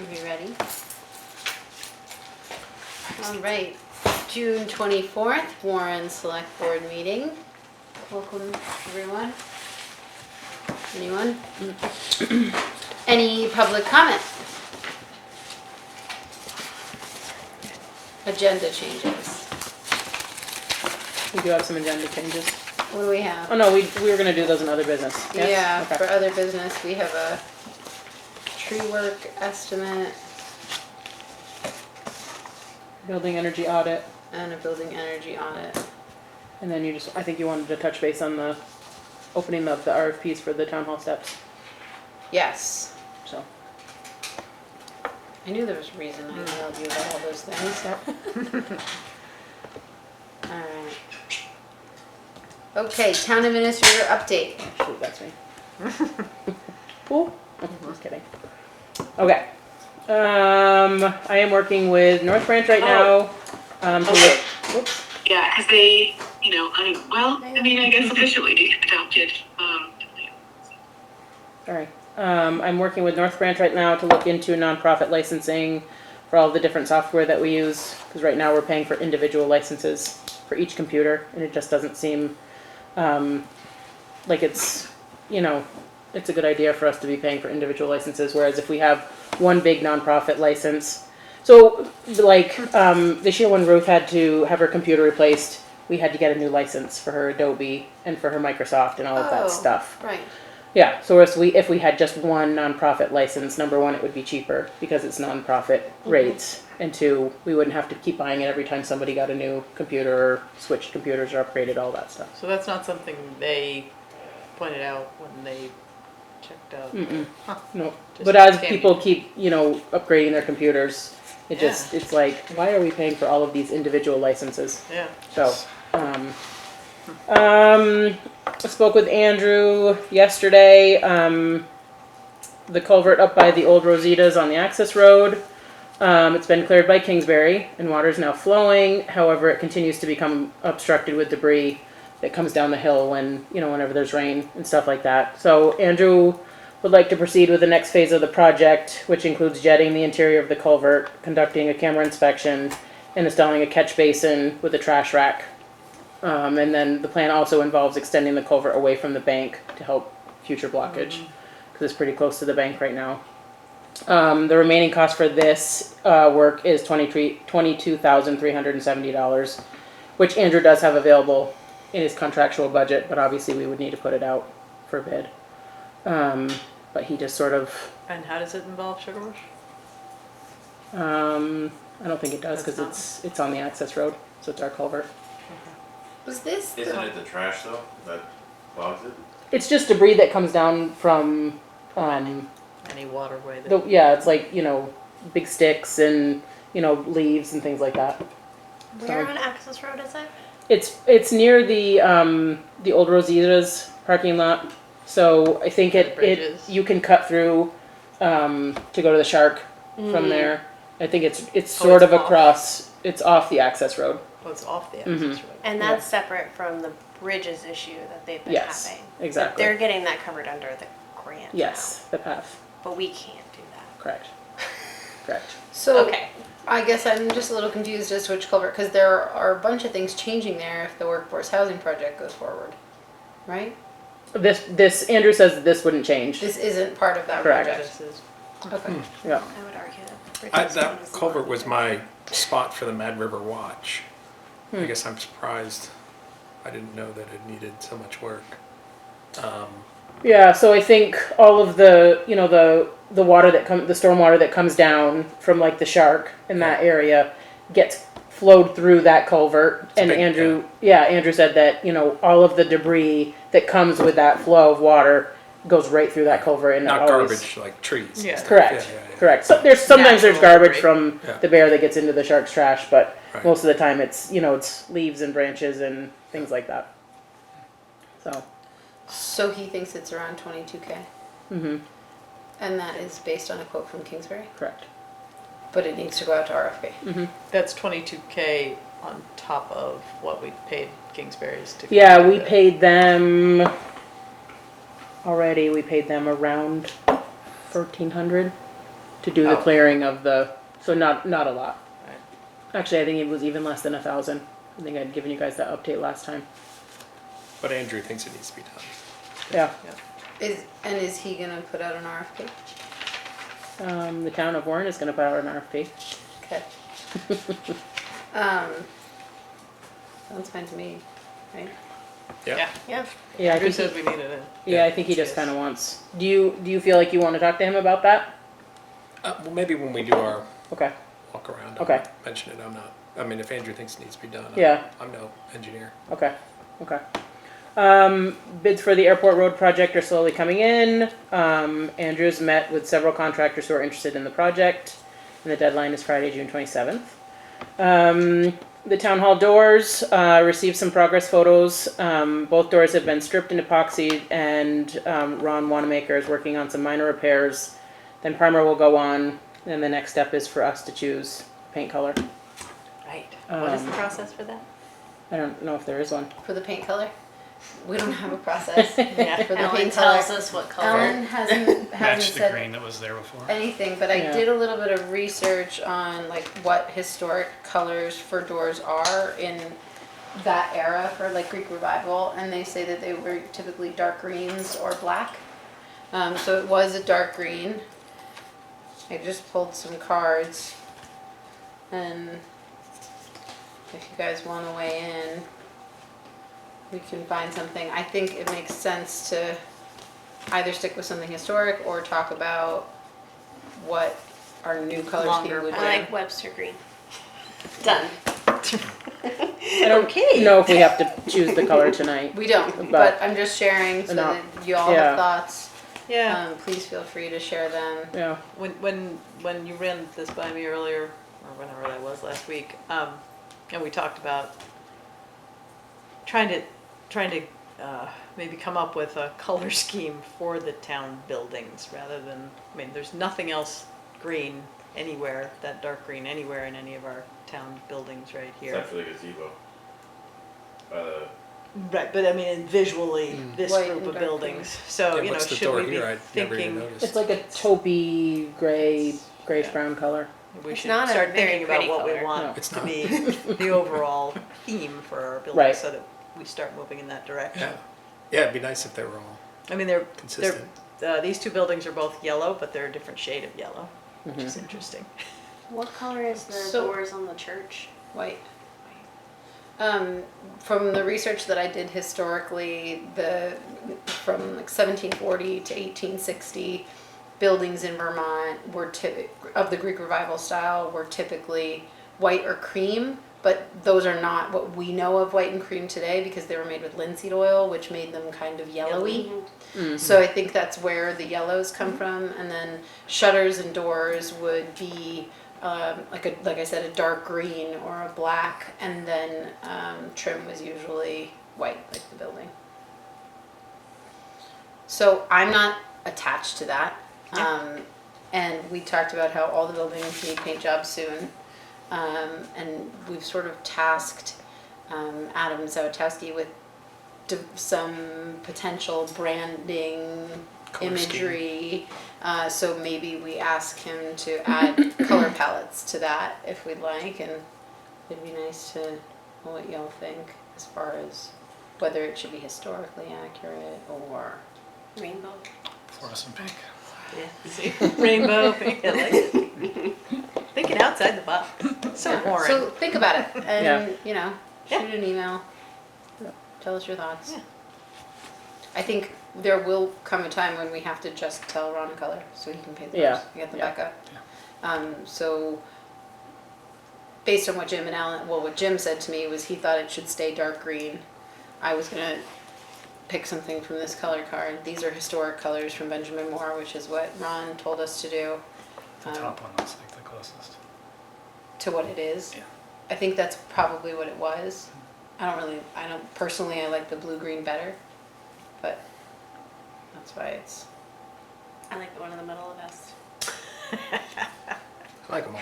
should be ready. All right, June 24th, Warren Select Board meeting. Welcome, everyone. Anyone? Any public comment? Agenda changes. We do have some agenda changes. What do we have? Oh no, we were gonna do those in other business. Yes? Yeah, Okay. for other business, we have a tree work estimate Building energy audit, and a building energy audit. and then I think you wanted to touch base on the opening of the RFPs for the town hall steps, Yes. so. I knew there was a reason I emailed you about all those things. Alright. Okay, town administrator update. Shoot, that's me. Cool. Just kidding. Okay. I am working with North Branch right now. To Okay. whoops. Yeah, because they, I guess officially adopted. Sorry. I'm working with North Branch right now to look into nonprofit licensing for all the different software that we use. Because right now we're paying for individual licenses for each computer, and it just doesn't seem like it's a good idea for us to be paying for individual licenses. Whereas if we have one big nonprofit license, so like this year when Ruth had to have her computer replaced, we had to get a new license for her Adobe and for her Microsoft and all of that stuff. Right. Yeah, so if we had just one nonprofit license, number one, it would be cheaper because it's nonprofit rates, and two, we wouldn't have to keep buying it every time somebody got a new computer or switched computers or upgraded, all that stuff. So that's not something they pointed out when they checked out. Huh. No, Just but as can't people be- keep, upgrading their computers, it's like, why are we paying for all of these individual licenses? Yeah. So, I spoke with Andrew yesterday. The culvert up by the old Rosita's on the access road. It's been cleared by Kingsbury and water is now flowing. However, it continues to become obstructed with debris that comes down the hill whenever there's rain and stuff like that. So Andrew would like to proceed with the next phase of the project, which includes jetting the interior of the culvert, conducting a camera inspection, and installing a catch basin with a trash rack. And then the plan also involves extending the culvert away from the bank to help future blockage, because it's pretty close to the bank right now. The remaining cost for this work is $22,370, which Andrew does have available in his contractual budget, but obviously we would need to put it out for bid. But he just sort of, And how does it involve Sugar Rush? I don't think it does That's because it's on the access road, so it's our culvert. Was this Isn't it the trash though that clogs it? It's just debris that comes down from, Any waterway that. it's like, big sticks and, leaves and things like that. Where on Access Road is it? It's near the old Rosita's parking lot. So I think Bridges. you can cut through to go to the Shark from there. I think it's sort of off. across. It's off the access road. Oh, it's off the access road. And that's separate from the bridges issue that they've been Yes, having. exactly. But they're getting that covered under the grant Yes, the path. now. But we can't do that. Correct. Correct. So Okay. I guess I'm just a little confused as to which culvert, because there are a bunch of things changing there if the workforce housing project goes forward, right? This Andrew says this wouldn't change. This isn't part of that Correct. project. This is. Okay. Yeah. I would argue that the bridges one That is culvert not. was my spot for the Mad River Watch. I guess I'm surprised. I didn't know that it needed so much work. Yeah, so I think all of the the water the storm water that comes down from like the Shark in that area gets flowed through that culvert. a And big- Andrew said that, all of the debris that comes with that flow of water goes right through that culvert and Not it always, garbage like trees. Yeah. Correct. Yeah. Correct. So sometimes there's Natural garbage debris. from Yeah. the bear that gets into the Shark's trash, but Right. most of the time it's it's leaves and branches and things like that. So So he thinks it's around 22K, and that is based on a quote from Kingsbury, correct. but it needs to go out to RFP. That's $22K on top of what we paid Kingsbury's to. Yeah, complete we the- paid them already. We paid them around $1,300 to to do the Oh. clearing of the, so not a lot. Right. Actually, I think it was even less than 1,000. I think I'd given you guys that update last time. But Andrew thinks it needs to be done. Yeah. Is he gonna put out an RFP? The town of Warren is gonna put out an RFP. Okay. Sounds fine to me, right? Yeah. Yeah. Yeah, I Andrew think says we needed it. yeah, I think he just Yes. kind of wants. Do you feel like you want to talk to him about that? Well, maybe when we do our Okay. walk around, Okay. I'll mention it. I'm not, I mean, if Andrew thinks it needs to be done, Yeah. I'm no engineer. Okay. Okay. Bids for the airport road project are slowly coming in. Andrew's met with several contractors who are interested in the project, and the deadline is Friday, June 27th. The town hall doors received some progress photos. Both doors have been stripped and epoxied, and Ron Wanamaker is working on some minor repairs. Then primer will go on, and the next step is for us to choose paint color. Right. What is the Um, process for that? I don't know if there is one. For the paint color? We don't have a process. Yeah. For the Ellen paint color. tells us what color. Ellen hasn't Match the said green that was there before. anything, but I Yeah. did a little bit of research on like what historic colors for doors are in that era for like Greek revival, and they say that they were typically dark greens or black. So it was a dark green. I just pulled some cards, and if you guys want to weigh in, we can find something. I think it makes sense to either stick with something historic or talk about what our new color Longer. scheme would be. I like Webster green. Done. I don't Okay. know if we have to choose the color tonight. We don't, But- but I'm just sharing so No. that you all Yeah. have thoughts. Yeah. Please feel free to share them. Yeah. When you ran this by me earlier, or whenever that was last week, and we talked about trying to maybe come up with a color scheme for the town buildings rather than, I mean, there's nothing else green anywhere, that dark green anywhere in any of our town buildings right here. Except for the gazebo. By the, Right, but I mean, visually, this White group and of dark buildings. So, Yeah, you know, what's the should door we be here? I never even thinking noticed. It's like a taupey gray, grayish brown color. we It's should not a start very thinking about pretty what we color. want No. It's to not. be the overall theme for our buildings Right. so that we start moving in that direction. Yeah. Yeah, it'd be nice if they were all I mean, they're consistent. these two buildings are both yellow, but they're a different shade of yellow, which Mm-hmm. is interesting. What color is the So- doors on the church? White. From the research that I did historically, from like 1740 to 1860, buildings in Vermont were of the Greek Revival style were typically white or cream, but those are not what we know of white and cream today because they were made with linseed oil, which made them kind of yellowy. So I think that's where the yellows come from, and then shutters and doors would be like I said, a dark green or a black, and then trim was usually white, like the building. So I'm not attached to that, and we talked about how all the buildings need paint jobs soon, and we've sort of tasked Adam Zawitowski with some potential branding Color scheme. imagery. So maybe we ask him to add color palettes to that if we'd like, and it'd be nice to know what y'all think as far as whether it should be historically accurate or Rainbow. Fluorescent pink. Yeah, see, rainbow, pink, I like it. Thinking outside the box. So Yeah. boring. So think about it, and Yeah. you know, Yeah. shoot an email. Tell us your thoughts. Yeah. I think there will come a time when we have to just tell Ron color so he can pay the bills. Yeah. Get the Yeah. backup. So based on what what Jim said to me was he thought it should stay dark green. I was gonna pick something from this color card. These are historic colors from Benjamin Moore, which is what Ron told us to do. The top one looks like the closest. To what it is. Yeah. I think that's probably what it was. I don't personally, I like the blue-green better, but that's why it's, I like the one in the middle the best. I like them all.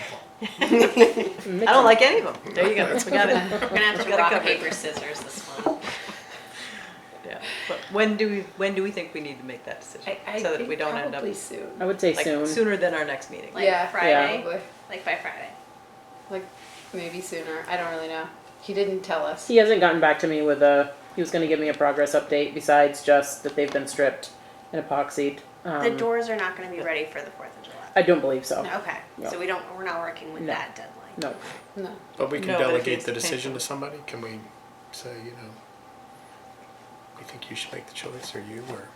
I don't like any of them. There you go. We got it. We're gonna have to Gotta rock, cover it. paper, scissors this one. Yeah. But when do we think we need to make that decision? I So that think we don't end up, probably soon. I would say like, soon. sooner than our next meeting. Like Yeah, Friday? probably. Like by Friday. Like maybe sooner. I don't really know. He didn't tell us. He hasn't gotten back to me with he was going to give me a progress update besides just that they've been stripped and epoxied. The doors are not going to be ready for the 4th of July. I don't believe so. Okay, No. so we're not working with No. that deadline. No. No. But we can No, but if delegate it's the decision painful. to somebody? Can we say, we think you should make the choice, or you, or,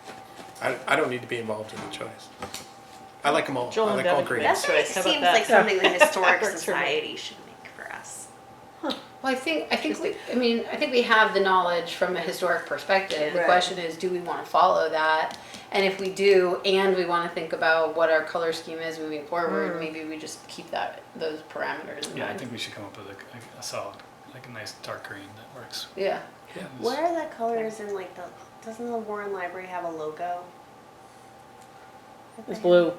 I don't need to be involved in the choice. I like them all. Joel I and like all Devin green. That Choice. How about seems that? like something the Historic Works for me. Society should make for us. Well, I think we have the knowledge from a historic perspective. The Right. question is, do we want to follow that? And if we do, and we want to think about what our color scheme is moving forward, maybe we just keep those parameters in Yeah, I mind. think we should come up with a solid, like a nice dark green that works. Yeah. Yeah. What are the colors in like doesn't the Warren Library have a logo? It's blue.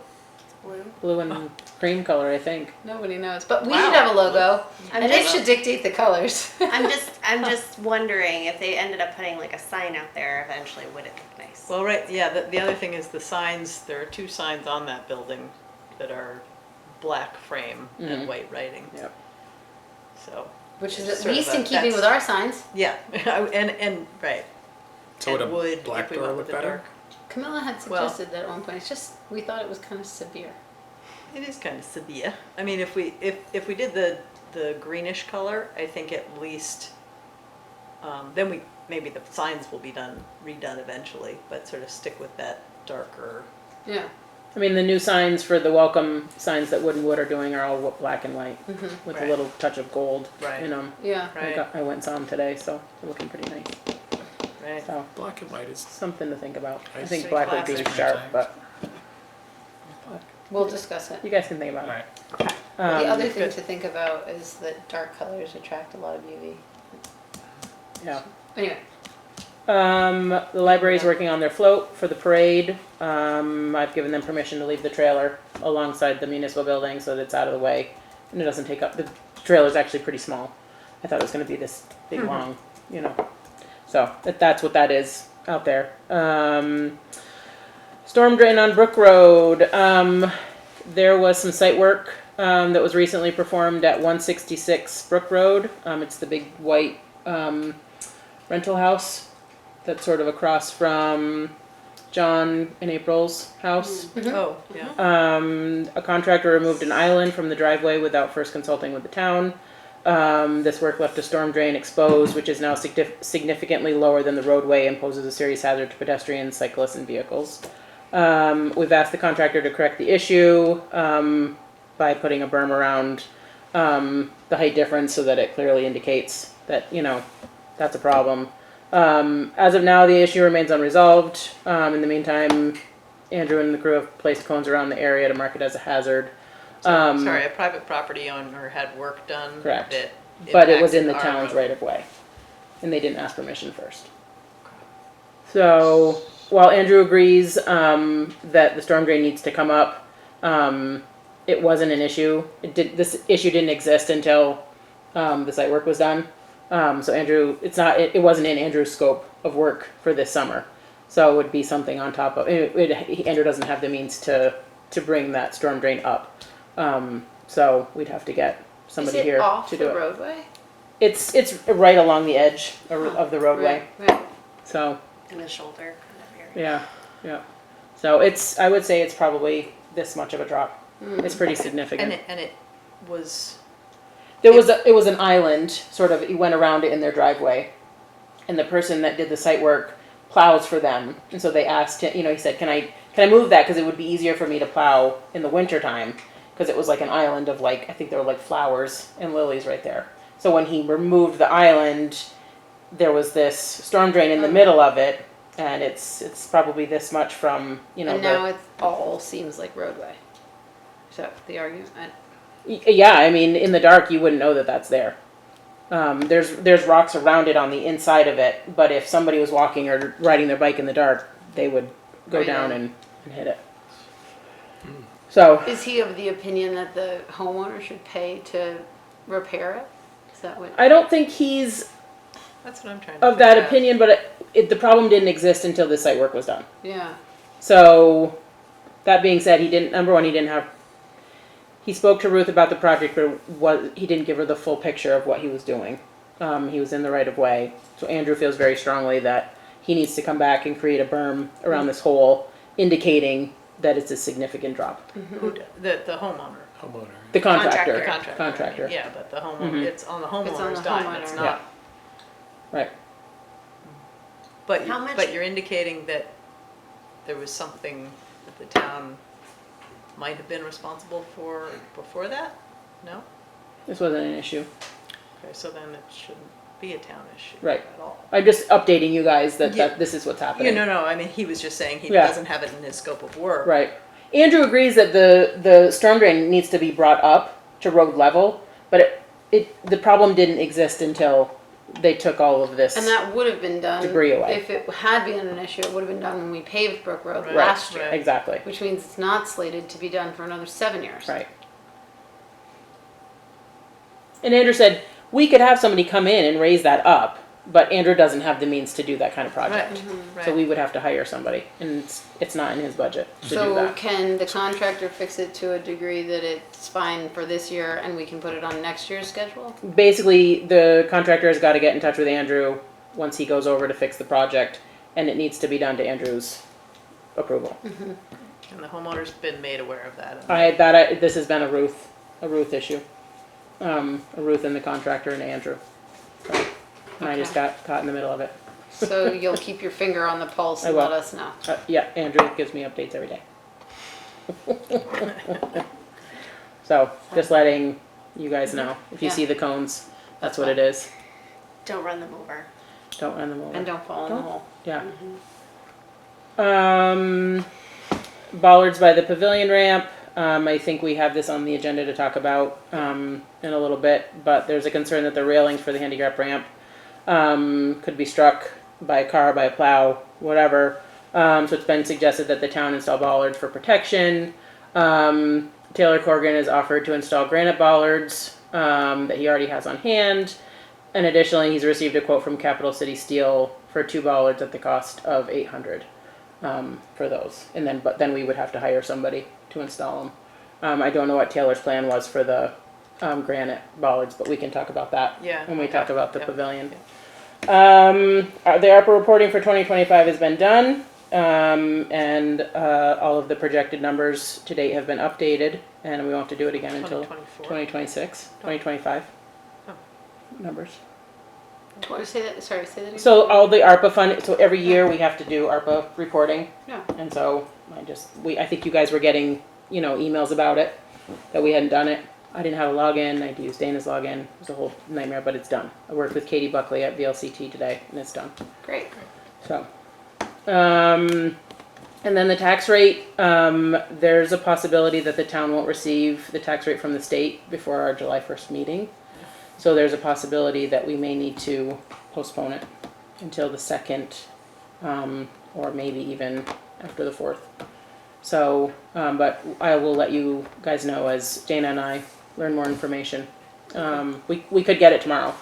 Blue? Blue and cream color, I think. Nobody knows, but we Wow. should have a logo, I'm and it just- should dictate the colors. I'm just wondering if they ended up putting like a sign out there eventually, would it look nice? Well, right, yeah, the other thing is the signs, there are 2 signs on that building that are black frame Mhm. and white writing. Yep. So, Which is It's at sort of least a- in keeping that's- with our signs. yeah, and, right. So would And a wood, black if we door went look with the better? dark. Camilla had Well- suggested that at one point. It's just we thought it was kind of severe. It is kind of severe. I mean, if we did the greenish color, I think at least, then maybe the signs will be redone eventually, but sort of stick with that darker. Yeah. I mean, the new signs for the welcome signs that Wood and Wood are doing are all black and white with a Right. little touch of gold Right. in them. Yeah. Right, I went and saw them today, so they're looking pretty nice. right. So Black and white is, something to think about. I Nice. think Pretty black would be classic. sharp, but We'll discuss it. you guys can think about All it. right. The other thing good. to think about is that dark colors attract a lot of UV. Yeah. Anyway, The library's working on their float for the parade. I've given them permission to leave the trailer alongside the municipal building so that it's out of the way and it doesn't take up, the trailer's actually pretty small. I thought it was gonna be this big, long, So, that's what that is out there. Storm drain on Brook Road. There was some site work, that was recently performed at 166 Brook Road. It's the big white, rental house that's sort of across from John and April's house. Oh, yeah. A contractor removed an island from the driveway without first consulting with the town. This work left a storm drain exposed, which is now significantly lower than the roadway and poses a serious hazard to pedestrians, cyclists, and vehicles. We've asked the contractor to correct the issue by putting a berm around the height difference so that it clearly indicates that, that's a problem. As of now, the issue remains unresolved. In the meantime, Andrew and the crew have placed cones around the area to mark it as a hazard. Sorry, a private property owner had work done. Correct. That But it was in the impacted our town's road. right of way, and they didn't ask permission first. So, while Andrew agrees that the storm drain needs to come up, it wasn't an issue. This issue didn't exist until the site work was done. So Andrew, it wasn't in Andrew's scope of work for this summer. So it would be something on top of Andrew doesn't have the means to bring that storm drain up. So we'd have to get somebody is it here off to do the it. roadway? It's right along the edge of the roadway. Right. So In the shoulder kind of area. yeah. So I would say it's probably this much of a drop. It's pretty significant. And it was, It was an island, sort of. You went around it in their driveway, and the person that did the site work plows for them, and so they asked him. He said, "Can I move that because it would be easier for me to plow in the winter time because it was like an island of I think there were like flowers and lilies right there." So when he removed the island, there was this storm drain in the middle of it, and it's probably this much from And now it all seems like roadway. Is that the argument? Yeah, I mean, in the dark, you wouldn't know that that's there. There's rocks around it on the inside of it, but if somebody was walking or riding their bike in the dark, they would go Right down in. and hit it. So, Is he of the opinion that the homeowner should pay to repair it? Is that what? I don't think he's That's what I'm trying to of that figure out. opinion, but the problem didn't exist until this site work was done. Yeah. So, that being said, he spoke to Ruth about the project, but he didn't give her the full picture of what he was doing. He was in the right of way. So Andrew feels very strongly that he needs to come back and create a berm around this hole, indicating that it's a significant drop. Who, the homeowner. Homeowner. The contractor. The contractor. Contractor. Yeah, but the homeowner, Mhm. it's on the It's on homeowner's the dime, it's homeowner. not. Right. But, How much- but you're indicating that there was something that the town might have been responsible for before that? No? This wasn't an issue. Okay, so then it shouldn't be a town issue Right. at all. I'm just updating you guys that Yeah. this is what's happening. Yeah, no, I mean, he was just saying he Yeah. doesn't have it in his scope of work. Right. Andrew agrees that the storm drain needs to be brought up to road level, but the problem didn't exist until they took all of this. And that would have been done. Debris away. If it had been an issue, it would have been done when we paved Brook Road Right, last year. right. Exactly. Which means it's not slated to be done for another 7 years. Right. And Andrew said, we could have somebody come in and raise that up, but Andrew doesn't have the means to do that kind of project. Right. So we would have to hire somebody, and it's not in his budget to do So that. can the contractor fix it to a degree that it's fine for this year and we can put it on next year's schedule? Basically, the contractor has got to get in touch with Andrew once he goes over to fix the project, and it needs to be done to Andrew's approval. And the homeowner's been made aware of that. This has been a Ruth issue. A Ruth and the contractor and Andrew. So, and I just got caught in the middle of it. So you'll keep your finger on the pulse I and will. let us know. Yeah, Andrew gives me updates every day. So, just letting you guys know. If you Yeah. see the cones, that's what it is. Don't run them over. Don't run them over. And don't fall in the Don't. hole. Yeah. Bollards by the pavilion ramp. I think we have this on the agenda to talk about in a little bit, but there's a concern that the railings for the handicap ramp could be struck by a car, by a plow, whatever. So it's been suggested that the town install bollards for protection. Taylor Corrigan has offered to install granite bollards that he already has on hand. And additionally, he's received a quote from Capital City Steel for 2 bollards at the cost of $800 for those. But then we would have to hire somebody to install them. I don't know what Taylor's plan was for the granite bollards, but we can talk about that Yeah, when we okay. talk about the Yep. pavilion. The ARPA reporting for 2025 has been done, and all of the projected numbers to date have been updated, and we won't have to do it again until 2024. 2026, 2025 Oh. numbers. Say that again. So all the ARPA fund, so every year we have to do ARPA reporting, Yeah. and so I think you guys were getting, emails about it, that we hadn't done it. I didn't have a login, I had to use Dana's login, it was a whole nightmare, but it's done. I worked with Katie Buckley at VLCT today, and it's done. Great. So, and then the tax rate, there's a possibility that the town won't receive the tax rate from the state before our July 1st meeting. So there's a possibility that we may need to postpone it until the 2nd, or maybe even after the 4th. So, but I will let you guys know as Dana and I learn more information. We could get it tomorrow.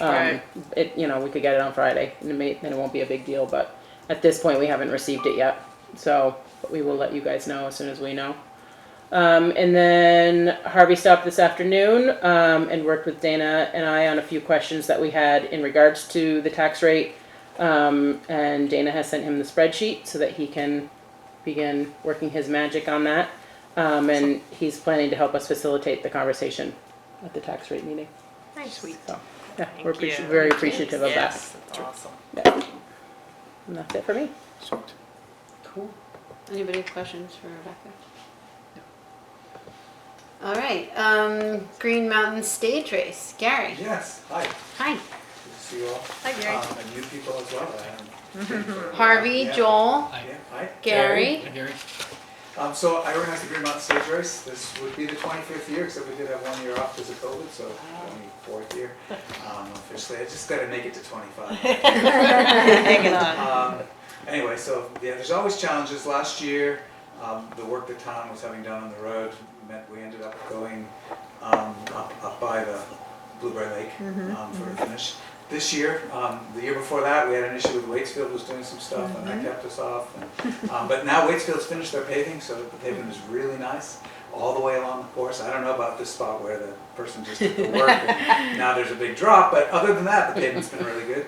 Right. We could get it on Friday, and then it won't be a big deal, but at this point, we haven't received it yet. So, but we will let you guys know as soon as we know. And then Harvey stopped this afternoon, and worked with Dana and I on a few questions that we had in regards to the tax rate. And Dana has sent him the spreadsheet so that he can begin working his magic on that. And he's planning to help us facilitate the conversation at the tax rate meeting. Nice. Sweet. So, yeah, Thank we're you. very appreciative of Yes, that's awesome. that. Yeah. And that's it for me. Sweet. Cool. Anybody have questions for Rebecca? All right. Green Mountain Stage Race. Gary. Yes, hi, good Hi. to see you all. Hi, Gary. And new people as well. Harvey, Yeah. Joel, Yeah, hi. Gary. Hey, Gary. So I organized the Green Mountain Stage Race. This would be the 25th year, except we did have 1 year off because of COVID, so 24th year officially. I just got to make it to 25. Hanging on. Anyway, so yeah, there's always challenges. Last year, the work that Tom was having done on the road meant we ended up going up by the Blueberry Lake for a finish. this year. The year before that, we had an issue with Waitsfield was doing some stuff, and that kept us off. And, but now Waitsfield's finished their paving, so the paving is really nice all the way along the course. I don't know about this spot where the person just did the work, and now there's a big drop, but other than that, the pavement's been really good.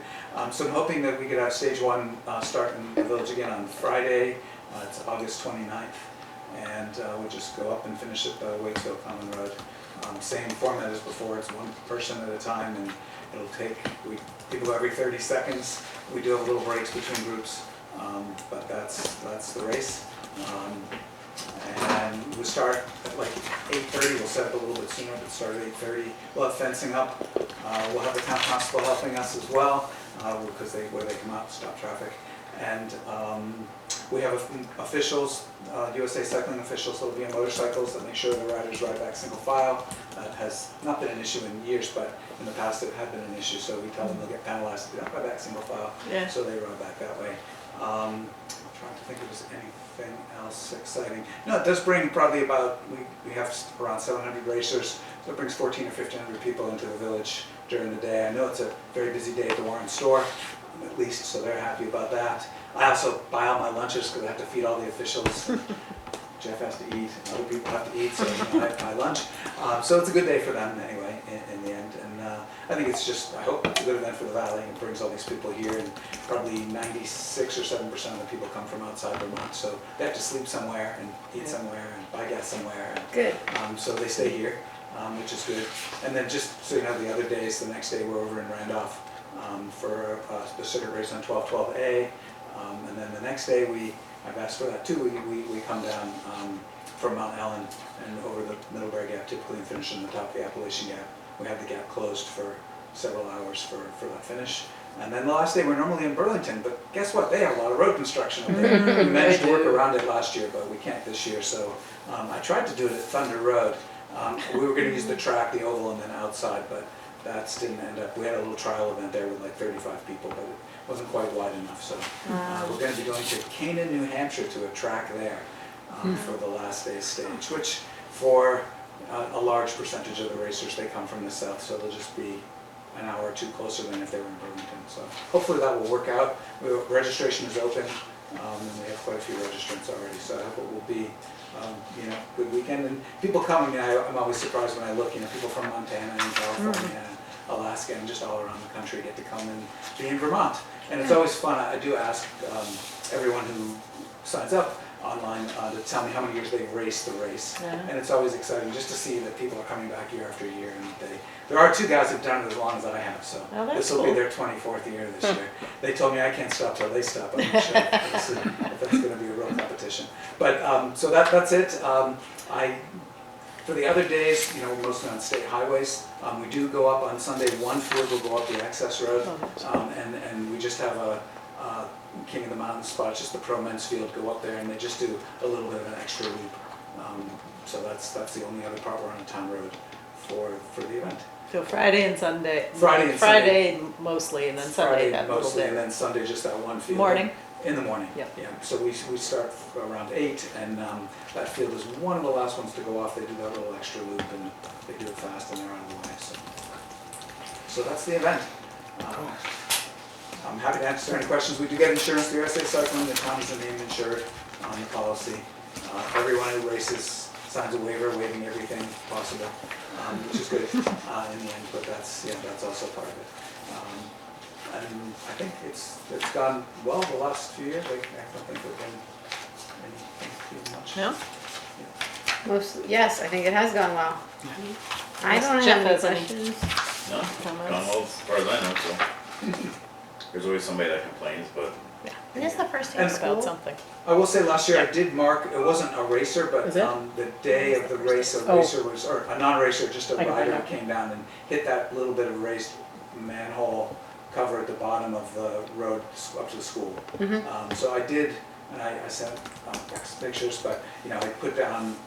So I'm hoping that we could have stage one start in the village again on Friday. It's August 29th, and we'll just go up and finish it by Waitsfield Common Road. Same format as before, it's one person at a time, and it'll take, we go every 30 seconds. We do have little breaks between groups, but that's the race. And we'll start at like 8:30, we'll set up a little bit sooner, but start at 8:30. We'll have fencing up. We'll have the town constable helping us as well, because where they come out to stop traffic. And we have officials, USA Cycling officials, that'll be on motorcycles that make sure the riders ride back single file. That has not been an issue in years, but in the past it had been an issue, so we tell them they'll get penalized if they don't ride back single file, Yeah. so they ride back that way. I'm trying to think if there's anything else exciting. No, it does bring probably about, we have around 700 racers, so it brings 1,400 or 1,500 people into the village during the day. I know it's a very busy day at the Warren store, at least, so they're happy about that. I also buy all my lunches because I have to feed all the officials. Jeff has to eat, other people have to eat, so I buy lunch. So it's a good day for them anyway, in the end. And I think it's just, I hope it's a good event for the Valley. It brings all these people here, and probably 96 or 7% of the people come from outside Vermont. So they have to sleep somewhere and eat somewhere and buy gas somewhere. Good. So they stay here, which is good. And then just so you know, the other days, the next day we're over in Randolph for the circuit race on 1212A. And then the next day I've asked for that too, we come down from Mount Ellen and over the Middlebury Gap typically and finish in the top of the Appalachian Gap. We have the gap closed for several hours for that finish. And then the last day we're normally in Burlington, but guess what? They have a lot of road construction up there. We managed to work around it last year, but we can't this year. So I tried to do it at Thunder Road. We were going to use the track, the oval, and then outside, but that didn't end up. We had a little trial event there with like 35 people, but it wasn't quite wide enough. So we're going to be going to Canaan, New Hampshire, to a track there for the last day's stage, which for a large percentage of the racers, they come from the south, so they'll just be an hour or two closer than if they were in Burlington. So hopefully that will work out. Registration is open, and we have quite a few registrants already, so I hope it will be good weekend. And people come, I'm always surprised when I look, people from Montana and California, Alaska, and just all around the country get to come and be in Vermont. And it's always fun. I do ask everyone who signs up online to tell me how many years they've raced the race. And it's always exciting just to see that people are coming back year after year. And there are two guys who've done it as long as I have, so this will be their 24th year this year. They told me I can't stop till they stop. I'm not sure if that's going to be a real competition. But so that's it. For the other days, we're mostly on state highways. We do go up on Sunday, one field will go up the access road, and we just have a King of the Mountain spot, just the pro men's field, go up there, and they just do a little bit of an extra loop. So that's the only other part we're on a town road for the event. So Friday and Sunday. Friday mostly, and then Sunday that little mostly, bit. and then Sunday just that one field. Morning? In the morning. Yep. Yeah. So we start around 8, and that field is one of the last ones to go off. They do that little extra loop, and they do it fast, and they're out of the way. So that's the event. I'm happy to answer any questions. We do get insurance through USA Cycling. The town is named insured on the policy. Everyone who races signs a waiver waiving everything possible, which is good in the end. But that's also part of it. And I think it's gone well the last few years. I don't think there's been anything too much. No? Yes, I think it has gone well. I don't Jeff have any has any questions. No, gone well as far as I know, so. There's always somebody that complains, but When is the first day of And school? About something. I will say last year I did mark, it wasn't a racer, but Is it? the day of the race, a Oh. racer was, or a non-racer, just a I can find rider out. came down and hit that little bit of raised manhole cover at the bottom of the road up to the school. So I did, and I sent pictures, but I put down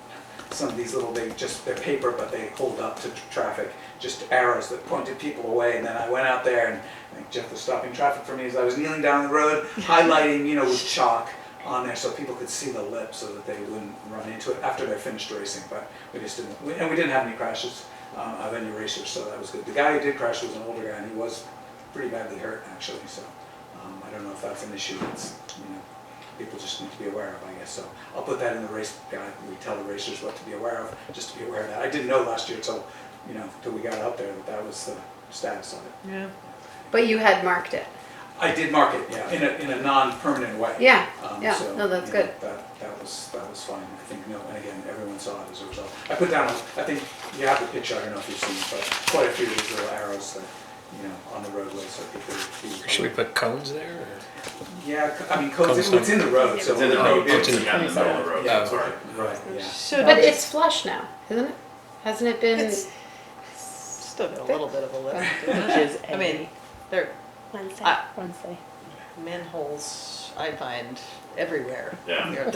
some of these little, they're paper, but they hold up to traffic, just arrows that pointed people away. And then I went out there, and I think Jeff was stopping traffic for me as I was kneeling down the road, highlighting, with chalk on there so people could see the lip so that they wouldn't run into it after they finished racing. But we just didn't, and we didn't have any crashes of any racers, so that was good. The guy who did crash was an older guy, and he was pretty badly hurt actually, so I don't know if that's an issue that's, people just need to be aware of, I guess. So I'll put that in the race guide. We tell the racers what to be aware of, just to be aware of that. I didn't know last year till we got out there that was the status of it. Yeah. But you had marked it. I did mark it, yeah, in a non-permanent way. Yeah, yeah, So, no, that's you know, good. That was fine. I think, and again, everyone saw it as a result. I put down, I think you have the picture, I don't know if you've seen it, but quite a few of these little arrows that, on the roadway, so people would be. Should we put cones there? Or? Yeah, I mean, codes, Cones it's in the road, so. It's in the road, it's it's in the middle of the road. Yeah, Oh, sorry, right, yeah. So But it's flush now, isn't it? Hasn't it been? It's still got a little bit of a lift. Which is I mean, they're Wednesday. Wednesday. manholes I find everywhere. Yeah. They're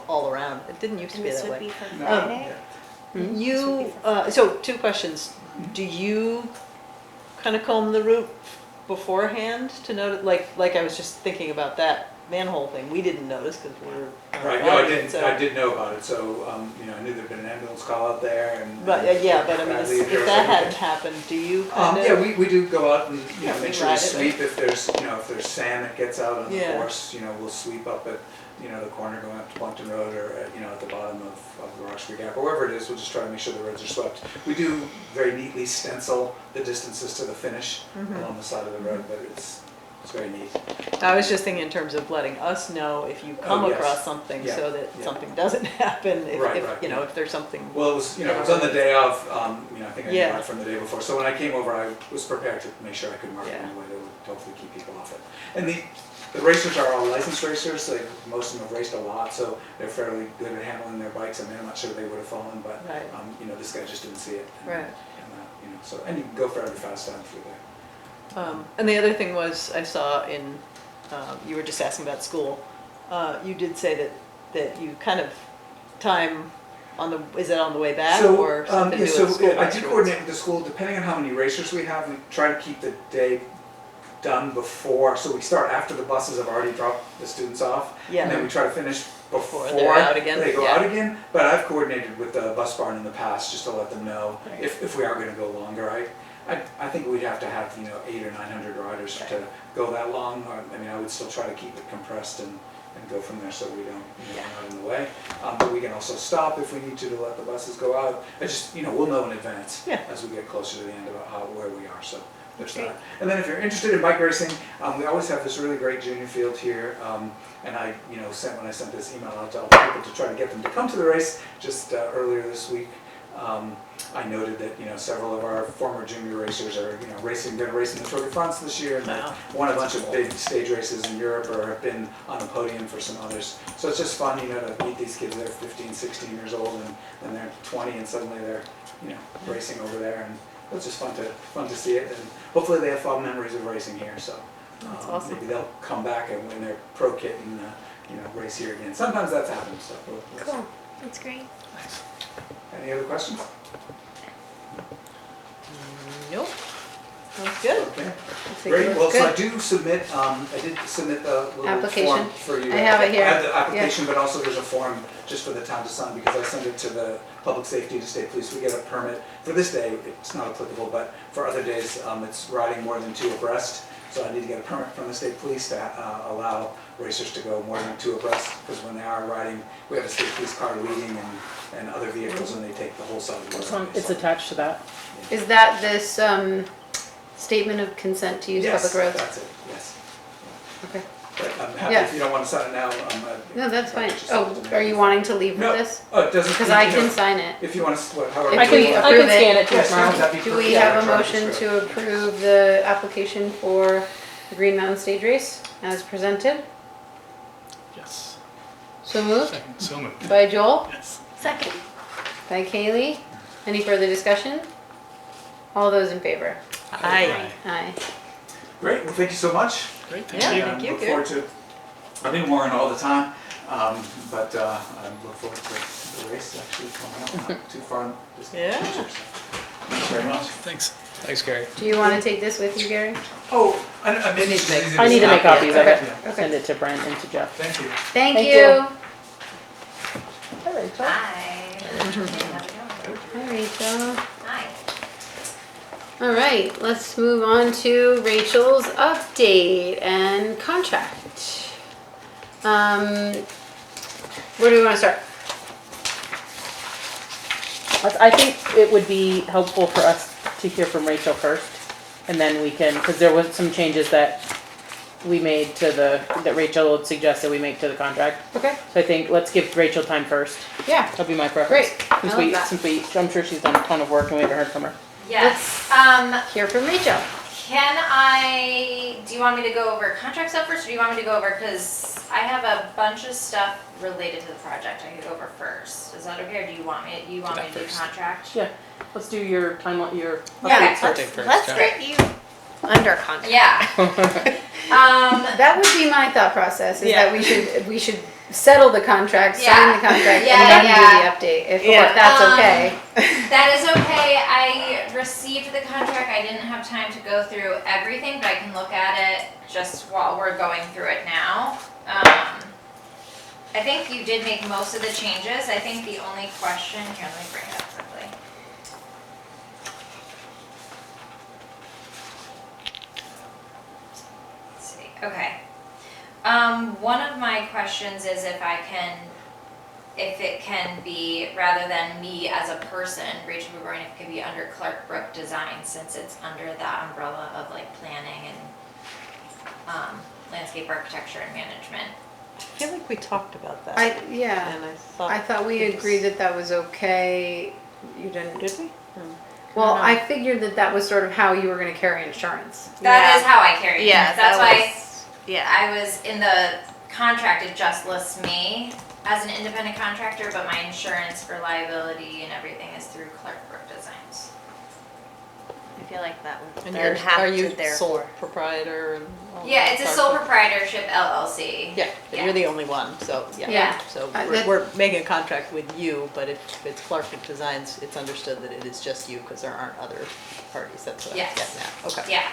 all around. It didn't used to And be this that would be way. for No, Friday? yeah. You, so 2 questions. Do you kind of comb the route beforehand to notice, like I was just thinking about that manhole thing. We didn't notice because we were. Right, no, so- I did know about it, so, I knew there'd been an ambulance call out there and. But, yeah, but I mean, Bradley, if there was that hadn't everything. happened, do you kind of? Yeah, we do go out and, Yeah, we make sure we ride it, sweep if there's, if there's sand that gets out on the Yeah. course, we'll sweep up at, the corner going up to Plumpton Road or, at the bottom of the Rock Street Gap, or wherever it is, we'll just try to make sure the roads are swept. We do very neatly stencil the distances to the finish along the side of the road, but it's very neat. I was just thinking in terms of letting us know if you come yes. across something Yeah, so that yeah. something doesn't happen, if, Right, if, right, yeah. if there's something. Well, it was, it was on the day of, I think I knew Yeah. that from the day before. So when I came over, I was prepared to make sure I could mark it Yeah. in a way that would hopefully keep people off it. And the racers are all licensed racers, so most of them have raced a lot, so they're fairly good at handling their bikes. I mean, I'm not sure they would have fallen, but, Right. this guy just didn't see it. Right. And you can go fairly fast down through there. And the other thing was, I saw in, you were just asking about school, you did say that you kind of time is it on the way back So, or something to do with school I bus do routes? coordinate with the school, depending on how many racers we have, we try to keep the day done before, so we start after the buses have already dropped the students off. Yeah. And then we try to finish before they're out again, they go yeah. out again. But I've coordinated with the bus barn in the past, just to let them know Right. if we are gonna go longer. I think we'd have to have, 800 or 900 riders Right. to go that long. I mean, I would still try to keep it compressed and go from there so we don't, Yeah. run out in the way. But we can also stop if we need to let the buses go out. I just, we'll know in advance Yeah. as we get closer to the end about where we are, so there's Great. that. And then if you're interested in bike racing, we always have this really great junior field here. And I, when I sent this email out to all the people to try to get them to come to the race just earlier this week, I noted that, several of our former junior racers are, gonna race in the Tour de France this year, and Wow. won a bunch of big stage races in Europe or have been on the podium for some others. So it's just fun, to meet these kids. They're 15, 16 years old, and they're 20, and suddenly they're, racing over there, and it's just fun to see it, and hopefully they have fond memories of racing here. So That's awesome. maybe they'll come back and win their pro kit and race here again. Sometimes that's happened. So we'll see. Cool. That's great. Any other questions? Nope. Sounds good. Okay. I think it Great, looks well, so I good. do submit, I did submit the little Application. form for you. I have it here. I have the application, but also there's a form just for the town to sign, because I send it to the public safety to state police. We get a permit for this day, it's not applicable, but for other days, it's riding more than 2 abreast. So I need to get a permit from the state police to allow racers to go more than 2 abreast, because when they are riding, we have a state police car leading and other vehicles, and they take the whole side of the road. It's attached to that. Is that this statement of consent to use Yes, public roads? that's it, yes. Okay. But I'm happy Yeah. if you don't want to sign it now. No, that's fine. just Oh, send it to me. are you wanting to leave with No. this? Oh, it doesn't. Because I can sign it. If you want to, however. If I we can approve it- scan it to Yes, tomorrow. that'd be Do we perfect. have a Yeah, motion that's to approve the application for the Green Mountain Stage Race as presented? Yes. So moved Second. So moved. by Joel, Yes. Second. by Kaylee. Any further discussion? All those in favor? Aye. Aye. Great, well, thank you so much. Great. Thank Yeah. you. Thank you, Look Gary. forward to, I've been Warren all the time, but I look forward to the race actually coming up, not too far in this Yeah. future. So, thanks very much. Thanks. Thanks, Gary. Do you want to take this with you, Gary? Oh, I need to make. I need to make copies of it. Yeah. Send it to Brent and to Jeff. Thank you. Thank Thank you. you. Hi, Rachel. Hi. How's it going? Hi, Rachel. Hi. All right, let's move on to Rachel's update and contract. Where do we want to start? I think it would be helpful for us to hear from Rachel first, and then we can, because there was some changes that we made to that Rachel had suggested we make to the contract. Okay. So I think let's give Rachel time first. Yeah. That'll be my preference. Great. I love that. I'm sure she's done a ton of work and we haven't heard from her. Yes. Hear from Rachel. Do you want me to go over contract stuff first, or do you want me to go over, because I have a bunch of stuff related to the project I could go over first. Is that okay, or do you want me to do contract? Yeah. Let's do your timeline, your. Yeah, Update first, let's yeah. get you under contract. Yeah. That would be my thought process, is Yeah. that we should settle the contract, sign Yeah. the contract, Yeah, and then yeah. do the update, if Yeah. that's okay. That is okay. I received the contract. I didn't have time to go through everything, but I can look at it just while we're going through it now. I think you did make most of the changes. I think the only question, here, let me bring it up quickly. Let's see, okay. One of my questions is if it can be, rather than me as a person, Rachel Gregorian, if it could be under Clark Brook Design, since it's under that umbrella of like planning and landscape architecture and management. I feel like we talked about that. Yeah, And I thought we agreed that was okay. You didn't? Did we? Well, No. I figured that was sort of how you were gonna carry insurance. That is how I carry it. Yeah, That's why Yeah. I was in the contract, it just lists me as an independent contractor, but my insurance for liability and everything is through Clark Brook Designs. I feel like that would And then you're, have are to you therefore. sole proprietor and all Yeah, that it's a stuff? sole proprietorship LLC. Yeah, but Yeah. you're the only one, so, yeah. Yeah. So that- we're making a contract with you, but if it's Clark Brook Designs, it's understood that it is just you, because there aren't other parties, that's what I'm Yes. getting at. Okay. Yeah.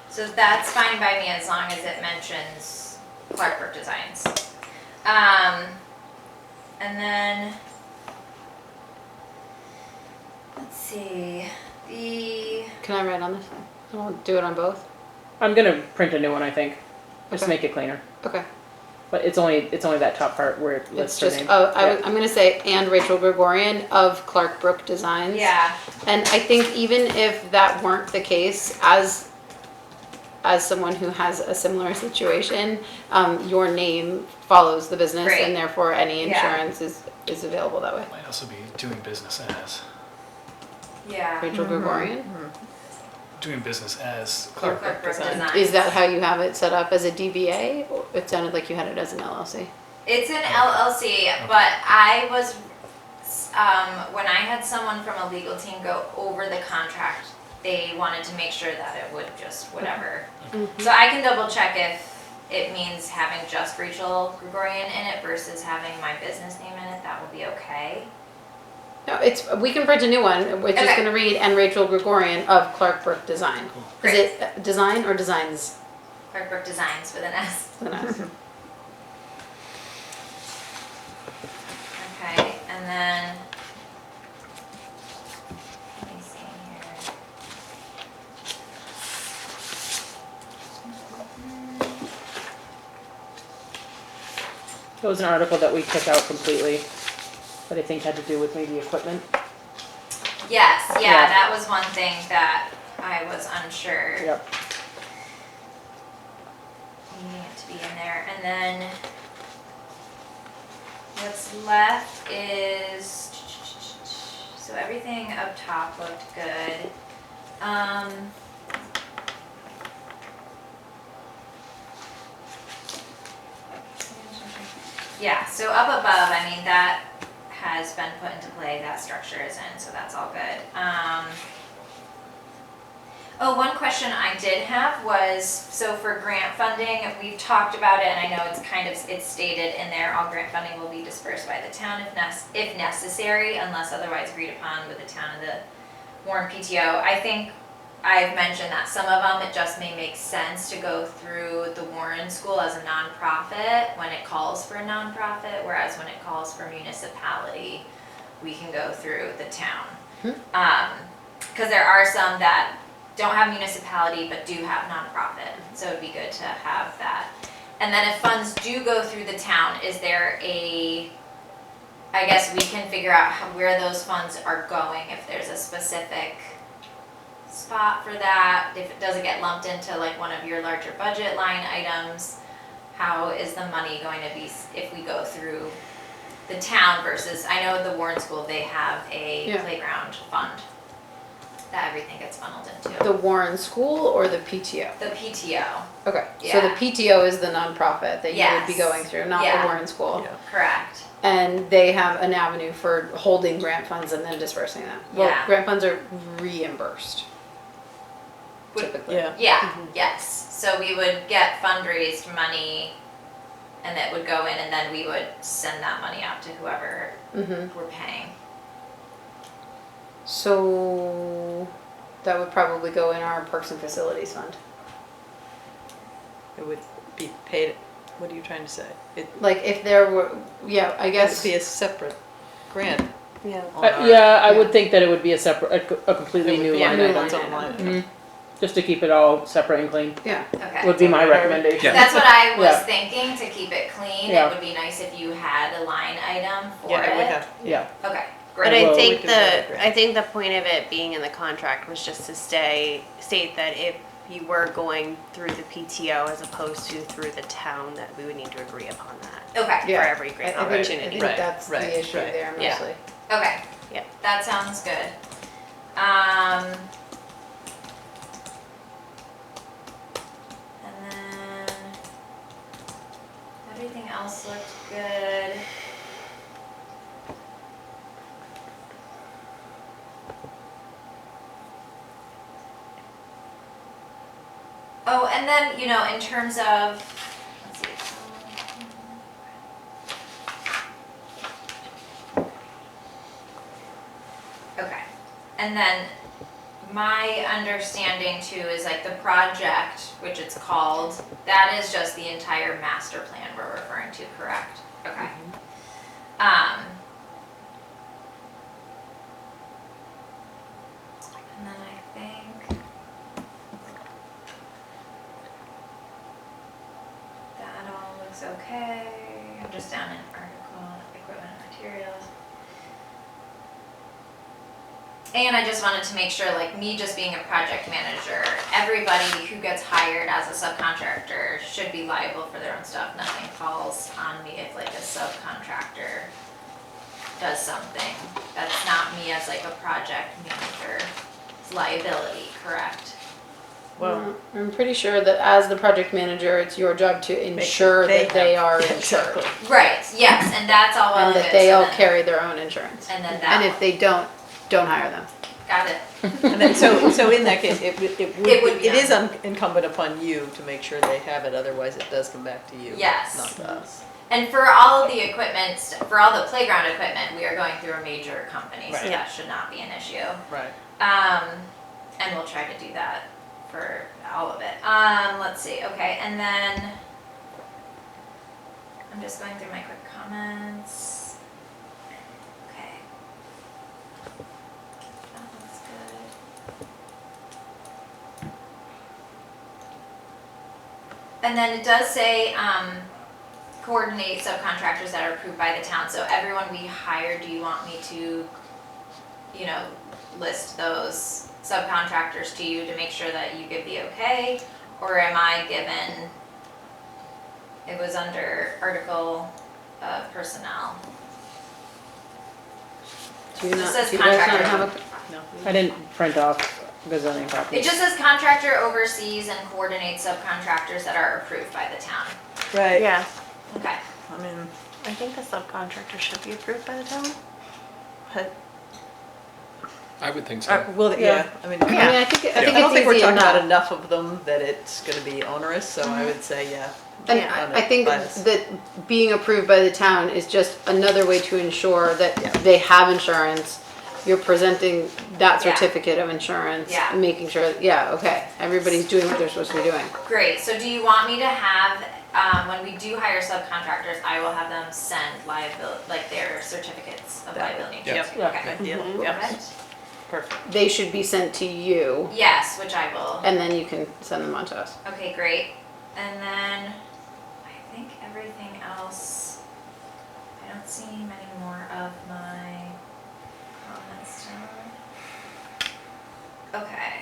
So that's fine by me as long as it mentions Clark Brook Designs. And then, let's see, Can I write on this? I won't do it on both. I'm gonna print a new one, I think. Just Okay. make it cleaner. Okay. But it's only that top part where it It's lists her just, name. I'm gonna say, and Rachel Gregorian of Clark Brook Designs. yeah, And I think even if that weren't the case, as someone who has a similar situation, your name follows the business, Right. and therefore any Yeah. insurance is available that way. Might also be doing business as. yeah. Rachel Gregorian. Doing business as Clark Clark. Brook Designs. Is that how you have it set up, as a DBA? Or it sounded like you had it as an LLC. It's an LLC, but I was, when I had someone from a legal team go over the contract, they wanted to make sure that it would just whatever. So I can double check if it means having just Rachel Gregorian in it versus having my business name in it, that will be okay. No, we can print a new one. We're just Okay. gonna read, and Rachel Gregorian of Clark Brook Design. Cool. Is it design or designs? Clark Brook Designs with an S. With an S. Okay, and then, let me see here. It was an article that we took out completely, that I think had to do with maybe equipment. Yes, Yeah. yeah, that was one thing that I was unsure. Yep. Needing it to be in there, and then what's left is, so everything up top looked good. Yeah, so up above, I mean, that has been put into play, that structure is in, so that's all good. Oh, one question I did have was, so for grant funding, we've talked about it, and I know it's stated in there, all grant funding will be dispersed by the town if necessary, unless otherwise agreed upon with the town and the Warren PTO. I think I've mentioned that some of them, it just may make sense to go through the Warren School as a nonprofit when it calls for a nonprofit, whereas when it calls for municipality, we can go through the town. Because there are some that don't have municipality but do have nonprofit, so it'd be good to have that. And then if funds do go through the town, is there I guess we can figure out where those funds are going, if there's a specific spot for that, if it doesn't get lumped into like one of your larger budget line items, how is the money going to be if we go through the town versus, I know at the Warren School, they have a Yeah. playground fund that everything gets funneled into. The Warren School or the PTO? The PTO, Okay, so the Yeah. PTO is the nonprofit that you would be Yes. going through, not the Yeah. Warren School. Yeah. correct. And they have an avenue for holding grant funds and then dispersing them. Well, Yeah. grant funds are reimbursed. Would- Typically. Yeah. Yeah, yes, so we would get fundraised money and that would go in and then we would send that money out to whoever Mm-hmm. we're paying. So that would probably go in our Parks and Facilities Fund. It would be paid, what are you trying to say? It Like if there were, yeah, I would guess. be a separate grant Yeah. on our. Yeah, I Yeah. would think that it would be a separate, a completely It would new be line new item. its own line item. Mhm. Just to keep it all separate and clean, Yeah. Okay. would be my recommendation. Yeah. That's what I was Yeah. thinking, to keep it clean. Yeah. It would be nice if you had a line item for Yeah, it. it would have, Yeah, Okay, But great. I Well, think we can I think the point of it being in the contract was just to state that if you were going through the PTO as opposed to through the town, that we would need to agree upon that Okay, Yeah. for every I grant think, opportunity. I think Right, that's right, the issue right. there Yeah. mostly. okay. Yeah. That sounds good. And then everything else looked good. Oh, and then, in terms of, let's see. Okay, and then my understanding too is like the project, which it's called, that is just the entire master plan we're referring to, correct? Okay. And then I think that all looks okay. I'm just down in article, equipment and materials. And I just wanted to make sure, like me just being a project manager, everybody who gets hired as a subcontractor should be liable for their own stuff. Nothing falls on me if like a subcontractor does something. That's not me as like a project manager's liability, correct? well, I'm pretty sure that as the project manager, it's your job to ensure they that they have- are exactly. insured. Right, yes, and that's all well And and that good, they so all then- carry their own insurance. And then And that, if they don't hire them. got it. And then, so in that case, it It would be it is incumbent upon you to make sure they have it, otherwise it does come back to you. Yes. Not to us. And for all of the equipment, for all the playground equipment, we are going through a major company, so Right. that should not be an issue. Right. And we'll try to do that for all of it. Let's see, okay, and then I'm just going through my quick comments. Okay. That looks good. And then it does say, coordinate subcontractors that are approved by the town, so everyone we hire, do you want me to, list those subcontractors to you to make sure that you give the okay? Or am I given, it was under article of personnel. Do you It not, says do you guys not contractor. have a, I didn't print off gazoning copies. It just says contractor oversees and coordinates subcontractors that are approved by the town. Right. Yeah, Okay. I mean, I think the subcontractor should be approved by the town. But I would think so. well, yeah, I mean, I mean, I think I don't think it's we're easy talking about enough. enough of them that it's gonna be onerous, so I would say, yeah. And Yeah. I think By us. that being approved by the town is just another way to ensure that Yeah. they have insurance. You're presenting that Yeah. certificate of insurance, Yeah. making sure, yeah, okay, everybody's doing what they're supposed to be doing. Great, so do you want me to have, when we do hire subcontractors, I will have them send liability, like their certificates of That- liability yeah. insurance? Yeah. Okay. Ideal, Mhm. yeah. Perfect. perfect. they should be sent to you, Yes, which I will. and then you can send them on to us. Okay, great. And then I think everything else, I don't see many more of my comments down. Okay.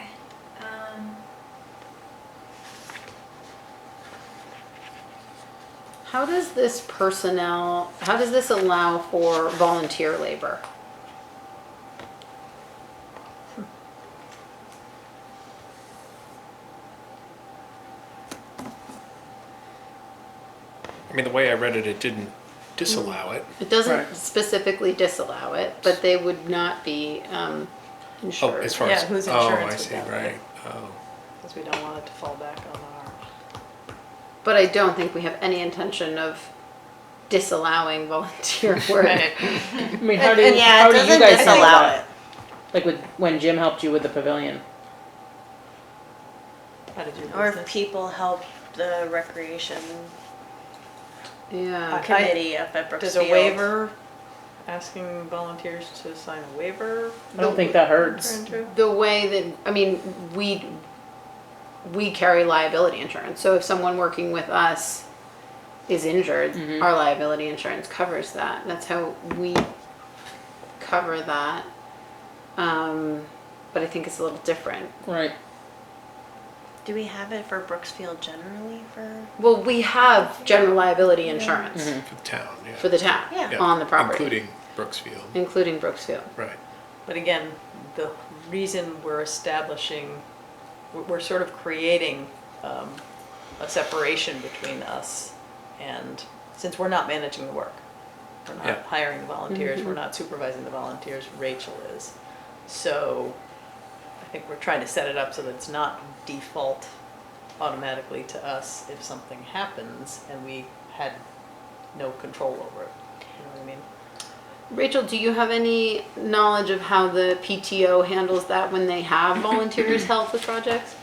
How does this allow for volunteer labor? I mean, the way I read it, it didn't disallow it. It doesn't Right. specifically disallow it, but they would not be Oh, insured. as far Yeah, as, whose oh, insurance I would see, that be? right. Oh, Because we don't want it to fall back on our. But I don't think we have any intention of disallowing volunteer work. Right. I mean, how And- do and yeah, how it do you doesn't guys feel disallow about it. Like with when Jim helped you with the pavilion? How did you Or if business? people help the recreation Yeah. committee up at Does Brooksfield. a waiver, asking volunteers to sign a waiver? I don't think that hurts. The way that, I mean, we carry liability insurance, so if someone working with us is injured, our liability insurance covers that. That's how we cover that. But I think it's a little different. Right. Do we have it for Brooksfield generally for? Well, we have general liability insurance for the town, yeah. for the town Yeah. Yeah, on the property, Including Brooksfield, including Brooksfield. right. But again, the reason we're establishing, we're sort of creating a separation between us and, since we're not managing the work. We're Yeah. not hiring the volunteers, we're not supervising the volunteers, Rachel is. So I think we're trying to set it up so that it's not default automatically to us if something happens and we had no control over it. You know what I mean? Rachel, do you have any knowledge of how the PTO handles that when they have volunteers help with projects?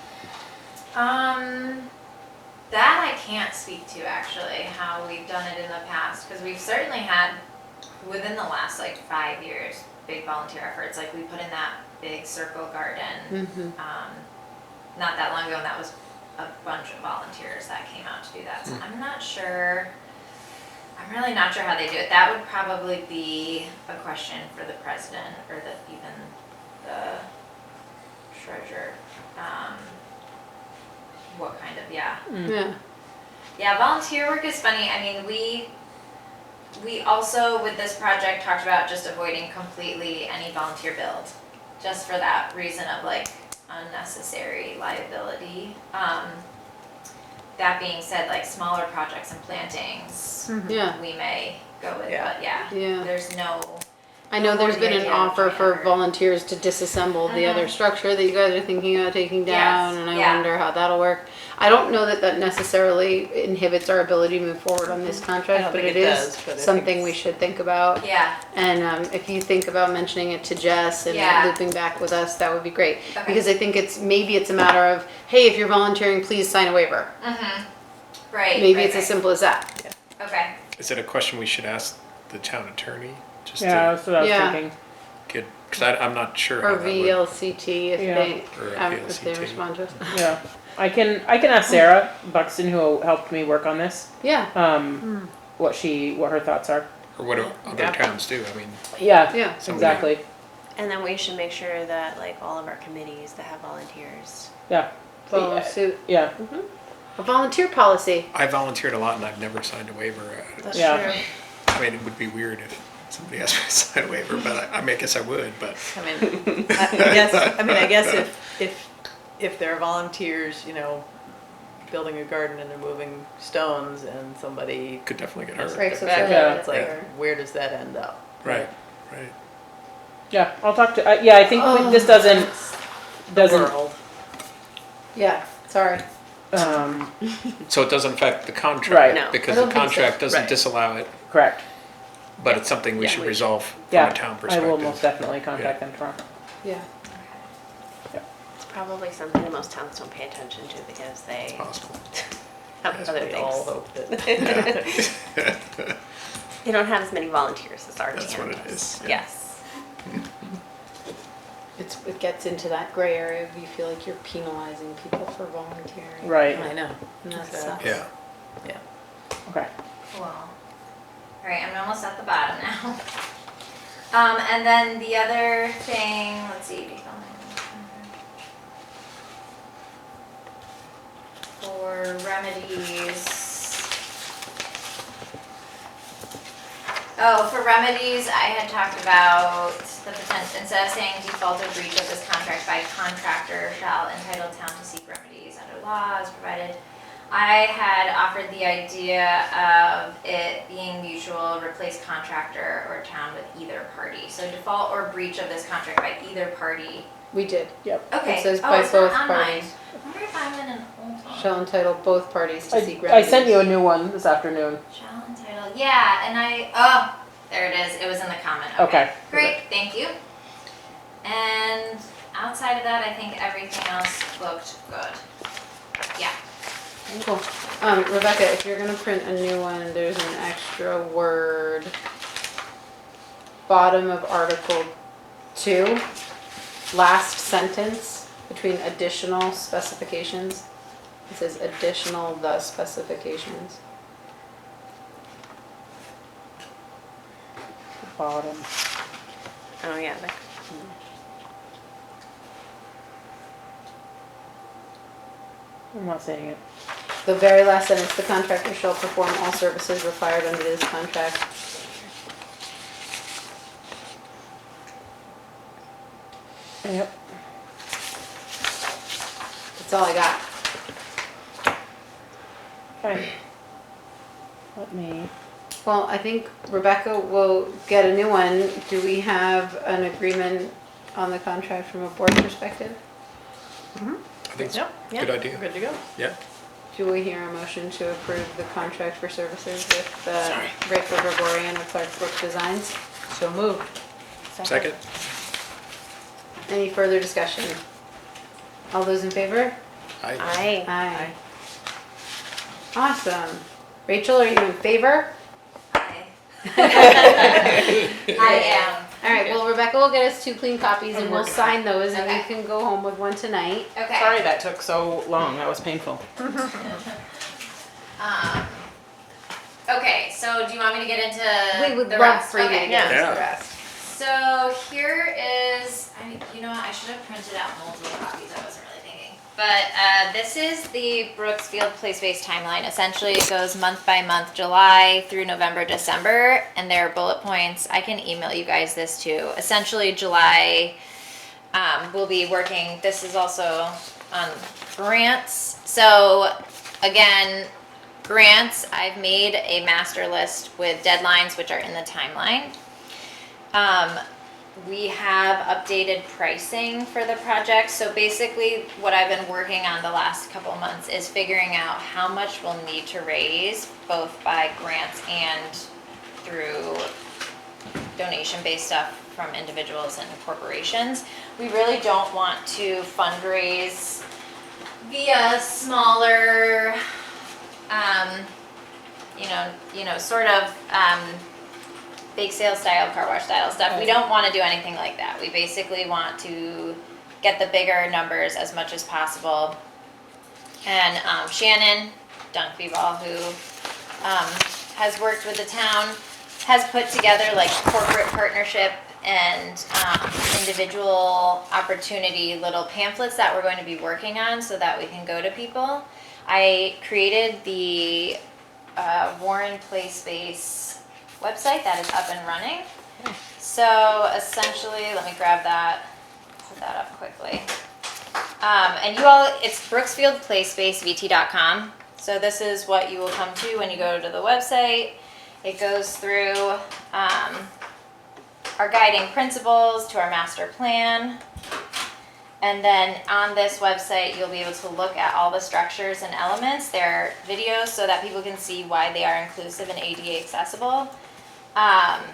That I can't speak to actually, how we've done it in the past, because we've certainly had, within the last like 5 years, big volunteer efforts, like we put in that big circle garden, not that long ago, and that was a bunch of volunteers that came out to do that, so I'm not sure, I'm really not sure how they do it. That would probably be a question for the president, or even the treasurer. What kind of, yeah. Yeah. Yeah, volunteer work is funny. I mean, we also, with this project, talked about just avoiding completely any volunteer build, just for that reason of like unnecessary liability. That being said, like smaller projects and plantings, Yeah. we may go with, Yeah. but yeah, Yeah. there's no. I know there's been an Yeah, offer for yeah. volunteers to disassemble the other structure that you guys are thinking about taking down, Yes, and I yeah. wonder how that'll work. I don't know that necessarily inhibits our ability to move forward on this I contract, don't but think it it is does, but I think something we it's- should think about. Yeah, And if you think about mentioning it to Jess and Yeah. looping back with us, that would be great. Okay. Because I think maybe it's a matter of, hey, if you're volunteering, please sign a waiver. right. Maybe right, it's as right. simple as that. Okay, Is it a question we should ask the town attorney? Just Yeah, to that's what I was Yeah. thinking. get, because I'm not sure how Or that would. VLCT if Yeah. they, Or a if they VLCT. respond to us. Yeah. I can ask Sarah Buxton, who helped me work on this, Yeah, what her thoughts are. Or what do other Yeah. towns do, I mean, Yeah. yeah. Exactly. And then we should make sure that like all of our committees that have volunteers. Yeah. Follow suit. Yeah. A volunteer policy. I volunteered a lot and I've never signed a waiver. That's Yeah. true. I mean, it would be weird if somebody asked me to sign a waiver, but I guess I would, but. I mean, I guess if there are volunteers, you know, building a garden and they're moving stones and somebody Could definitely get has hurt. Breaks their a back foot out, it's or- like, where does that end up? Right. Yeah. I'll talk to. Yeah. I think this doesn't. World. Yeah, sorry. So it doesn't affect the contract? Right. No. Because I the don't think so. contract doesn't Right. disallow it, Correct. but it's something we Yeah, should we resolve from Yeah. a town I perspective. will most definitely contact them tomorrow. Yeah. It's probably something that most towns don't pay attention to because they Possible. have Yes, other We all things. hope that. Yeah. They don't have as many volunteers as our That's town what it does. is, yeah. Yes. it gets into that gray area of you feel like you're penalizing people for volunteering. Right. I know. And that Exactly. sucks. Yeah. Okay. Cool. Alright, I'm almost at the bottom now. And then the other thing, let's see. For remedies. Oh, for remedies, I had talked about the potential, instead of saying default or breach of this contract by contractor shall entitle town to seek remedies under law as provided. I had offered the idea of it being mutual, replace contractor or town with either party. So default or breach of this contract by either party. We did. Yep. Okay. It says Oh, by it's not both on mine. parties. I wonder if I'm in an old one. Shall entitle both parties to seek I remedies. sent you a new one this afternoon. Shall entitle, yeah, and there it is, it was in the comment, Okay. Great, thank you. And outside of that, I think everything else looked good. Yeah. Cool. Rebecca, if you're gonna print a new one, there's an extra word. Bottom of Article 2, last sentence between additional specifications. It says additional the specifications. Bottom. Oh, yeah. I'm not saying it. The very last sentence, the contractor shall perform all services required under this contract. Yep. That's all I got. Okay. Let me. Well, I think Rebecca will get a new one. Do we have an agreement on the contract from a board perspective? I think it's a Yep. Yeah. good idea. Good to go. Yeah. Do we hear a motion to approve the contract for services with Sorry. Rachel Gregorian of Clark Brook Designs? So moved. Second? Any further discussion? All those in favor? Aye. Aye. Awesome. Rachel, are you in favor? I am. All right, well, Rebecca will get us 2 clean copies and we'll sign those and you Okay. can go home with one tonight. Okay. Sorry that took so long. That was painful. Okay, so do you want me to get into We would the love rest? for you to Okay. get us Yeah. the rest. So here is, you know what, I should have printed out multiple copies, I wasn't really thinking. But this is the Brooksfield place-based timeline. Essentially, it goes month by month, July through November, December, and there are bullet points. I can email you guys this too. Essentially, July, we'll be working, this is also on grants. So again, grants, I've made a master list with deadlines, which are in the timeline. We have updated pricing for the project. So basically what I've been working on the last couple months is figuring out how much we'll need to raise, both by grants and through donation-based stuff from individuals and corporations. We really don't want to fundraise via smaller, sort of, bake sale style, car wash style stuff. We don't want to do anything like that. We basically want to get the bigger numbers as much as possible. And Shannon Dunkbeeball, who has worked with the town, has put together like corporate partnership and individual opportunity little pamphlets that we're going to be working on so that we can go to people. I created the Warren Play Space website that is up and running. So essentially, let me grab that, put that up quickly. And you all, it's brooksfieldplayspace.vt.com. So this is what you will come to when you go to the website. It goes through our guiding principles to our master plan. And then on this website, you'll be able to look at all the structures and elements. There are videos so that people can see why they are inclusive and ADA accessible.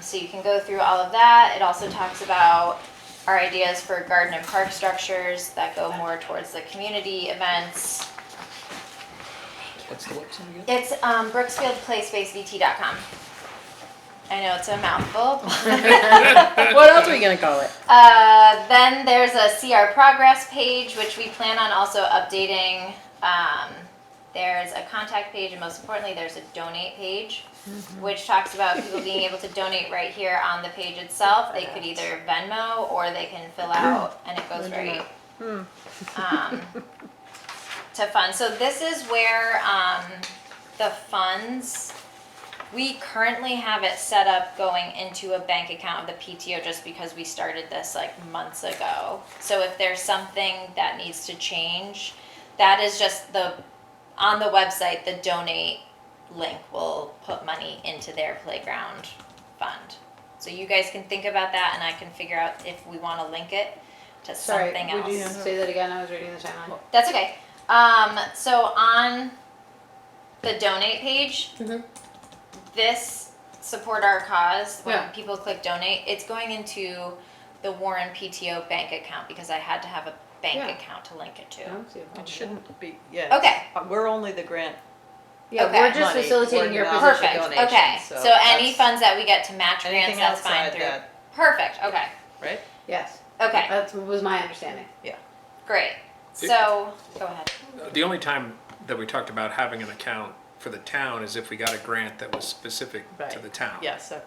So you can go through all of that. It also talks about our ideas for garden and park structures that go more towards the community events. What's the website again? It's brooksfieldplayspace.vt.com. I know it's a mouthful. What else are we gonna call it? Then there's a CR progress page, which we plan on also updating. There's a contact page, and most importantly, there's a donate page, which talks about people being able to donate right here on the page itself. They could either Venmo or they can fill out, and it goes right to fund. So this is where the funds. We currently have it set up going into a bank account of the PTO just because we started this like months ago. So if there's something that needs to change, that is just on the website, the donate link will put money into their playground fund. So you guys can think about that, and I can figure out if we want to link it to Sorry, something would you else. say that again? I was reading the timeline. That's okay. So on the donate page, this support our cause, when Yeah. people click donate, it's going into the Warren PTO bank account because I had to have a bank Yeah. account to link it to. I don't see a problem It with shouldn't be, yeah. Okay. We're only the grant. that. Yeah, Okay. we're just Money, facilitating we're your not- position. Perfect, donations, okay. so So any that's- funds that we get to match grants, Anything that's fine outside through. that, Perfect, okay, right? Yes, okay, that was my understanding. great. So, go ahead. The only time that we talked about having an account for the town is if we got a grant that was specific to Right. the town. Yeah, so,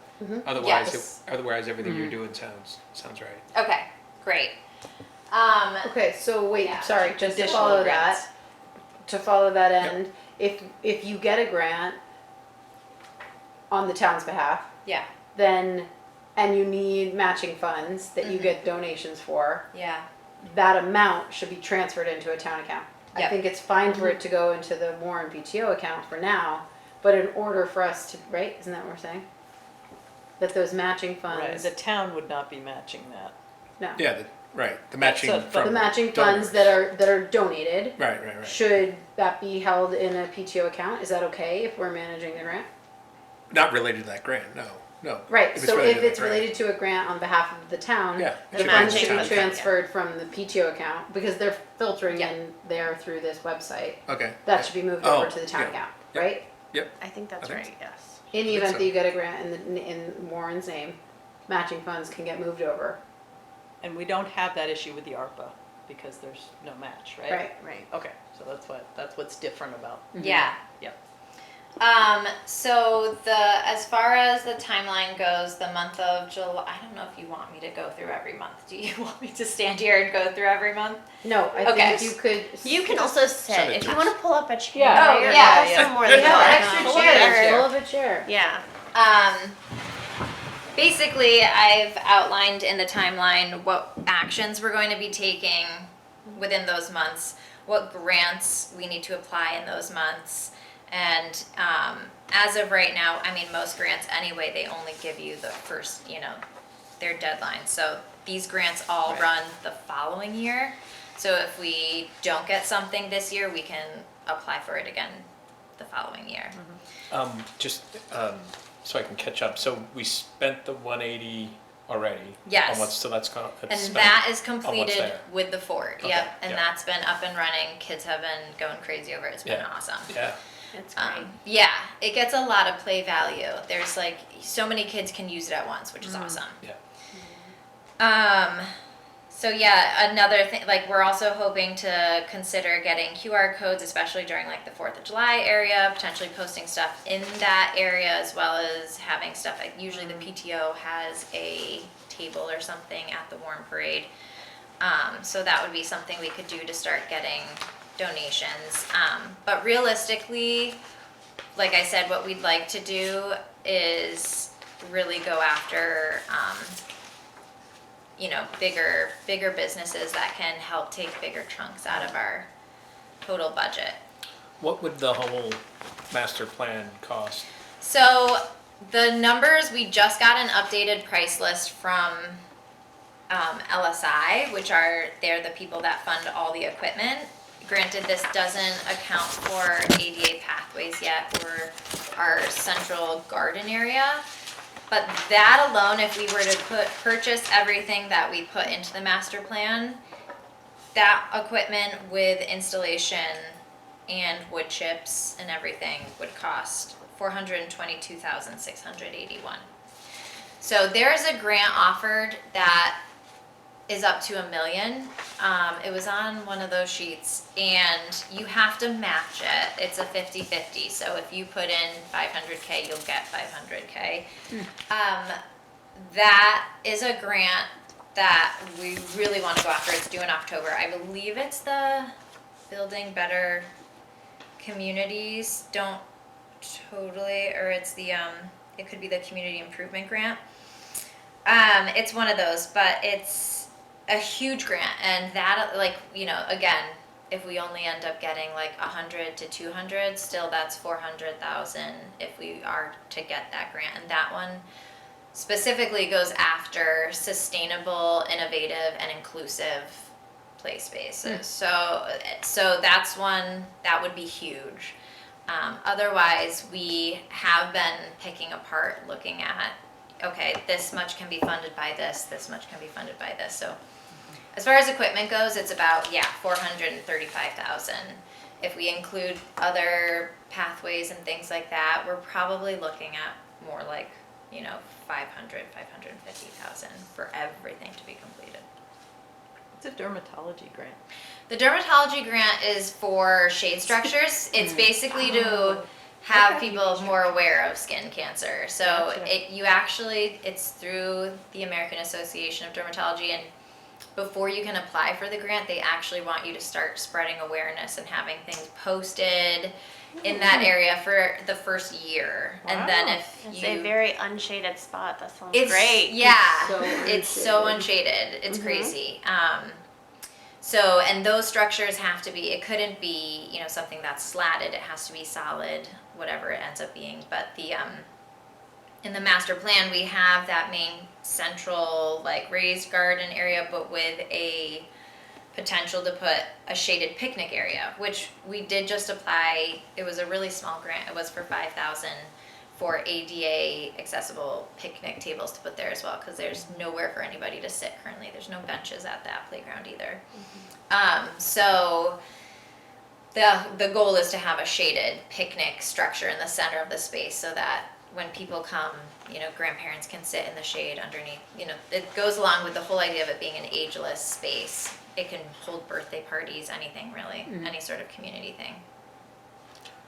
Otherwise, Yes. otherwise everything you're doing sounds right. Okay, great. Okay, so wait, Yeah. sorry, just to Additional follow grants. that, to follow that end, if you get a grant on the town's behalf, Yeah, then, and you need matching funds that you Mhm. get donations for, yeah, that amount should be transferred into a town account. I Yep. think it's fine for it to go into the Warren PTO account for now, but in order for us to, right, isn't that what we're saying? That those matching right, funds, the town would not be matching that. no, Yeah, the matching So- from the matching donors. funds that are donated, Right. should that be held in a PTO account? Is that okay if we're managing the grant? Not related to that grant, no. Right, If it's so related if to it's that grant. related to a grant on behalf of the town, Yeah. the it should be funds in should the be town account. transferred from the PTO account, because they're filtering Yeah. in there through this website. Okay. That should be moved Oh, over to the town yeah. account, Yep. right? I think that's I think right, yes. In the think event so. that you get a grant in Warren's name, matching funds can get moved over. And we don't have that issue with the ARPA because there's no match, right? Right. Right. Okay, so that's what's different about. yeah. Yep. So as far as the timeline goes, the month of July, I don't know if you want me to go through every month. Do you want me to stand here and go through every month? No, I Okay. think you could. You can also Send sit, it if to you us. wanna pull up a chair. Yeah. Oh, you're yeah. also more You than know, welcome. extra Pull up chairs, a chair. full of a chair. Yeah. Basically, I've outlined in the timeline what actions we're going to be taking within those months, what grants we need to apply in those months. And as of right now, I mean, most grants anyway, they only give you the first, their deadline. So these grants all run the following year. So if we don't get something this year, we can apply for it again the following year. So I can catch up. So we spent the 180 already. Yes. On what's, so that's gone. And that is what's completed there. with the fort, Okay, yep, and yeah. that's been up and running, kids have been going crazy over it, it's been Yeah. awesome. Yeah. It's great. Yeah, it gets a lot of play value, there's like, so many kids can use it at once, which is awesome. Yeah. So yeah, another thing, like we're also hoping to consider getting QR codes, especially during like the 4th of July area, potentially posting stuff in that area as well as having stuff, like usually the PTO has a table or something at the Warren Parade. So that would be something we could do to start getting donations. But realistically, like I said, what we'd like to do is really go after, bigger businesses that can help take bigger chunks out of our total budget. What would the whole master plan cost? So the numbers, we just got an updated price list from LSI, which they're the people that fund all the equipment. Granted, this doesn't account for ADA pathways yet or our central garden area. But that alone, if we were to purchase everything that we put into the master plan, that equipment with installation and wood chips and everything would cost $422,681. So there's a grant offered that is up to $1 million. It was on one of those sheets, and you have to match it. It's a 50-50. So if you put in 500K, you'll get 500K. That is a grant that we really want to go after. It's due in October. I believe it's the Building Better Communities. Don't totally, or it's the it could be the Community Improvement Grant. It's one of those, but it's a huge grant, and that, like, you know, again, if we only end up getting like 100 to 200, still that's 400,000 if we are to get that grant. And that one specifically goes after sustainable, innovative, and inclusive play spaces. So that's one that would be huge. Otherwise, we have been picking apart, looking at, okay, this much can be funded by this much can be funded by this. So as far as equipment goes, it's about, 435,000. If we include other pathways and things like that, we're probably looking at more like, 550,000 for everything to be completed. It's a dermatology grant. The dermatology grant is for shade structures. It's basically to have people more aware of skin cancer. So Gotcha. it's through the American Association of Dermatology, and before you can apply for the grant, they actually want you to start spreading awareness and having things posted in that area for the first year. Wow. And then if It's you... a very unshaded spot. That sounds It's great. Yeah, So it's so unshaded. It's crazy. So, and those structures have to be, it couldn't be, something that's slatted. It has to be solid, whatever it ends up being. But the, in the master plan, we have that main central, like, raised garden area, but with a potential to put a shaded picnic area, which we did just apply. It was a really small grant. It was for 5,000 for ADA accessible picnic tables to put there as well, because there's nowhere for anybody to sit currently. There's no benches at that playground either. So the goal is to have a shaded picnic structure in the center of the space, so that when people come, grandparents can sit in the shade underneath. It goes along with the whole idea of it being an ageless space. It can hold birthday parties, anything really, any sort of community thing.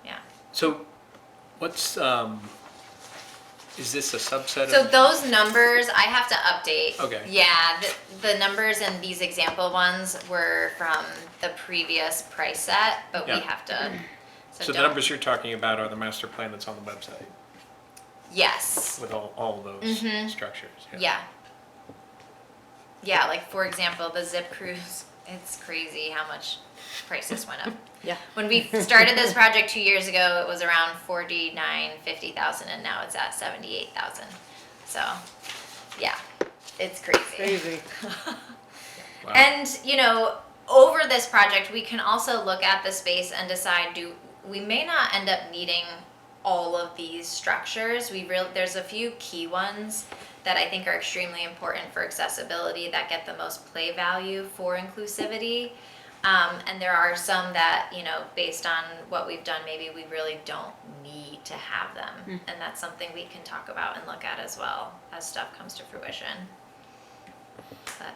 Yeah. So, what's, is this a subset So of? those numbers, I have to update. Okay. Yeah, the numbers in these example ones were from the previous price set, but we Yeah. have to. So the don't- numbers you're talking about are the master plan that's on the website Yes. with all of those Mhm. structures? Yeah. Yeah, like for example, the Zip Cruise, it's crazy how much prices went up. Yeah. When we started this project 2 years ago, it was around 50,000, and now it's at 78,000. So, yeah, it's crazy. Crazy. Wow. And, over this project, we can also look at the space and decide, we may not end up needing all of these structures. There's a few key ones that I think are extremely important for accessibility that get the most play value for inclusivity. And there are some that, based on what we've done, maybe we really don't need to have them. And that's something we can talk about and look at as well as stuff comes to fruition. But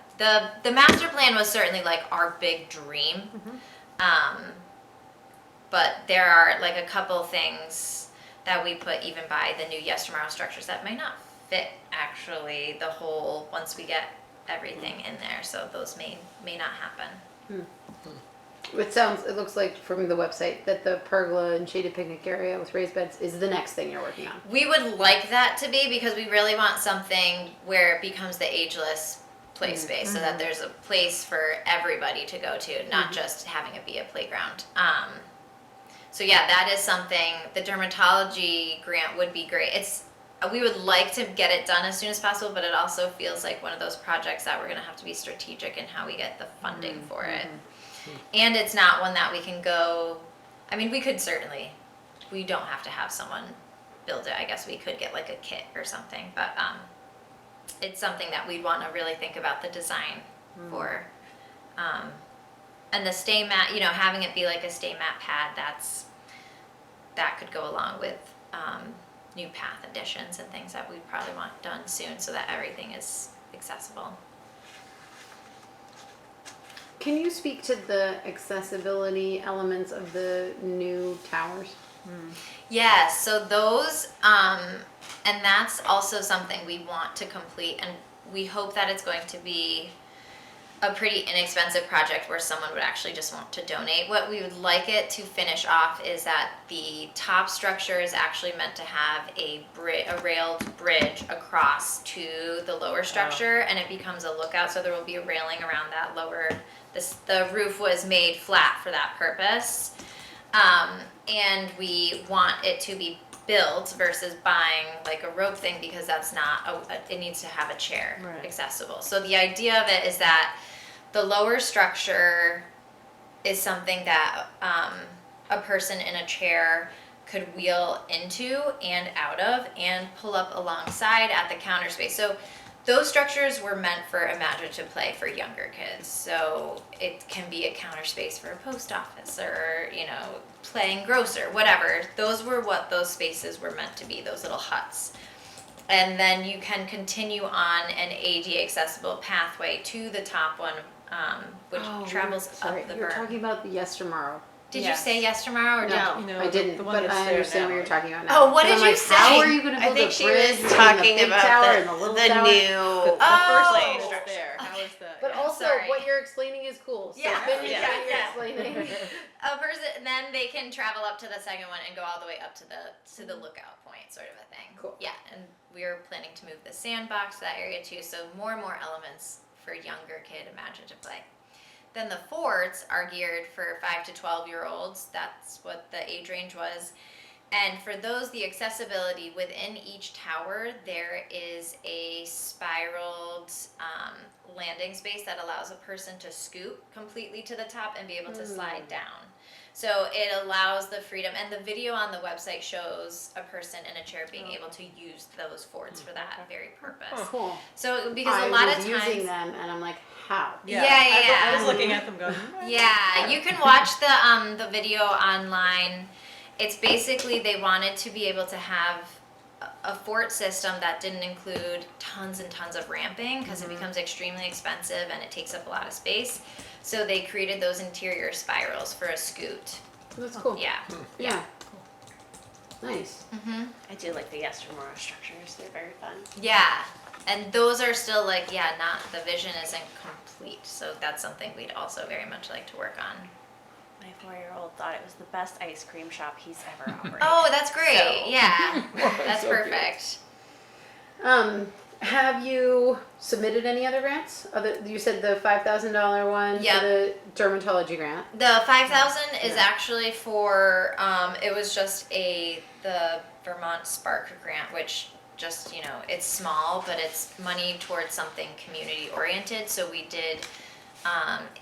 the master plan was certainly like our big dream. But there are like a couple things that we put even by the new Yes Tomorrow structures that may not fit actually the whole, once we get everything in there. So those may not happen. It looks like from the website that the pergola and shaded picnic area with raised beds is the next thing you're working on. We would like that to be, because we really want something where it becomes the ageless play space, so that there's a place for everybody to go to, not just having it be a playground. So yeah, that is something, the dermatology grant would be great. We would like to get it done as soon as possible, but it also feels like one of those projects that we're gonna have to be strategic in how we get the funding for it. And it's not one that we can go, we could certainly, we don't have to have someone build it. I guess we could get like a kit or something, but it's something that we'd want to really think about the design for. And the stay mat, having it be like a stay mat pad, that could go along with new path additions and things that we probably want done soon so that everything is accessible. Can you speak to the accessibility elements of the new towers? Yeah, so those, and that's also something we want to complete, and we hope that it's going to be a pretty inexpensive project where someone would actually just want to donate. What we would like it to finish off is that the top structure is actually meant to have a railed bridge across to the lower structure, and it becomes a lookout, so there will be a railing around that lower, the roof was made flat for that purpose. And we want it to be built versus buying like a rope thing, because that's not, it needs to have a chair Right. accessible. So the idea of it is that the lower structure is something that a person in a chair could wheel into and out of and pull up alongside at the counter space. So those structures were meant for imaginative play for younger kids. So it can be a counter space for a post office or, you know, playing grocer, whatever. Those were what those spaces were meant to be, those little huts. And then you can continue on an ADA accessible pathway to the top one, which travels Sorry, up the you're berm. talking about the yes tomorrow. Did Yes. you say yes tomorrow or No. did you? No, I didn't, the one but that's I there understand now. what you're talking about now. Oh, what 'Cause did I'm you like, say? How are you gonna I build think the she bridge was between talking the big about tower the, and the little the tower? new. The first Oh. lane is there. How is the? But yeah. also, Sorry. what you're explaining is cool. So Yeah, finish yeah, what you're yeah. explaining. A person, then they can travel up to the second one and go all the way up to the lookout point, sort of a thing. Cool. Yeah, and we are planning to move the sandbox to that area too, so more and more elements for younger kid imaginative play. Then the forts are geared for 5 to 12-year-olds. That's what the age range was. And for those, the accessibility within each tower, there is a spiraled landing space that allows a person to scoot completely to the top and be able to slide down. So it allows the freedom, and the video on the website shows a person in a chair being able to use those forts for that very purpose. Cool. So because I a lot was of times, using them, and I'm like, how? Yeah. I was looking at them going. yeah, you can watch the video online. It's basically they wanted to be able to have a fort system that didn't include tons and tons of ramping because it becomes extremely expensive and it takes up a lot of space. So they created those interior spirals for a scoot. That's cool. Yeah. Yeah. Nice. I do like the yes tomorrow structures. They're very fun. Yeah. And those are still like, not, the vision isn't complete. So that's something we'd also very much like to work on. My 4-year-old thought it was the best ice cream shop he's ever operated. Oh, that's great. So- Yeah. That's So cute. perfect. Have you submitted any other grants? You said the $5,000 one Yeah. for the dermatology grant. The 5,000 is Yeah. actually for, it was just the Vermont Spark grant, which just, it's small, but it's money towards something community oriented. So we did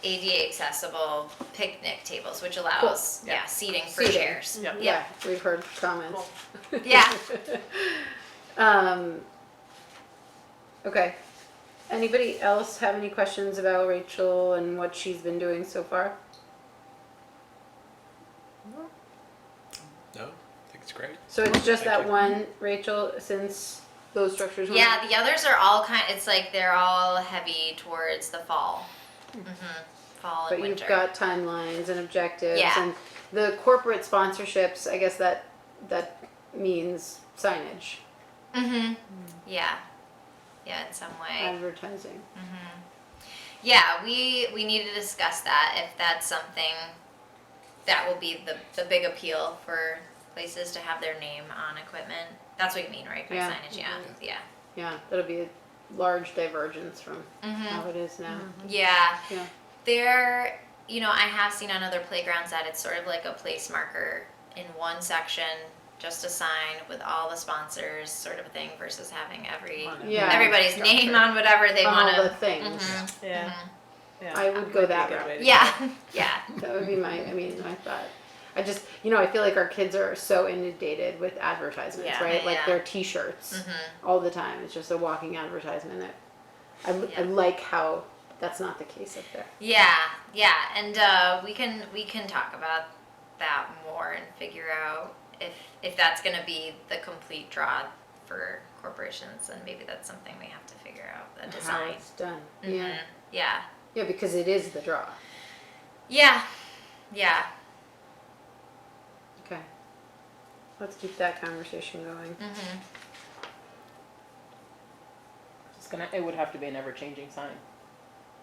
ADA accessible picnic tables, which allows, Cool. Yeah. seating for Seating. chairs. Yep. Yeah, we've heard comments. Yeah. Okay. Anybody else have any questions about Rachel and what she's been doing so far? No, I think it's great. So it's just Thank that you. one, Rachel, since those structures went? Yeah, the others are all it's like they're all heavy towards the fall. Fall But and you've winter. got timelines and objectives Yeah. and the corporate sponsorships, I guess that means signage, Yeah. Yeah, in some way. advertising. Yeah, we need to discuss that if that's something that will be the big appeal for places to have their name on equipment. That's what you mean, right? By Yeah. signage, yeah. Yeah, that'll be a large divergence from how it is now. Yeah. Yeah. There, I have seen on other playgrounds that it's sort of like a place marker in one section, just a sign with all the sponsors, sort of a thing, versus having Yeah. everybody's name on whatever they All want the to. things. Yeah. Yeah. I would go that Good route. way to Yeah, yeah. That would be my thought. I just, I feel like our kids are so inundated with advertisements, Yeah. right? Like Yeah. their T-shirts all the time. It's just a walking advertisement. I Yeah. like how that's not the case up there. Yeah, and we can talk about that more and figure out if that's gonna be the complete draw for corporations, then maybe that's something we have to figure out, a How design. it's done. Mhm. Yeah. Yeah, Yeah, because it is the draw. yeah, yeah. Okay. Let's keep that conversation going. Mm-hmm. It would have to be an ever-changing sign.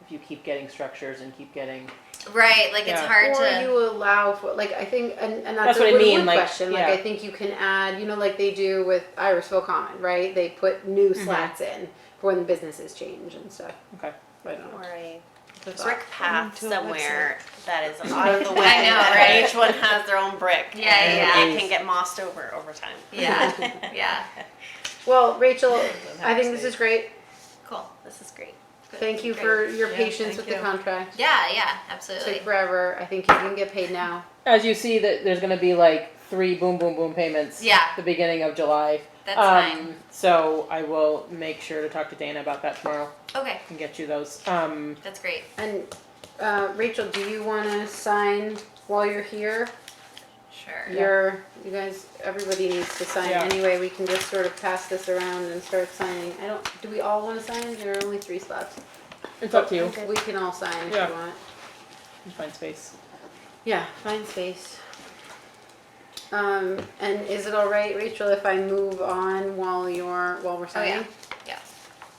If you keep getting structures and keep getting, Right, like it's Yeah. hard Or to. you allow for, like, I think, and that's That's a what I win-win mean, like, question. Like, yeah. I think you can add, like they do with Irisville Common, right? They put new Mhm. slats in for when businesses change and stuff. okay. I don't know. Or a That's brick path to a somewhere that is out of the way. I know, that right? Each one has their own brick. Yeah, yeah, and yeah. it can get mossed over time. Yeah, yeah. Well, Rachel, Doesn't I have think to this stay. is great. Cool. This is great. Good. Thank you Great. for your Yeah, patience thank with you. the contract. Yeah, yeah, It absolutely. took forever. I think you can get paid now. As you see, that there's going to be like 3 boom, boom, boom payments. Yeah. The beginning of July. That's fine. So I will make sure to talk to Dana about that tomorrow Okay, and get you those. that's great. And Rachel, do you want to sign while you're here? Sure. You guys, everybody needs to sign Yeah. anyway. We can just sort of pass this around and start signing. Do we all want to sign? There are only 3 spots. It's up to you. We can all sign if Yeah. you want. You find space. Yeah, find space. And is it all right, Rachel, if I move on while we're signing? Yeah.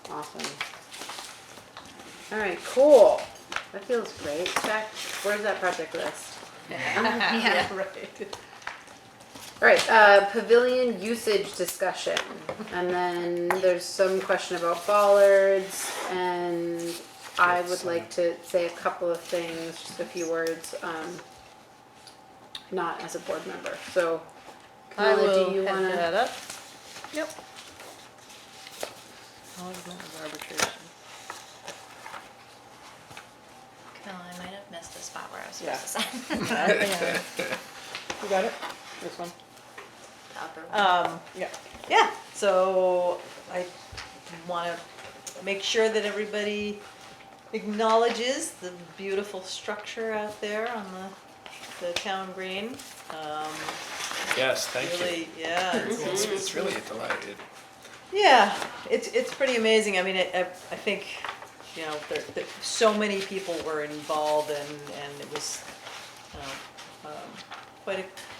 Awesome. All right, cool. That feels great. Jack, where's that project list? Yeah. Right. All right, pavilion usage discussion. And then there's some question about bollards, and I would like to say a couple of things, just a few words, not as a board member. So, I Camilla, will do you head wanna? that up. Yep. Augment of arbitration. No, I might have missed a spot where I was Yeah. supposed to sign. You got it? This one? Yeah. Yeah, so I want to make sure that everybody acknowledges the beautiful structure out there on the town green. Yes, thank you. Really, yeah, It's really a delight. yeah, it's pretty amazing. I mean, I think, there so many people were involved and it was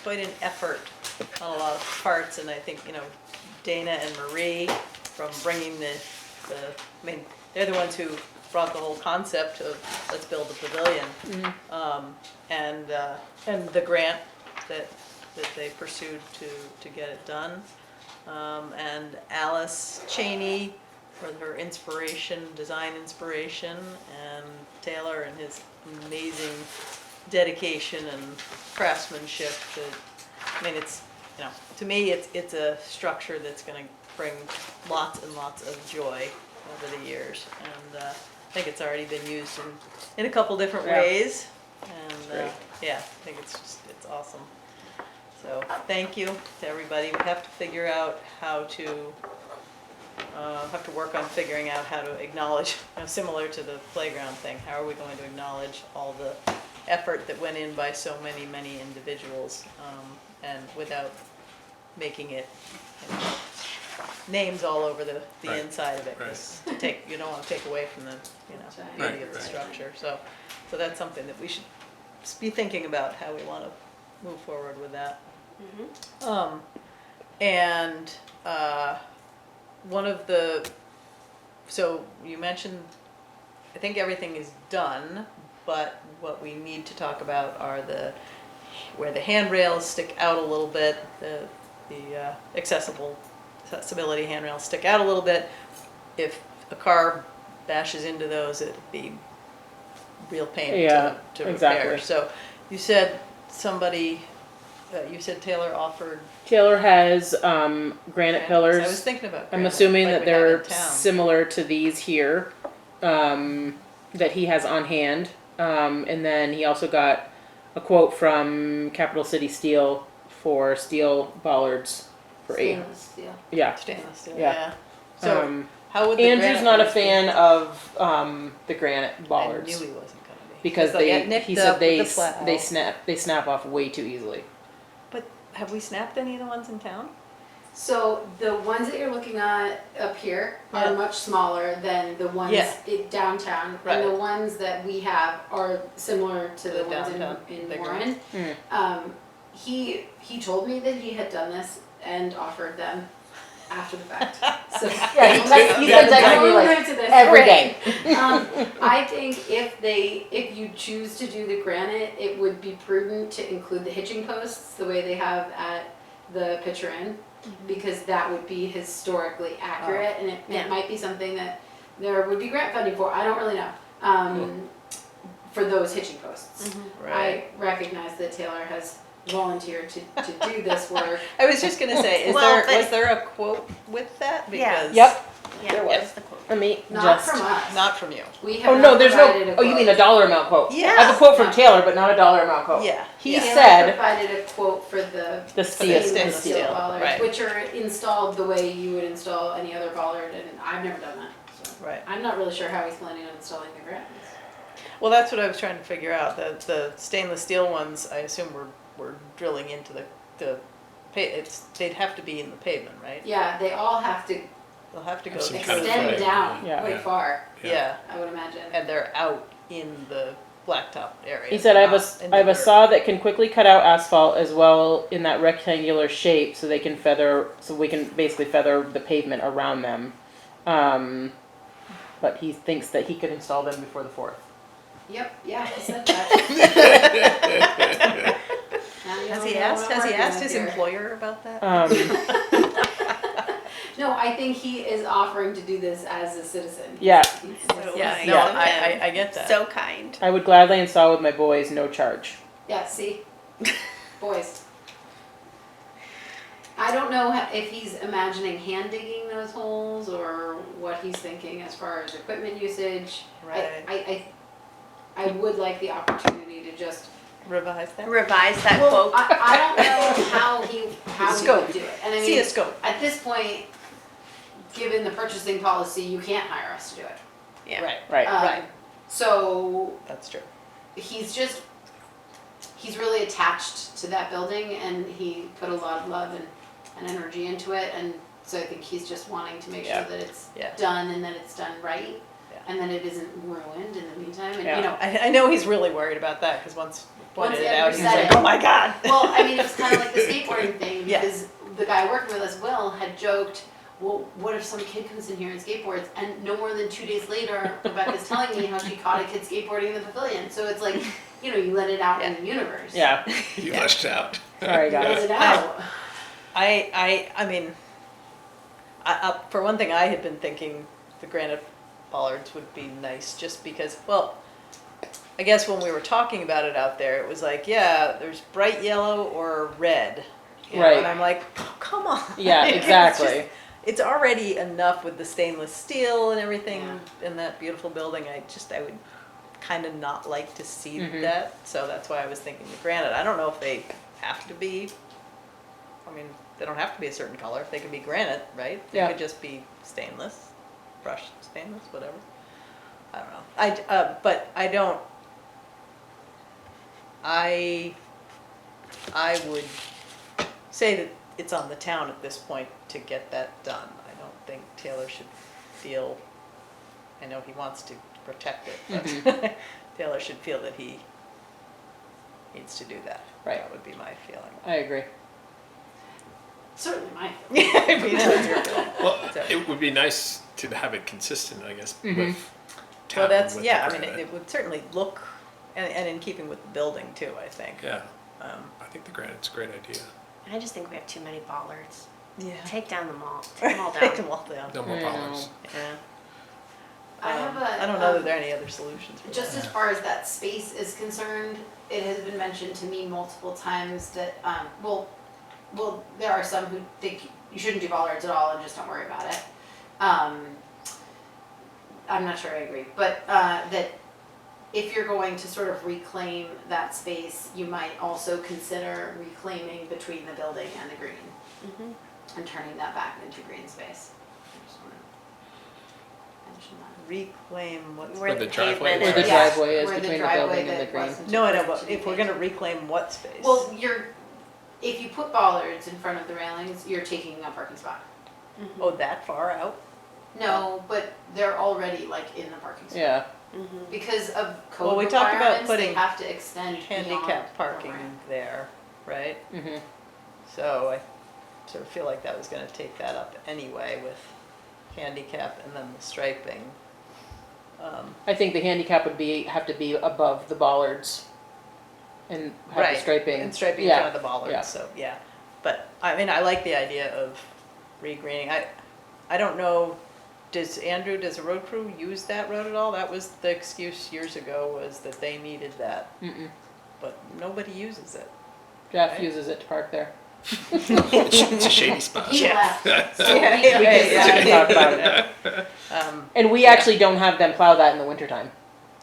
quite an effort on a lot of parts. And I think, Dana and Marie from bringing I mean, they're the ones who brought the whole concept of let's build a pavilion. And the grant that they pursued to get it done. And Alice Cheney for her design inspiration, and Taylor and his amazing dedication and craftsmanship I mean, it's, to me, it's a structure that's gonna bring lots and lots of joy over the years. And I think it's already been used in a couple different Yeah. ways. And Great. yeah, I think it's awesome. So thank you to everybody. We have to figure out how to work on figuring out how to acknowledge, similar to the playground thing, how are we going to acknowledge all the effort that went in by so many individuals, and without making it, names all over the Right. inside of it. 'Cause you don't want to take away from the, beauty of the Right. structure. So that's something that we should be thinking about, how we want to move forward with that. And one of so you mentioned, I think everything is done, but what we need to talk about are where the handrails stick out a little bit, the accessibility handrails stick out a little bit. If a car bashes into those, it'd be real pain Yeah, to repair. exactly. So you said Taylor offered. Taylor has granite I pillars. was thinking about. I'm granite, assuming like that we have they're in town. similar to these here, that he has on hand. And then he also got a quote from Capital City Steel for steel bollards for Stainless steel. Yeah. Stainless steel. Yeah. Yeah. So Um, how would the Andrew's granite not a ones be? fan of the granite bollards I knew he wasn't gonna be. because they'll get nicked he up said with the plow. they snap off way too easily. But have we snapped any of the ones in town? So the ones that you're looking at up here Yeah. are much smaller than the ones Yeah. downtown. Right. And the ones that we have are similar to the The ones downtown, in bigger. Warren. Mm. He told me that he had done this and offered them after the fact. So Yeah, he's been texting me like every day. I think if you choose to do the granite, it would be prudent to include the hitching posts the way they have at the Pitcher Inn, because that would be historically accurate, and it might be something that there would be grant funding for. I don't really know. For those hitching posts. I recognize that Taylor has volunteered to do this work. I was just gonna say, Well, but- was there a quote with that? Yeah. Because Yep. Yeah, There what's was. the quote? Let me Not just. from us. not from you. We have Oh no, not there's provided no. a Oh, you mean a quote. dollar amount quote? Yeah. I have a quote from Yeah. Taylor, but not a dollar amount quote. Yeah. He yeah. Taylor said provided a quote for the steel. stainless steel bollards, right. which are installed the way you would install any other bollard, and I've never done that. So Right. I'm not really sure how he's planning on installing the grants. Well, that's what I was trying to figure out. The stainless steel ones, I assume we're drilling into the they'd have to be in the pavement, right? Yeah, they all have to They'll have to go Some through kind of extend footing. down Yeah. quite Yeah. far, Yeah, I would imagine. and they're out in the blacktop area. He said, I have not in the I have a dirt." saw that can quickly cut out asphalt as well in that rectangular shape, so we can basically feather the pavement around them. But he thinks that he could install them before the 4th. Yep, yeah, he said that. Now you Has know he what asked? I'm Has he working asked with his here. employer about that? No, I think he is offering to do this as a citizen. Yeah. So Yeah, nice no, of him. I get that. So kind. I would gladly install with my boys, no charge. Yeah, see, boys. I don't know if he's imagining hand digging those holes or what he's thinking as far as equipment usage. Right. I would like the opportunity to just, Revise that. Revise that well, quote. I don't know how he Scope. would do it. And I See mean, a scope. at this point, given the purchasing policy, you can't hire us to do it. Yeah. Right. Right. Right. So That's true. he's really attached to that building, and he put a lot of love and energy into it, and so I think he's just wanting to make Yeah. sure that it's Yeah. done and that it's done right, Yeah. and that it isn't ruined in the meantime, and Yeah. you know. I know he's really worried about that because once we pointed Once it Andrew out, he's said like, it. "Oh my god!" Well, I mean, it was kind of like the skateboarding thing, Yeah. because the guy working with us, Will, had joked, well, what if some kid comes in here and skateboards, and no more than 2 days later, Rebecca's telling me how she caught a kid skateboarding in the pavilion, so it's like, you know, you let it out in the universe. Yeah. You flushed out. Sorry, Let guys. it out. I mean, for one thing, I had been thinking the granite bollards would be nice just because, well, I guess when we were talking about it out there, it was like, yeah, there's bright yellow or red. You know, Right. And I'm like, oh, come on. Yeah, It's exactly. just- It's already enough with the stainless steel and everything in that beautiful building. I would kind of not like to see Mhm. that. So that's why I was thinking the granite. I don't know if they have to be, I mean, they don't have to be a certain color. They could be granite, right? They Yeah. could just be stainless, brushed stainless, whatever. I don't know. But I don't, I would say that it's on the town at this point to get that done. I don't think Taylor should feel, I know he wants to protect it, but Taylor should feel that he needs to do that. Right. That would be my feeling. I agree. Certainly mine. Yeah, I mean, that's your feeling. Well, So- it would be nice to have it consistent, I guess, Mhm. with town. Well, that's, with yeah, the I mean, granite. it would certainly look, and in keeping with the building too, I think. Yeah, Um, I think the granite's a great idea. I just think we have too many bollards. Yeah. Take down them all. Take them all Take down. them all down. No more I bollards. Yeah. I have a, I don't know that there are any other solutions for just that. as far as that space is concerned, it has been mentioned to me multiple times that, well, there are some who think you shouldn't do bollards at all and just don't worry about it. I'm not sure I agree, but that if you're going to sort of reclaim that space, you might also consider reclaiming between the building and the green Mhm. and turning that back into green space. I just wanna mention that. Reclaim what's. Where the the driveway pavement is. Where the is. Yeah, driveway is where the between the driveway building and the that green. wasn't No, I know, supposed but to if be we're gonna painted. reclaim what space? Well, if you put bollards in front of the railings, you're taking a parking spot. Oh, that far out? No, but they're already like in the parking spot. Yeah. Because of Well, code we talked about requirements, they putting have to extend beyond Handicap the parking ramp. there, right? Mm-hmm. So I sort of feel like that was gonna take that up anyway with handicap and then the striping. I think the handicap would have to be above the bollards and have the striping. And striping in Yeah, front of the bollards, yeah. so, yeah. But, I mean, I like the idea of regreening. I don't know, does a road crew use that road at all? That was the excuse years ago, was that they needed that, Mm-mm. but nobody uses it. Jeff Right. uses it to park there. It's a shady spot. He left. So Yeah, We can talk about it. And we actually don't have them plow that in the wintertime.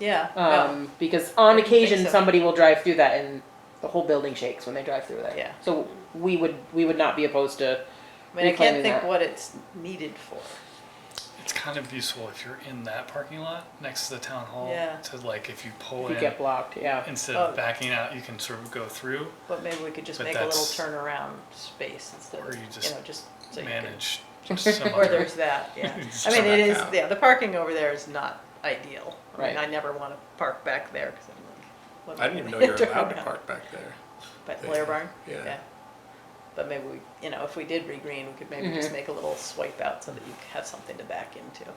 Yeah, no, Because on Didn't think occasion, so. somebody will drive through that and the whole building shakes when they drive through there. Yeah. So we would not be opposed to I mean, I can't reclaiming think that. what it's needed for. It's kind of useful if you're in that parking lot next to the town hall. Yeah. To like, if you pull if you in, get blocked, yeah. instead Oh. of backing out, you can sort of go through, But maybe we could just But make a little that's- turnaround space instead or of, you you just know, just so you can. manage some Or other- there's that, yeah. Just I mean, come it back is, out. yeah, the parking over there is not ideal. I mean, Right. I never want to park back there because I'm like, what am I didn't even know gonna you were do allowed to now? park back there. But Blair Barn? Yeah. But maybe we, you know, if we did regreen, we could maybe just Mhm. make a little swipe out so that you have something to back into.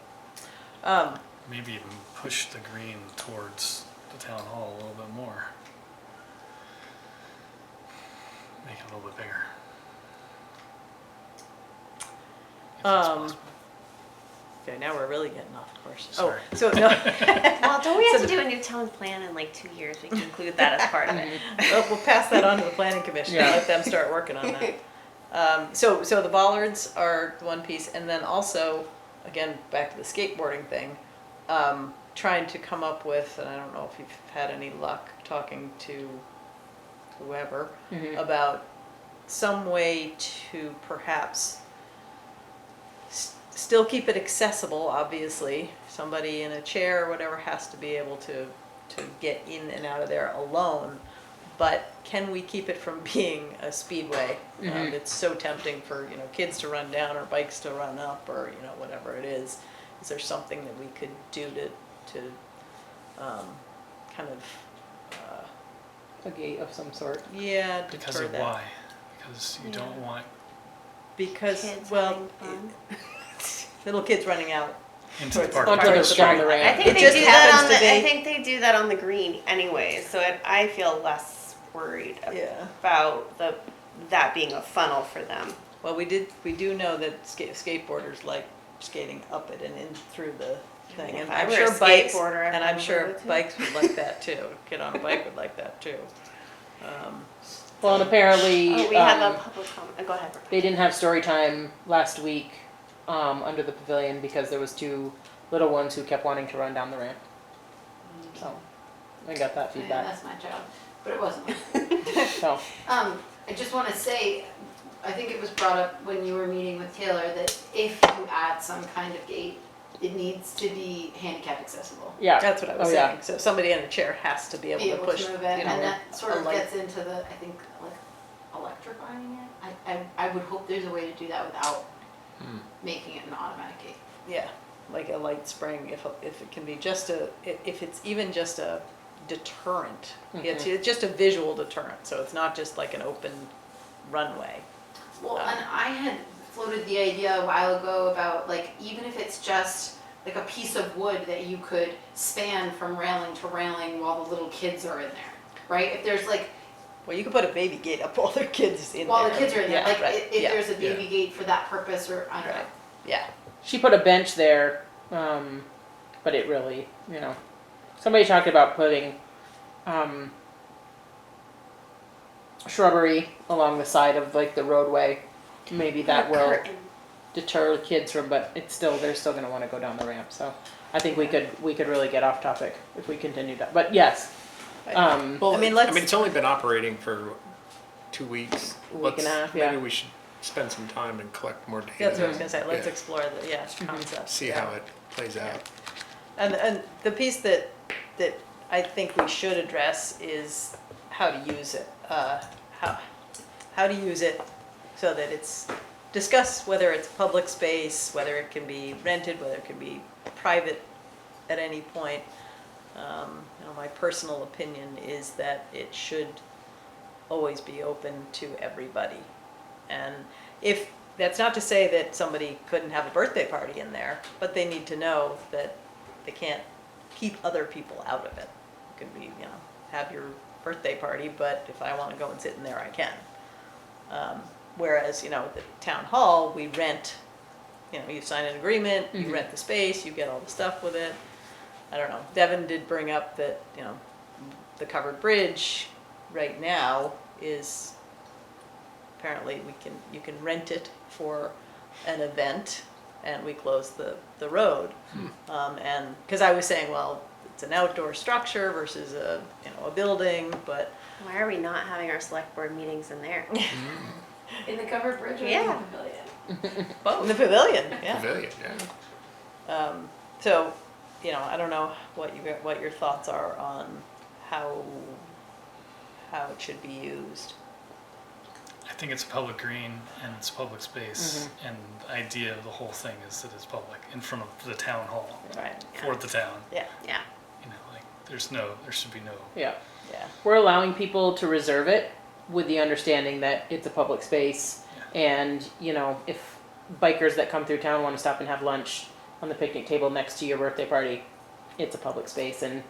maybe even push the green towards the town hall a little bit more. Make it a little bit bigger. If it's Um, possible. Okay, now we're really getting off course. Sorry. Oh, so no. Well, don't we have to do a new town plan in like 2 years? We can include that as part of it. Well, we'll pass that on to the planning commission and Yeah. let them start working on that. So the bollards are one piece, and then also, again, back to the skateboarding thing, trying to come up with, and I don't know if you've had any luck talking to whoever Mhm. about some way to perhaps still keep it accessible, obviously. Somebody in a chair or whatever has to be able to get in and out of there alone. But can we keep it from being a speedway? Mhm. It's so tempting for, you know, kids to run down or bikes to run up or, you know, whatever it is. Is there something that we could do to kind of, A gate of some sort. yeah, Because deter of that? why? Because you don't want Because, Kids well, having fun. little kids running out. into the Towards- park. Onto Towards the, the down the park. I ramp. think It they just do that happens on to the. I be- think they do that on the green anyway, so I feel less worried Yeah. about that being a funnel for them. Well, we do know that skateboarders like skating up it and in through the thing. If And I I'm were a sure bikes, skateboarder, I and I'm probably sure would too. bikes would like that too. A kid on a bike would like that too. Well, and apparently, Oh, we had a public comment. Go ahead. they didn't have story time last week under the pavilion because there was 2 little ones who kept wanting to run down the ramp. So I got that Yeah, feedback. that's my job, but it wasn't mine. So I just want to say, I think it was brought up when you were meeting with Taylor that if you add some kind of gate, it needs to be handicap accessible. yeah, That's what I was Oh, yeah. saying. So somebody in a chair has to be able Be to able push, to move you it, know, and that sort a of light. gets into the, I think, like electrifying it. I would hope there's a way to do that without making it an automatic gate. Yeah, like a light spring, if it can be just if it's even just a deterrent. It's just a visual deterrent, so it's not just like an open runway. Well, and I had floated the idea a while ago about like, even if it's just like a piece of wood that you could span from railing to railing while the little kids are in there, right? If there's like, Well, you could put a baby gate up while their kids in while there. the kids are in there, Yeah, like right, if yeah, there's a baby gate for that purpose, or I don't know. Right. Yeah, she put a bench there, but it really, somebody talked about putting shrubbery along the side of like the roadway. Maybe that will Curtain. deter kids from, but they're still going to want to go down the ramp. So I think we could really get off topic if we continued that. But yes, Well, I mean, it's only been operating for 2 weeks. A week and a half, yeah. Maybe we should spend some time and collect more data. that's what I was gonna say. Let's Yeah. explore the concept. See yeah. how it plays out. And the piece that I think we should address is how to use it. How how to use it so that it's, discuss whether it's public space, whether it can be rented, whether it can be private at any point. My personal opinion is that it should always be open to everybody. And if, that's not to say that somebody couldn't have a birthday party in there, but they need to know that they can't keep other people out of it. It could be, have your birthday party, but if I want to go and sit in there, I can. Whereas, at the town hall, we rent, you sign an agreement, you rent the space, you get all the stuff with it. I don't know, Devin did bring up that, the covered bridge right now is, apparently you can rent it for an event, and we close the road. And, because I was saying, well, it's an outdoor structure versus a building, but. Why are we not having our select board meetings in there? In the covered bridge or Yeah. in the pavilion? In the pavilion, yeah. Pavilion, yeah. So, I don't know what your thoughts are on how it should be used. I think it's a public green and it's public space, and the idea of the whole thing is that it's public in front of the town hall Right. for the town. Yeah. Yeah. Like there should be no. Yeah. Yeah. We're allowing people to reserve it with the understanding that it's a public space, and if bikers that come through town want to stop and have lunch on the picnic table next to your birthday party, it's a public space, and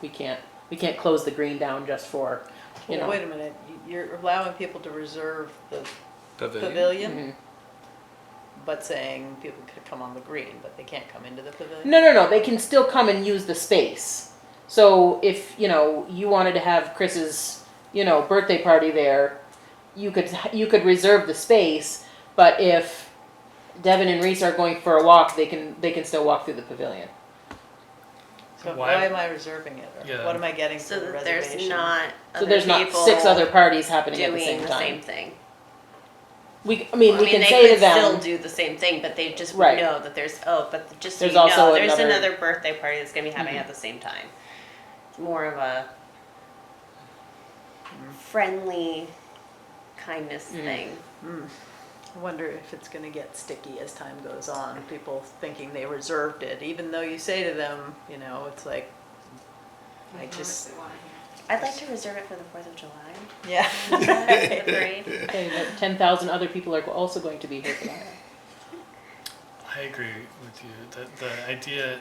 we can't close the green down just for Well, wait a minute, you're allowing people to reserve the Pavilion. pavilion, but saying people could come on the green, but they can't come into the pavilion? No, they can still come and use the space. So if you wanted to have Chris's birthday party there, you could reserve the space, but if Devin and Reese are going for a walk, they can still walk through the pavilion. So Why- why am I reserving it? Or Yeah. what am I getting So for the that reservation? there's not So other there's not people 6 other parties happening at the doing same the time. same thing. We can they say to could them, still do the same thing, but they just would Right. know that there's but just so There's you also know, there's another- another birthday party that's gonna be happening at the same time. It's more of a friendly kindness thing. I wonder if it's gonna get sticky as time goes on, people thinking they reserved it, even though you say to them, it's like, I just, I'd like to reserve it for the 4th of July. yeah. Agree. okay, that 10,000 other people are also going to be here for that. I agree with you. The idea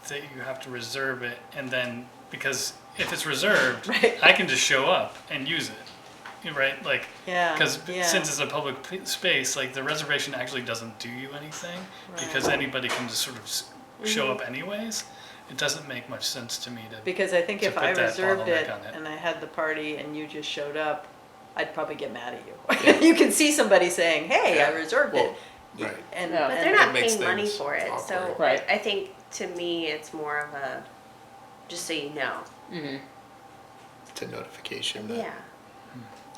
that you have to reserve it, and then because if it's reserved, Right. I can just show up and use it, right? Like, Yeah, because yeah. since it's a public space, like the reservation actually doesn't do you anything because anybody can just sort of show up anyways. It doesn't make much sense to me to. Because I think to if put I that reserved it bottleneck on it. and I had the party and you just showed up, I'd probably get mad at you. You can see somebody saying, hey, I reserved it. Right. And, Yeah. But and they're not makes paying money things for it, so awkward. Right. I think to me it's more of a just so you know. Mm-hmm. It's a notification that Yeah.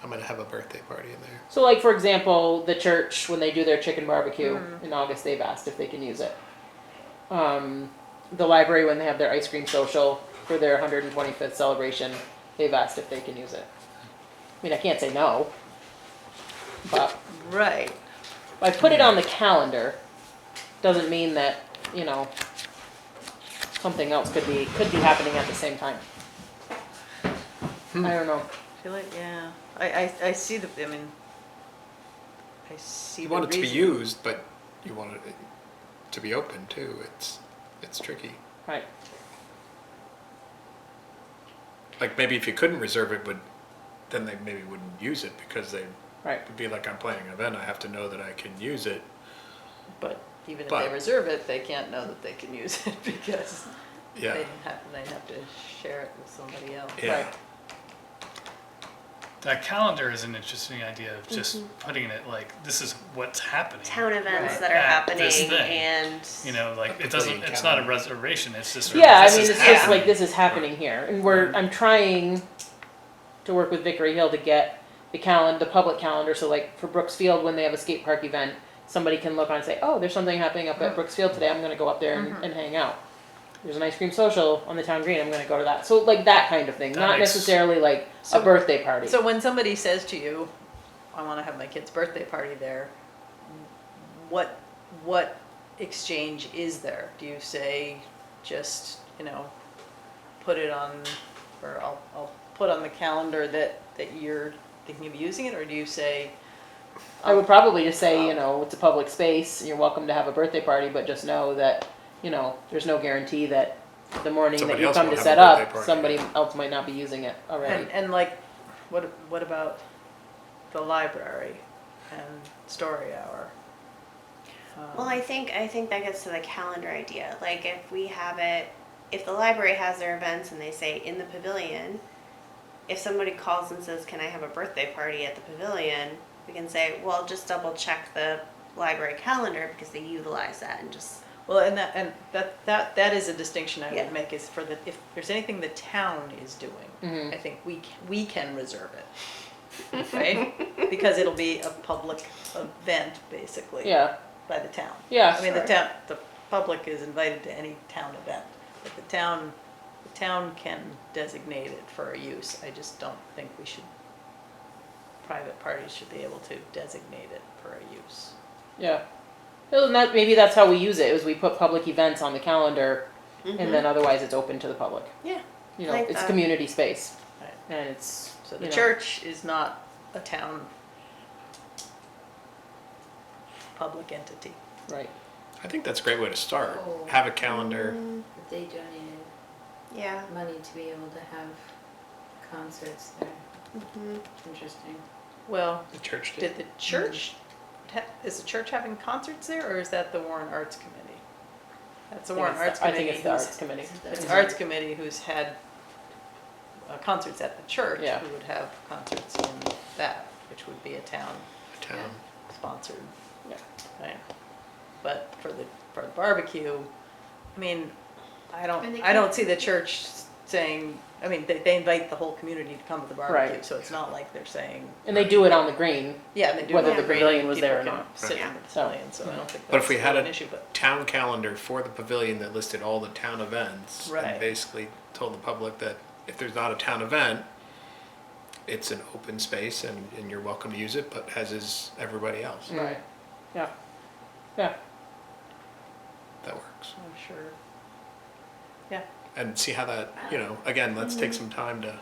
I'm gonna have a birthday party in there. So, like for example, the church when they do their chicken barbecue in August, they've asked if they can use it. The library when they have their ice cream social for their 125th celebration, they've asked if they can use it. I mean, I can't say no, but right. I put it on the calendar. Doesn't mean that something else could be happening at the same time. I don't know. I feel like, yeah, I see I see You the want it to be reason. used, but you want it to be open too. It's tricky. Right. Like maybe if you couldn't reserve it, then they maybe wouldn't use it because they Right. would be like, I'm planning an event, I have to know that I can use it. But even if But- they reserve it, they can't know that they can use it because Yeah. they'd have to share it with somebody else. Yeah. Right. That calendar is an interesting idea of just putting it like this is what's happening. Town events Right. that are At this happening thing. and Like it pavilion doesn't. It's not a calendar. reservation. It's just. Yeah, I this mean, is it's just happening. like this is happening here, and I'm trying to work with Vickery Hill to get the public calendar. So, like for Brooksfield, when they have a skate park event, somebody can look on and say, "Oh, there's something happening up at Brooksfield today. I'm going to go up there and hang out." There's an ice cream social on the town green. I'm going to go to that. So, like that kind of thing, That not makes- necessarily like So- a birthday party. So when somebody says to you, I wanna have my kid's birthday party there, what exchange is there? Do you say just, put it on, or I'll put on the calendar that you're thinking of using it, or do you say? I would probably just say, it's a public space, you're welcome to have a birthday party, but just know that, there's no guarantee that the morning Somebody that you else come won't to have a set up, birthday party, somebody yeah. else might not be using it already. And like, what about the library and story hour? Well, I think that gets to the calendar idea. Like if we have it, if the library has their events and they say in the pavilion, if somebody calls and says, "Can I have a birthday party at the pavilion?" we can say, "Well, just double check the library calendar because they utilize that and just." Well, and that is a distinction I Yeah. would make is for if there's anything the town is doing, Mhm. I think we can reserve it, right? Because it'll be a public event basically. Yeah, By the town. yeah. I mean, the public is invited to any town event, but the town can designate it for a use. I just don't think private parties should be able to designate it for a use. Yeah. Well, and maybe that's how we use it, is we put public events on the calendar, and then otherwise it's open to the public. Yeah. You know, Like it's that. community space, Right. and it's, So the you know, church is not a town public entity. right. I think that's a great way to start. Oh. Have a calendar. They donated Yeah. money to be able to have concerts there. Mm-hmm. Interesting. Well, The church did. did the church, is the church having concerts there, or is that the Warren Arts Committee? That's the Warren Arts I Committee. think it's the who's- arts committee. It's the Arts Committee who's had concerts at the church, Yeah. who would have concerts in that, which would be a town Town. sponsored. Yeah. Right. But for the barbecue, I mean, And they I don't can't- see the church saying, I mean, they invite the whole community to come to the barbecue, Right. so it's not like they're saying, And they do it on the green. yeah, they do. Whether it on the green pavilion and was people there or can not. Sit Yeah. in the pavilion, so I don't think But if that's we had really an a issue, but. town calendar for the pavilion that listed all the town events Right. and basically told the public that if there's not a town event, it's an open space and you're welcome to use it, but as is everybody else. Right. Yeah. Yeah. That works. I'm sure. And see how that, again, let's take some time to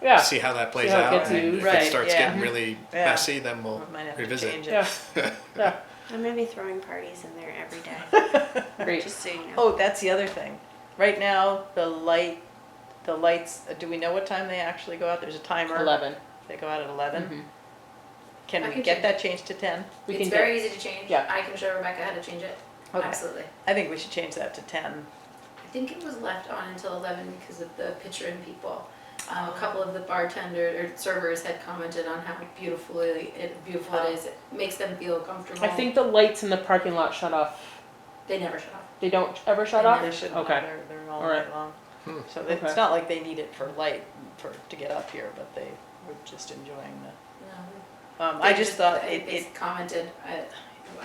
Yeah. see how that plays how it out. gets And used. if Right, it starts yeah. getting really Yeah. messy, then we'll We might have to revisit. change it. Yeah. Yeah. I'm gonna be throwing parties in there every day. Great. Just so you know. Oh, that's the other thing. Right now, the lights, do we know what time they actually go out? There's a timer. 11. They go out at 11? Mhm. Can I we can get change that changed to 10? We It's can very get, easy to change. Yeah. I can show Rebecca how to change it. Okay. Absolutely. I think we should change that to 10. I think it was left on until 11 because of the picture-in people. A couple of the bartenders or servers had commented on how beautiful it is. It makes them feel comfortable. I think the lights in the parking lot shut off. they never shut off. They don't ever shut They off? never They shouldn't, Okay. they're all All right. night long. Hmm. So Okay. it's not like they need it for light, to get up here, but they were just enjoying the, No. I just thought they it, commented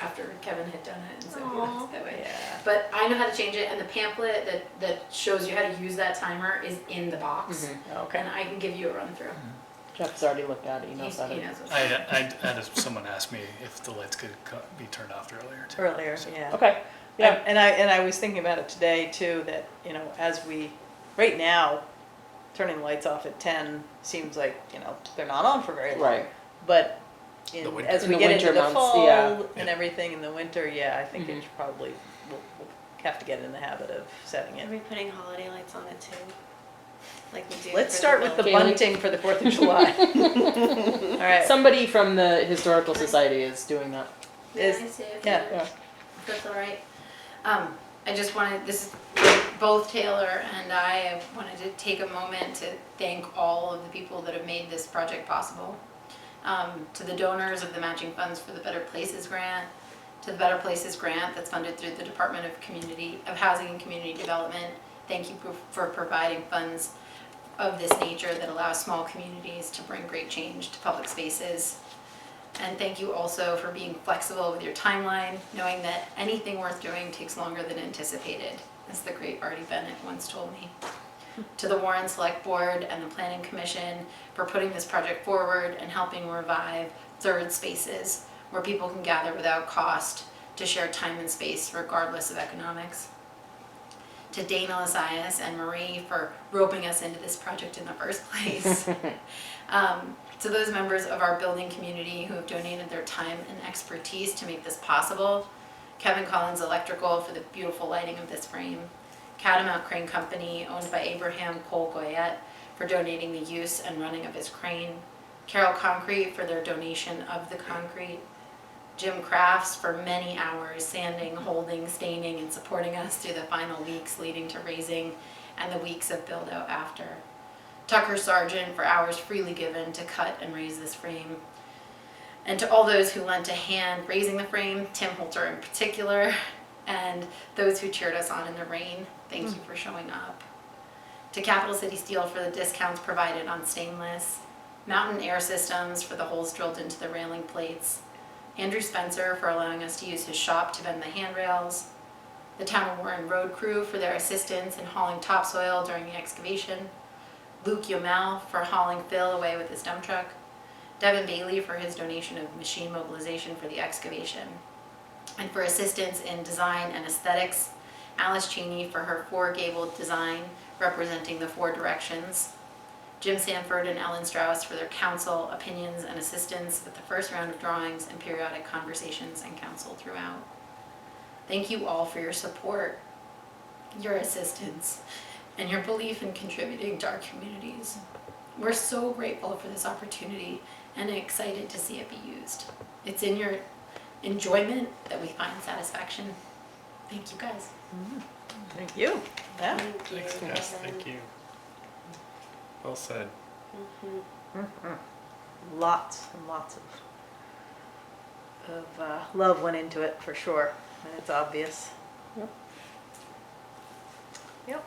after Kevin had done it, and so he liked it that way. yeah. But I know how to change it, and the pamphlet that shows you how to use that timer is in the box, Mhm. Okay. and I can give you a run through. Jeff's already looked at it. He knows He how to. knows what's I had someone ask me if the lights could be turned off earlier too. Earlier, yeah. Okay. Yeah. And I was thinking about it today too, that, as we, right now, turning the lights off at 10 seems like, they're not on for very long. Right. But The winter. as In we the get into winter the months, fall yeah. and everything in the winter, yeah, I think Mhm. it's probably, we'll have to get in the habit of setting Are it. we putting holiday lights on it too? Like we do. Let's for start with the building? bunting for the 4th of July. All right. Somebody from the Historical Society is doing that. Is- I see it. yeah. Yeah. That's all right. I just wanted, both Taylor and I wanted to take a moment to thank all of the people that have made this project possible. To the donors of the matching funds for the Better Places grant, to the Better Places grant that's funded through the Department of Housing and Community Development. Thank you for providing funds of this nature that allow small communities to bring great change to public spaces. And thank you also for being flexible with your timeline, knowing that anything worth doing takes longer than anticipated, as the great Artie Bennett once told me. to the Warren Select Board and the Planning Commission for putting this project forward and helping revive third spaces where people can gather without cost to share time and space regardless of economics. To Dana Lasias and Marie for roping us into this project in the first place. To those members of our building community who have donated their time and expertise to make this possible. Kevin Collins Electrical for the beautiful lighting of this frame. Catamount Crane Company, owned by Abraham Cole Goyette, for donating the use and running of his crane. Carroll Concrete for their donation of the concrete. Jim Crafts for many hours sanding, holding, staining, and supporting us through the final weeks leading to raising and the weeks of build out after. Tucker Sargent for hours freely given to cut and raise this frame. And to all those who lent a hand raising the frame, Tim Holter in particular, and those who cheered us on in the rain, thank you for showing up. To Capital City Steel for the discounts provided on stainless. Mountain Air Systems for the holes drilled into the railing plates. Andrew Spencer for allowing us to use his shop to bend the handrails. The Town of Warren Road Crew for their assistance in hauling topsoil during the excavation. Luke Yomel for hauling fill away with his dump truck. Devin Bailey for his donation of machine mobilization for the excavation. And for assistance in design and aesthetics, Alice Cheney for her four-gabled design representing the four directions. Jim Sanford and Ellen Strauss for their counsel, opinions, and assistance with the first round of drawings and periodic conversations and counsel throughout. Thank you all for your support, your assistance, and your belief in contributing to our communities. We're so grateful for this opportunity and excited to see it be used. It's in your enjoyment that we find satisfaction. Thank you guys. Thank you. Yeah. Thanks, yes, thank you. Well said. Lots and lots of love went into it for sure, and it's obvious. Yep. Yep.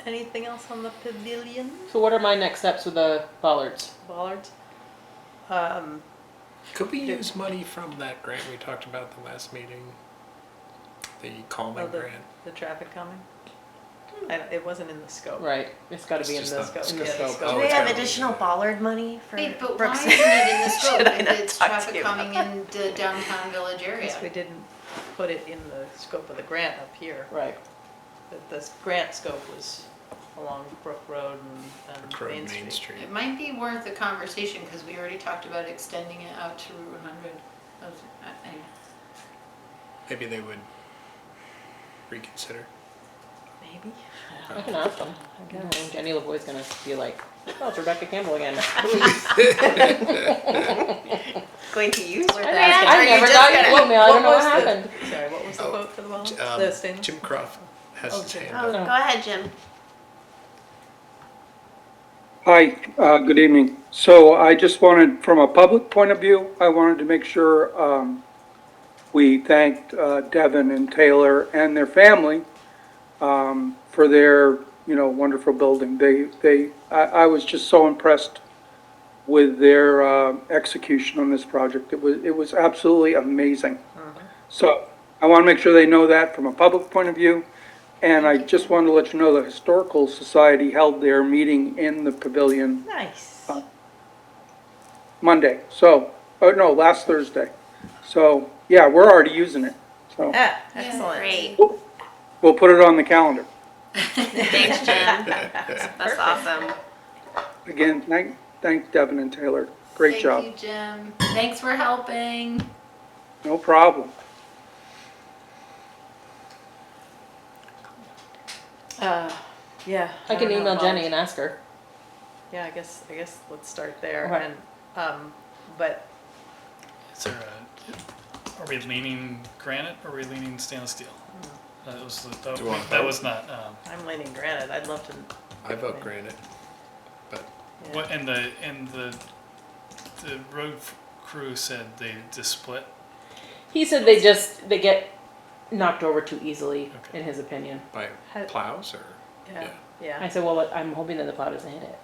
Anything else on the pavilion? So what are my next steps with the bollards? Bollards? Could we use money from that grant we talked about the last meeting? The calming grant? The traffic calming? It wasn't in the scope. Right, it's gotta be in It's the, just not- in the Yeah, the scope. scope. Oh, Do we it's have gotta be- additional bollard money for Wait, but why Brooks? isn't it in the scope Should I if not it's talk to traffic you coming about in the downtown village area? Because we didn't put it in the scope of the grant up here. Right, The grant scope was along Brook Road and Crow Main Main Street. Street. It might be worth a conversation because we already talked about extending it out to Route 100. Anyway. Maybe they would reconsider. Maybe. I can ask them. I know Jenny LaVoy's gonna be like, oh, it's Rebecca Campbell again. Going to use your I grant? I never got your email, I don't know what was the- happened. Sorry, what was the Oh, quote for the bollards? The stainless? Jim Croft has Oh, his Jim. hand Oh, up. go ahead, Jim. Hi, good evening. So I just wanted, from a public point of view, I wanted to make sure we thanked Devin and Taylor and their family for their, wonderful building. I was just so impressed with their execution on this project. It was absolutely amazing. So I want to make sure they know that from a public point of view. And I just wanted to let you know the Historical Society held their meeting in the pavilion Nice. Monday. Last Thursday. So, yeah, we're already using it. So Ah, excellent. Great. we'll put it on the calendar. Thanks, Jim. That's awesome. Again, thank Devin and Taylor. Great job. Thank you, Jim. Thanks for helping. No problem. Yeah. I can don't know email about- Jenny and ask her. Yeah, I guess let's start there. Okay. And but Is there are we leaning granite or are we leaning stainless steel? That was, Do you want that both? was not, I'm leaning granite. I'd love to. I vote granite, but Yeah. what, and the road crew said they just split. He said they get knocked over too easily, Okay. in his opinion. by How- plows or? Yeah. I Yeah. said, well, I'm hoping that the plow doesn't hit it.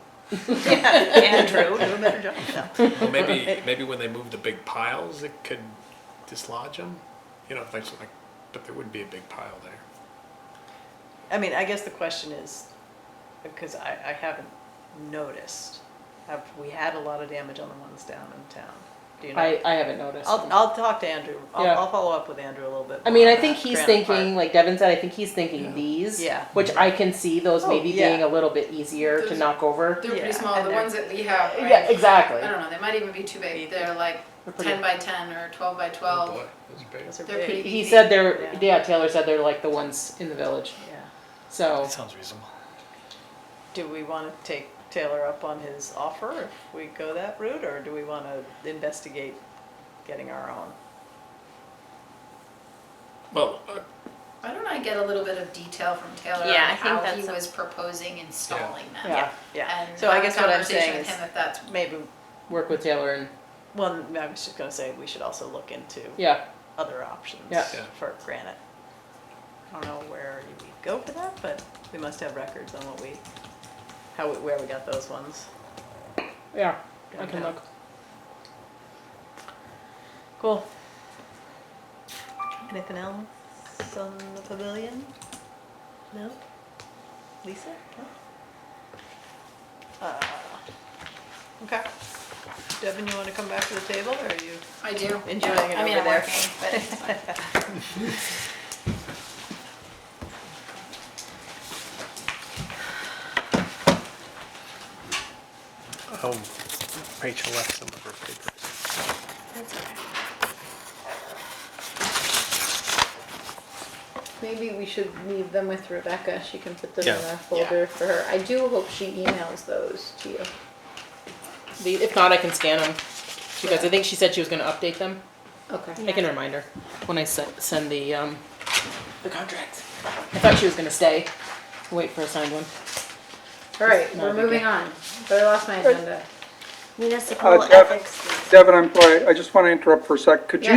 Andrew, do a better job. No. Well, maybe when they move the big piles, it could dislodge them. Things like, but there wouldn't be a big pile there. I mean, I guess the question is, because I haven't noticed. Have we had a lot of damage on the ones down in town? Do you know? I haven't noticed. I'll talk to Andrew. Yeah. I'll follow up with Andrew a little bit. I mean, more I on think that he's Granite thinking, Park. like Devin said, I think he's thinking these. Yeah. Which I can see those Oh, maybe yeah. being a little bit easier to Those- knock over. They're Yeah, pretty small, and the they're- ones that we have, right? Yeah, exactly. I don't know, they might even be too big, they're like They're pretty- 10 by 10 or 12 by Oh 12. boy, those are big. Those are They're big. pretty He easy. said they're, Yeah. yeah, Taylor said they're like the ones in the village. Yeah. So, That sounds reasonable. Do we want to take Taylor up on his offer if we go that route, or do we want to investigate getting our own? Well, Why don't I get a little bit of detail from Taylor Yeah, I on think how that's he a- was proposing installing them? yeah, Yeah. And So I have a guess what I'm conversation saying with is him if that's, maybe, work with Taylor and, well, I was just going to say we should also look into yeah, other options Yeah. Yeah. for granite. I don't know where we go for that, but we must have records on what we, where we got those ones. yeah, I can downtown. look. Cool. Anything else on the pavilion? No? Lisa? No? Okay. Devin, you want to come back to the table, or are you I do. enjoying it I mean, over I'm there? working, but it's fine. oh, Rachel left some of her papers. Maybe we should leave them with Rebecca, she can put them in Yeah. a folder for her. I do hope she emails those to you. If not, I can scan them. Because I think she said she was gonna update them. Okay. I can remind her when I send the contract. I thought she was gonna stay, wait for a signed one. All right, Not a we're big moving deal. on. But I lost my agenda. Municipal Dev- ethics. Devin, I'm sorry, I just want to interrupt for a sec. Could Yeah.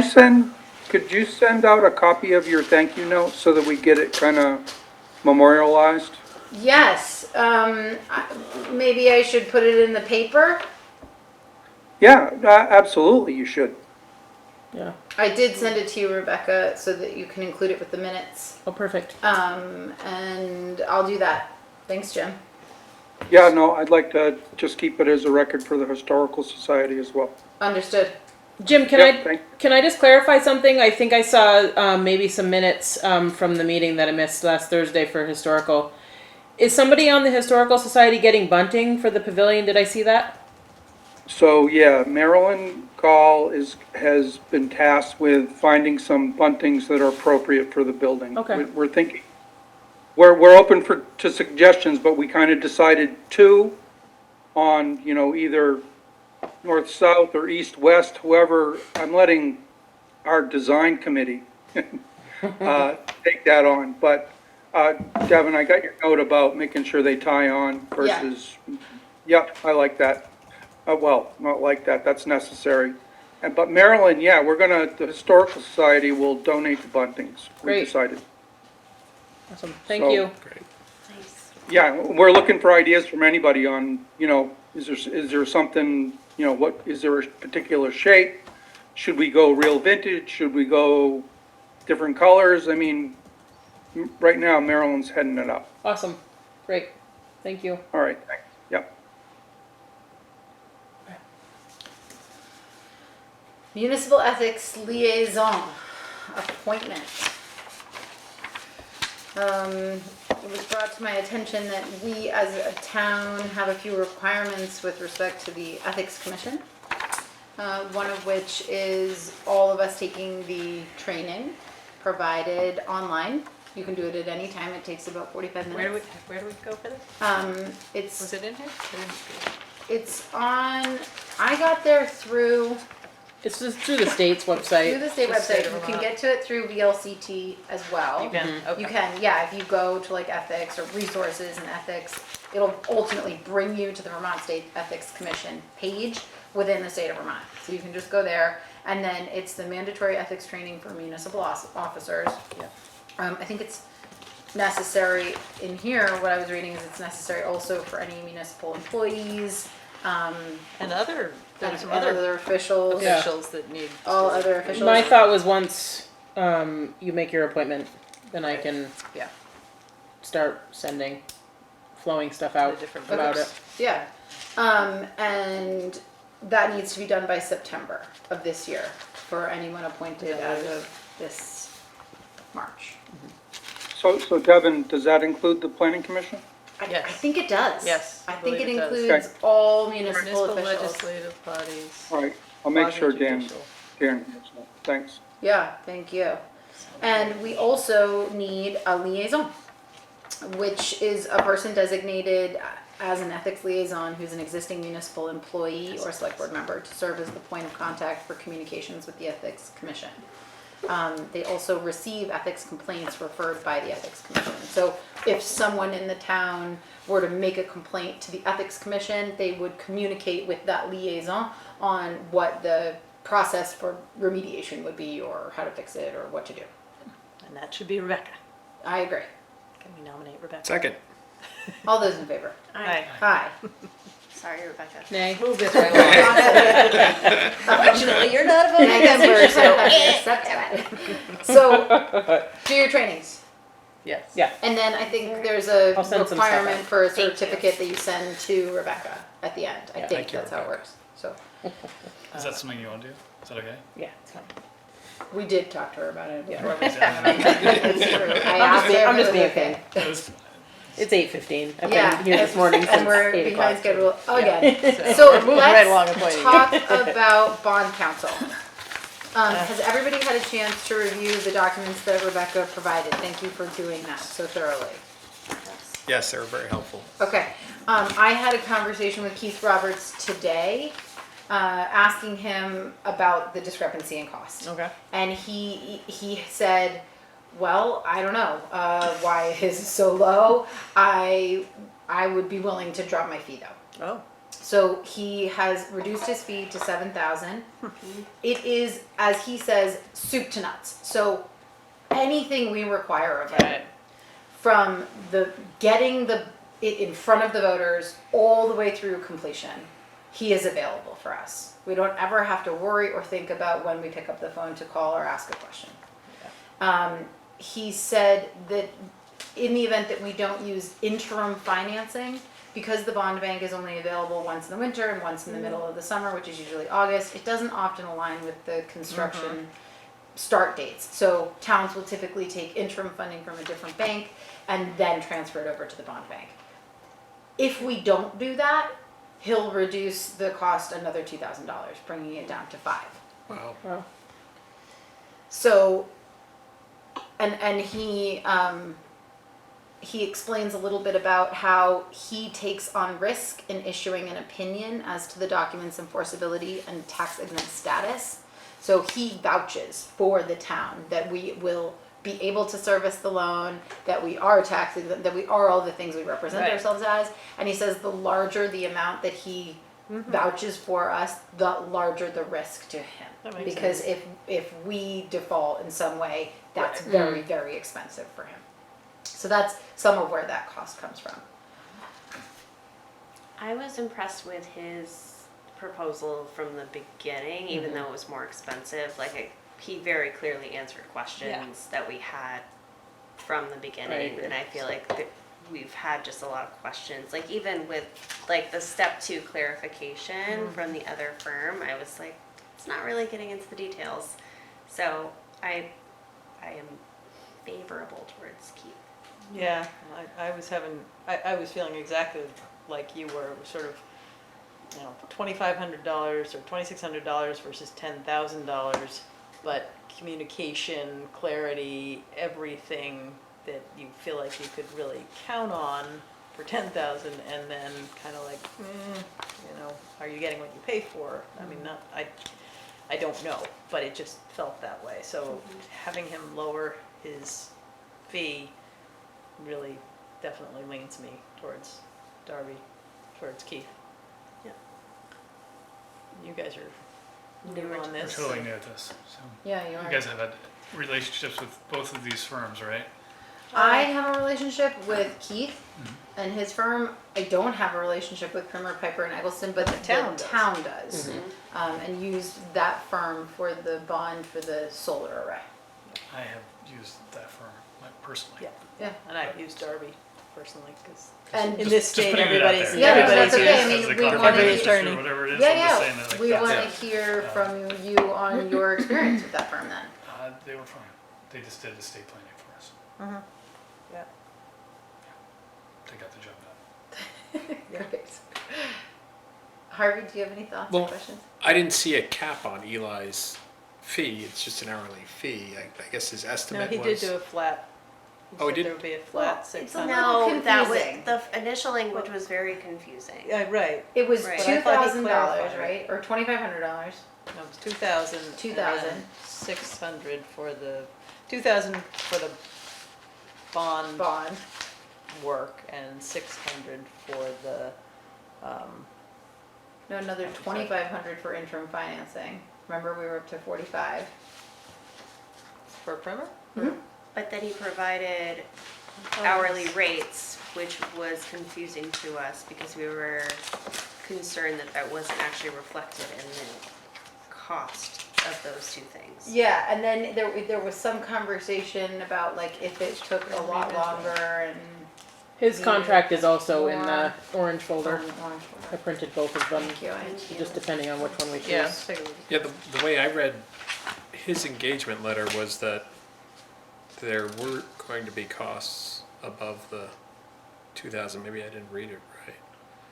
you send out a copy of your thank you note so that we get it kind of memorialized? Yes, maybe I should put it in the paper. Yeah, absolutely, you should. Yeah. I did send it to you, Rebecca, so that you can include it with the minutes. Oh, perfect. And I'll do that. Thanks, Jim. Yeah, no, I'd like to just keep it as a record for the Historical Society as well. Understood. Jim, Yep, can I just clarify something? I think I saw maybe some minutes from the meeting that I missed last Thursday for historical. Is somebody on the Historical Society getting bunting for the pavilion? Did I see that? So, yeah, Marilyn Gall has been tasked with finding some buntings that are appropriate for the building. Okay. We're thinking, we're open to suggestions, but we kind of decided two on, either north-south or east-west, whoever. I'm letting our design committee take that on. But, Devin, I got your note about making sure they tie on versus, yep, I like that. Well, not like that, that's necessary. But Marilyn, yeah, the Historical Society will donate the buntings. We Great. decided. Awesome. Thank So- you. Great. Yeah, we're looking for ideas from anybody on, is there something, is there a particular shape? Should we go real vintage? Should we go different colors? I mean, right now Marilyn's heading it up. Awesome. Great. Thank you. All right, thanks. Yep. Municipal Ethics Liaison appointment. It was brought to my attention that we as a town have a few requirements with respect to the Ethics Commission. One of which is all of us taking the training provided online. You can do it at any time. It takes about 45 minutes. Where do we go for this? It's Was it in here? I didn't see it. It's on, I got there through It's just through the state's website. the state The website. state of You can Vermont. get to it through VLCT as well. You can, okay. You can, yeah, if you go to like ethics or resources and ethics, it'll ultimately bring you to the Vermont State Ethics Commission page within the state of Vermont. So you can just go there, and then it's the mandatory ethics training for municipal officers. Yeah. I think it's necessary in here, what I was reading is it's necessary also for any municipal employees, And other, and there's some other other officials, Yeah. officials that need. all to- other officials. My thought was once you make your appointment, then I can Yeah. start sending flowing stuff out The different about groups. it. Yeah. And that needs to be done by September of this year for anyone appointed as of this March. So Devin, does that include the planning commission? I Yes. think it does. Yes, I I think it believe it does. includes all municipal Municipal officials. legislative bodies. All right, I'll make sure Dan quasi-judicial. hears that. Thanks. Yeah, thank you. And we also need a liaison, which is a person designated as an ethics liaison who's an existing municipal employee or select board member to serve as the point of contact for communications with the ethics commission. They also receive ethics complaints referred by the ethics commission. So if someone in the town were to make a complaint to the ethics commission, they would communicate with that liaison on what the process for remediation would be, or how to fix it, or what to do. And that should be Rebecca. I agree. Can we nominate Rebecca? Second. All those in favor? Aye. Aye. Sorry, Rebecca. Nay. Move this right along. Unfortunately, you're not a voting Next member, person so. has to accept it. So, do your trainings. Yes. Yeah. And then I think there's a I'll send some stuff requirement out. for a Thank you. certificate that you send to Rebecca at the end. I Yeah. think Thank you, that's how it Rebecca. works. So, Is that something you want to do? Is that okay? Yeah, it's fine. we did talk to her about it. Yeah. Before. It's true. I asked her I'm if just it was being okay. It was- It's 8:15. I've Yeah, been here this morning and since we're 8 behind o'clock. schedule Yeah. again. So So we're moving right along let's appointing you. talk about bond counsel. Has everybody had a chance to review the documents that Rebecca provided? Thank you for doing that so thoroughly. Yes, they were very helpful. Okay, I had a conversation with Keith Roberts today, asking him about the discrepancy in cost. Okay. And he said, well, I don't know, why his is so low. I would be willing to drop my fee though. Oh. So he has reduced his fee to 7,000. It is, as he says, soup to nuts. So anything we require of him, Right. from the getting it in front of the voters all the way through completion, he is available for us. We don't ever have to worry or think about when we pick up the phone to call or ask a question. He said that in the event that we don't use interim financing, because the bond bank is only available once in the winter and once in the middle of the summer, which is usually August, it doesn't often align with the construction start dates. So towns will typically take interim funding from a different bank and then transfer it over to the bond bank. If we don't do that, he'll reduce the cost another $2,000, bringing it down to $5,000. Wow. So, and he explains a little bit about how he takes on risk in issuing an opinion as to the document's enforceability and tax exempt status. So he vouches for the town that we will be able to service the loan, that we are tax exempt, that we are all the things we represent Right. ourselves as. And he says the larger the amount that he vouches for us, the larger the risk to him. That makes Because if we default in some way, that's very, very expensive for him. So that's some of where that cost comes from. I was impressed with his proposal from the beginning, even though it was more expensive. Like, he very clearly answered questions that we had from the beginning, agree. and I feel like we've had just a lot of questions. Like, even with like the step 2 clarification from the other firm, I was like, it's not really getting into the details. So I am favorable towards Keith. Yeah, I was feeling exactly like you were, sort of, you know, $2,500 or $2,600 versus $10,000, but communication, clarity, everything that you feel like you could really count on for 10,000, and then kind of like, you know, are you getting what you pay for? I mean, I don't know, but it just felt that way. So having him lower his fee really definitely leans me towards Darby, towards Keith. Yeah. You guys are new on We're this. totally new at this. So Yeah, you you are. guys have had relationships with both of these firms, right? I have a relationship with Keith and his firm. I don't have a relationship with Primer, Piper, and Eggleston, but the town does. town does. And used that firm for the bond for the solar array. I have used that firm personally. Yeah. Yeah. And I've used Darby. personally, because And in this Just state, putting it out everybody's, there. Yeah, everybody's that's okay. I used. mean, As a we contract wanna basis or attorney. whatever it is, Yeah, I'm just yeah, saying that, like, we that's- wanna hear from you on your experience with that firm then. They were fine. They just did estate planning for us. Mhm. Yeah. They got the job done. Great. Harvey, do you have any thoughts Well, or questions? I didn't see a cap on Eli's fee, it's just an hourly fee. I guess his No, estimate he was. did do a flat. He Oh, he said did? there would be a Well, flat it's a 600. little No, that was, confusing. the initial language was very confusing. Yeah, right. It was Right. But I thought he $2,000, clarified. right? Or $2,500. No, it's 2,000. 2,000. and then 600 for the, 2,000 for the bond Bond. work and 600 for the, No, another I'm sorry. 2,500 for interim financing. Remember, we were up to 45. for primer? But then he provided hourly rates, which was confusing to us because we were concerned that that wasn't actually reflected in the cost of those two things. Yeah, and then there was some conversation about like if it took a lot longer and. His Yeah. contract is also in the orange folder. Orange I folder. printed both of them, Thank you. Thank you. just depending on which one we choose. Yeah, take a look. Yeah, the way I read his engagement letter was that there were going to be costs above the 2,000, maybe I didn't read it right.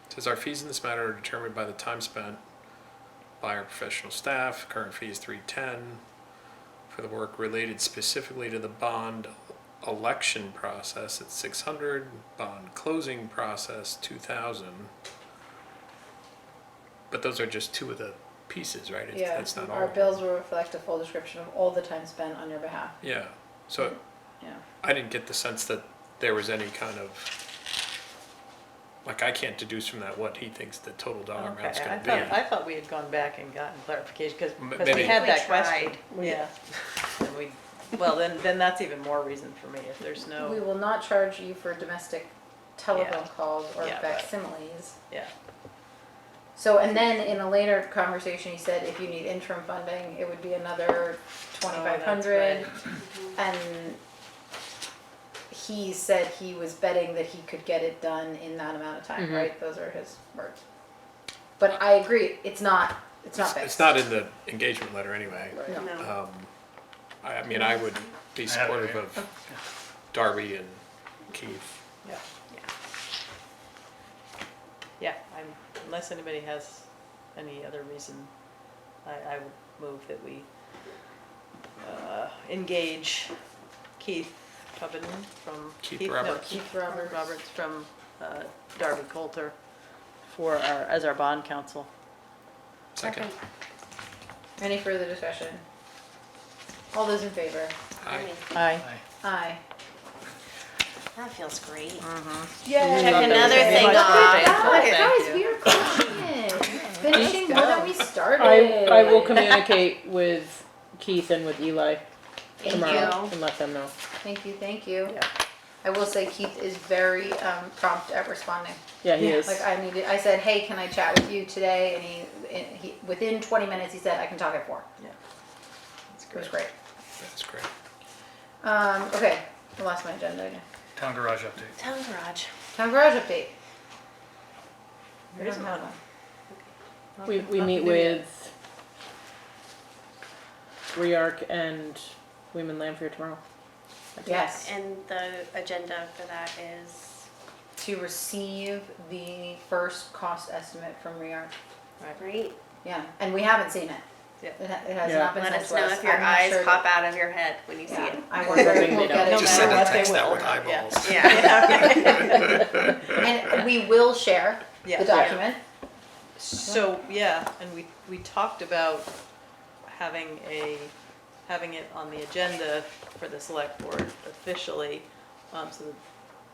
It says our fees in this matter are determined by the time spent by our professional staff, current fee is 310 for the work related specifically to the bond election process at 600, bond closing process 2,000. But those are just two of the pieces, right? Yeah, That's not all. our bills will reflect a full description of all the time spent on your behalf. Yeah, so Yeah. I didn't get the sense that there was any kind of, like, I can't deduce from that what he thinks the total dollar amount's Okay, gonna be. I thought we had gone back and gotten clarification, because Maybe. we had We that tried. question. Yeah. And we, well, then that's even more reason for me, if there's We no, will not charge you for domestic telephone Yeah. calls or Yeah, but- facsimiles. yeah. So, and then in a later conversation, he said if you need interim funding, it would be another 2,500. And he said he was betting that he could get it done in that amount of time, Mhm. right? Those are his words. But I agree, it's not fixed. It's not in the engagement letter anyway. No. No. I mean, I would be I have it supportive here. of Darby and Keith. Yeah. Yeah, unless anybody has any other reason, I would move that we engage Keith Coven from. Keith no, Roberts. Keith Roberts. Roberts from Darby Coulter as our bond counsel. Second. Any further discussion? All those in favor? Aye. Aye. Aye. That feels great. Yay. Check another Very thing much off. appreciated. Guys, Thank we you. are crushing it. Finishing more than we started. I will communicate with Keith and with Eli Thank tomorrow you. and let them know. Thank you, thank you. Yeah. I will say Keith is very prompt at responding. Yeah, he is. Like I said, hey, can I chat with you today? And he within 20 minutes he said I can talk at 4. Yeah. It was great. That's great. Okay, I lost my agenda again. Town garage update. Town garage. Town garage update. There isn't one. We Nothing meet new yet. with Rearc and Women Lamphir tomorrow. Yes. And the agenda for that is, To receive the first cost estimate from REARC. right? Yeah, and we haven't seen it. Yeah. It has Yeah. not been Let sent us to know us. if your I'm not eyes sure pop out of your head when you see Yeah, it. I wonder if we'll get it. No Just matter send a what, they text out will. with eyeballs. Yeah. And we will share Yeah. the document. So, yeah, and we talked about having it on the agenda for the select board officially, so that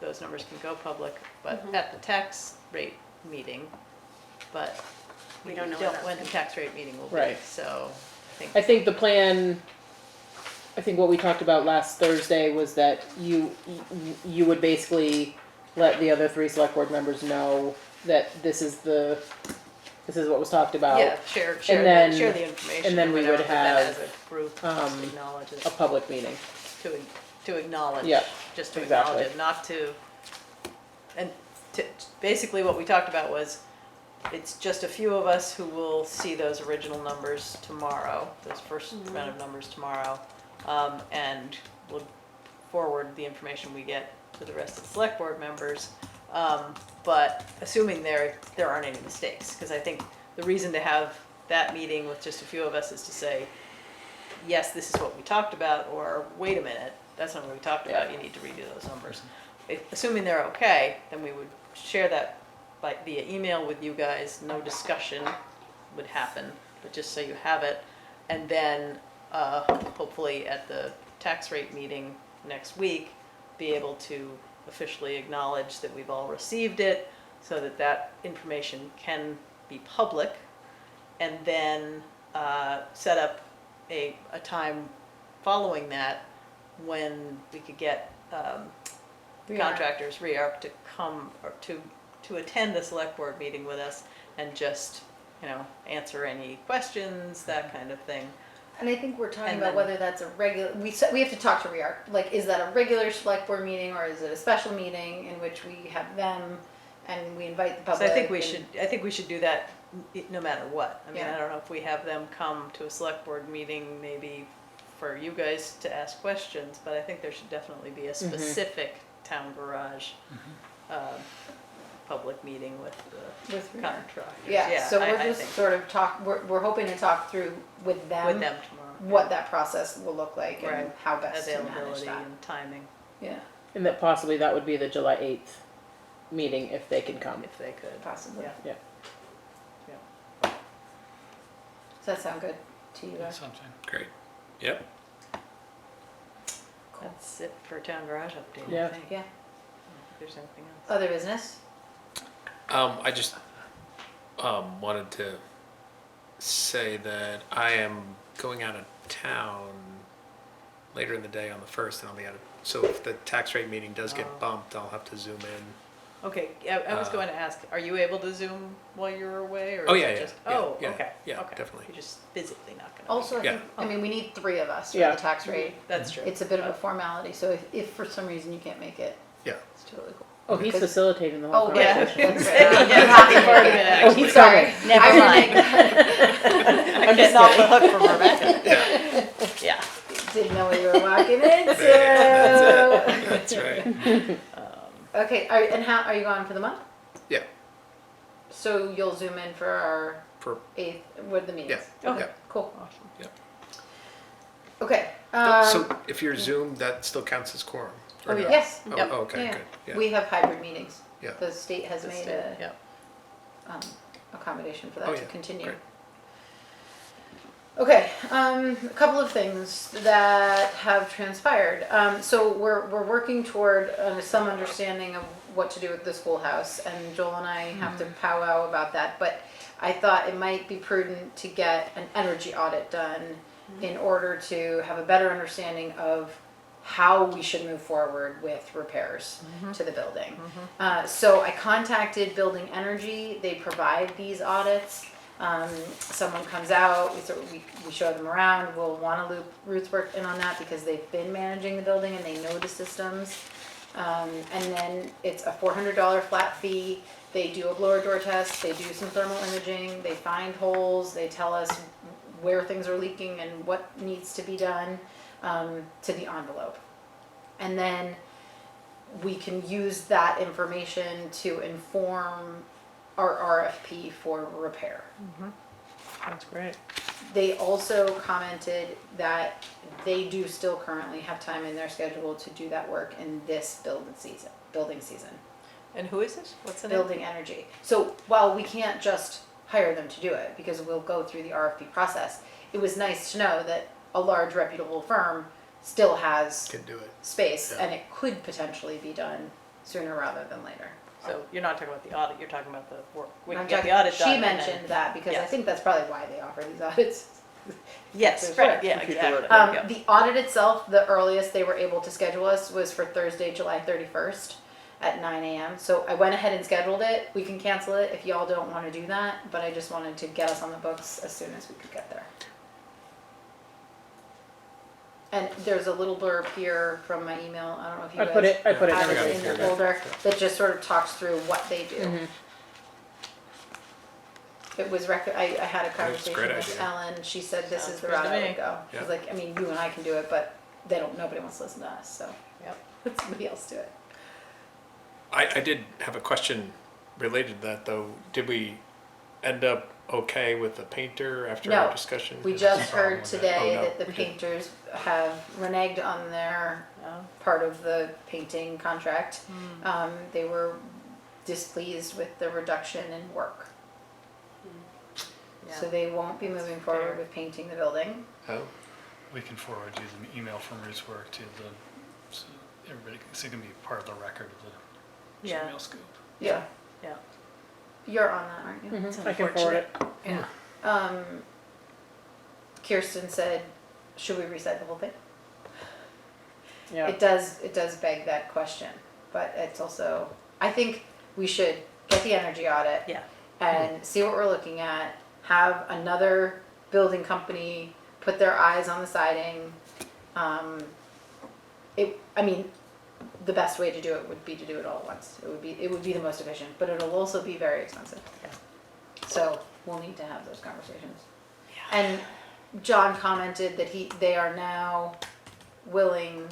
those numbers can go public, but at the tax rate meeting, but We don't know when that's when the gonna tax rate meeting will be, Right. so I think the plan, I think what we talked about last Thursday was that you would basically let the other 3 select board members know that this is what was talked about. yeah, share then- the information. and then we would whatever, but then have, as a group, just acknowledge A it, public meeting. to acknowledge, Yeah, just to exactly. acknowledge it, not to and basically what we talked about was, it's just a few of us who will see those original numbers tomorrow, those first round of numbers tomorrow. And we'll forward the information we get to the rest of the select board members. But assuming there aren't any mistakes, because I think the reason to have that meeting with just a few of us is to say, yes, this is what we talked about, or wait a minute, that's not what we talked about, you need to redo those numbers. Assuming they're okay, then we would share that via email with you guys, no discussion would happen, but just so you have it. And then hopefully at the tax rate meeting next week, be able to officially acknowledge that we've all received it, so that that information can be public, and then set up a time following that when we could get contractors, REARC, to come or to attend the select board meeting with us and just, answer any questions, that kind of thing. And I think we're talking And about then- whether that's a regular, we have to talk to REARC, like, is that a regular select board meeting, or is it a special meeting in which we have them and we invite the So public? I think we should do that no matter what. I mean, Yeah. I don't know if we have them come to a select board meeting, maybe for you guys to ask questions, but I think there should definitely be a specific town garage public meeting with the With REARC. contractors. Yeah, so I we're just think sort of we're hoping to talk through with them with them tomorrow. what that process will look like and Right. how best to manage Availability that. and timing, Yeah, And that possibly that would be the July 8th meeting if they can come. if they could. possibly. Yeah. Does that sound good to you guys? Something. Great. Yep. That's it for town garage update, Yeah. I think. Yeah. I don't think there's anything else. Other business? I just wanted to say that I am going out of town later in the day on the 1st, and I'll be out of. So if the tax rate meeting does get bumped, I'll have to zoom in. Okay, I was going to ask, are you able to Zoom while you're away, or Oh, is yeah, it yeah, just? yeah, Oh, yeah, okay, yeah, okay. definitely. You're just physically not gonna. Also, Yeah. I mean, we need 3 of us for Yeah. the tax rate. That's true. It's a bit of a formality, so if for some reason you can't make it, Yeah. it's totally cool. Oh, he's Because- facilitating the whole Oh, Yeah. conversation. That's right. Yeah, You have to part of make it, it. actually. he's Sorry. coming. Never I mind. I'm getting off the hook from Rebecca. Yeah. Didn't know what you were walking into. That's right. Okay, and how, are you gone for the month? Yeah. So you'll zoom in for our For 8th, with the meetings? Yeah. Okay, Yeah. cool. Awesome. Okay. So if you're Zoom, that still counts as quorum? or Oh, no? yeah. Yes. Oh, Yep. okay, Yeah. good. Yeah. We have hybrid meetings. Yeah. The state has made a Yeah. accommodation for that Oh, to yeah. continue. Great. Okay, a couple of things that have transpired. So we're working toward some understanding of what to do with the schoolhouse, and Joel and I have to powwow about that. But I thought it might be prudent to get an energy audit done in order to have a better understanding of how we should move forward with repairs to the building. So I contacted Building Energy. They provide these audits. Someone comes out, we show them around. We'll want to loop Rootswork in on that because they've been managing the building and they know the systems. And then it's a $400 flat fee. They do a blower door test. They do some thermal imaging. They find holes. They tell us where things are leaking and what needs to be done to the envelope. And then we can use that information to inform our RFP for repair. That's great. They also commented that they do still currently have time in their schedule to do that work in this building season. And who is this? What's the name? Building Energy. So while we can't just hire them to do it because we'll go through the RFP process, it was nice to know that a large reputable firm still has Can do it. space Yeah. and it could potentially be done sooner rather than later. So you're not talking about the audit, you're talking about the work. We can I'm get the talking- audit done. She and then- mentioned that because I Yes. think that's probably why they offer these audits. Yes, There's right, work. yeah, People exactly. are- Yeah. The audit itself, the earliest they were able to schedule us was for Thursday, July 31st at 9 a.m. So I went ahead and scheduled it. We can cancel it if y'all don't want to do that, but I just wanted to get us on the books as soon as we could get there. And there's a little blurb here from my email, I don't know if you I guys. put it have in it the in here. the folder, that just sort of talks through what they do. Mhm. It was I had a a conversation great with idea. Ellen, she said this Sounds is the good to route I me. would go. Yeah. She's like, I mean, you and I can do it, but nobody wants to listen to us, so. Yep. Let somebody else do it. I did have a question related to that though. Did we end up okay with the painter after No, our discussion? We Is just there a heard problem with today Oh, no, that the we did. painters have reneged on their part of the painting contract. They were displeased with the reduction in work. So they won't be moving forward with painting the building. Oh, We can forward you the email from Ruth's work to so everybody, so it can be part of the record of the Yeah. email scoop. Yeah. Yeah. You're on that, aren't you? Mhm. I can forward it. Yeah. Kirsten said, should we recite the whole thing? Yeah. It does beg that question, but it's also, I think we should get the energy audit. Yeah. And see what we're looking at, have another building company put their eyes on the siding. I mean, the best way to do it would be to do it all at once. It would be the most efficient, but it'll also be very expensive. So we'll need to have those conversations. And John commented that they are now willing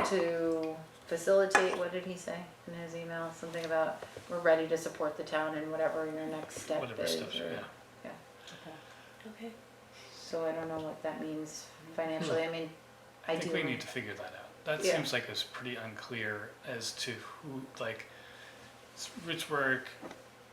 to facilitate, what did he say in his email? Something about, we're ready to support the town in whatever your next step Whatever is. steps, or- yeah. Okay. So I don't know what that means financially. I mean, I think we ideally. need to figure that out. That Yeah. seems like it's pretty unclear as to who, like, Rich Work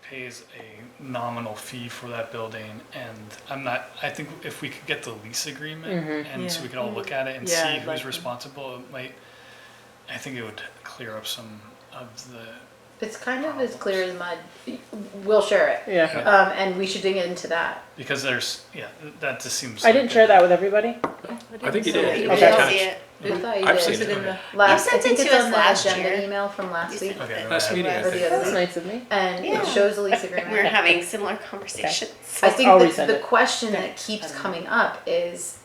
pays a nominal fee for that building, and I think if we could get the lease agreement, and so we can all look at it and Yeah, see I'd who's like to. responsible, I think it would clear up some of the, It's kind of as clear as mud. We'll share it. Yeah. And we should dig into that. because that just seems. I didn't share that with everybody. I think you So did. you Okay. didn't Attached. see it. I thought you I've did. seen Is it it. in the- Last, You I sent think it it's to on us the last agenda year. email from last You week. sent Okay, it. Last meeting, I Or the think. other That's week. nice of me. And Yeah. it shows the lease agreement. We're having similar conversations. I think I'll that resend the it. question that keeps coming up is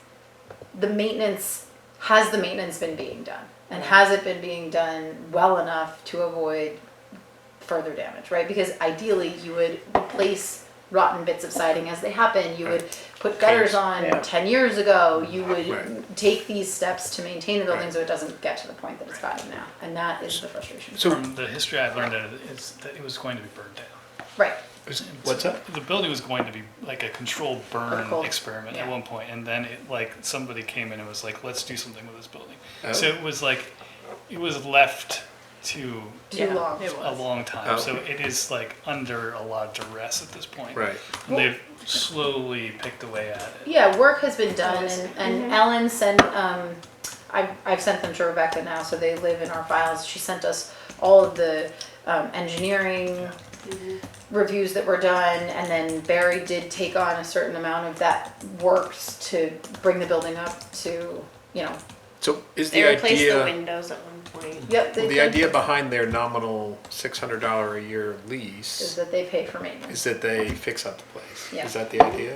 has the maintenance been being done? And has it been being done well enough to avoid further damage, right? Because ideally you would replace rotten bits of siding as they happen. You would put gutters on Yeah. 10 years ago. You would Right. take these steps to maintain the building Right. so it doesn't get to the point that it's gotten now. And that is the frustration. So, From the history I've learned, is that it was going to be burned down. Right. what's that? The building was going to be like a controlled burn cold- experiment yeah. at one point, and then somebody came in and was like, "Let's do something with this building." Oh. So it was left to Too long. It a was. long time. Oh. So it is under a lot of duress at this point. Right. And they've slowly picked away at it. Yeah, work has been done, and Ellen sent, I've sent them to Rebecca now, so they live in our files. She sent us all of the engineering reviews that were done, and then Barry did take on a certain amount of that works to bring the building up to, So is the They replaced the idea, windows at one point. yep, they the did. idea behind their nominal $600 a year Is lease that they pay for maintenance. is that they fix up the place? Yeah. Is that the idea?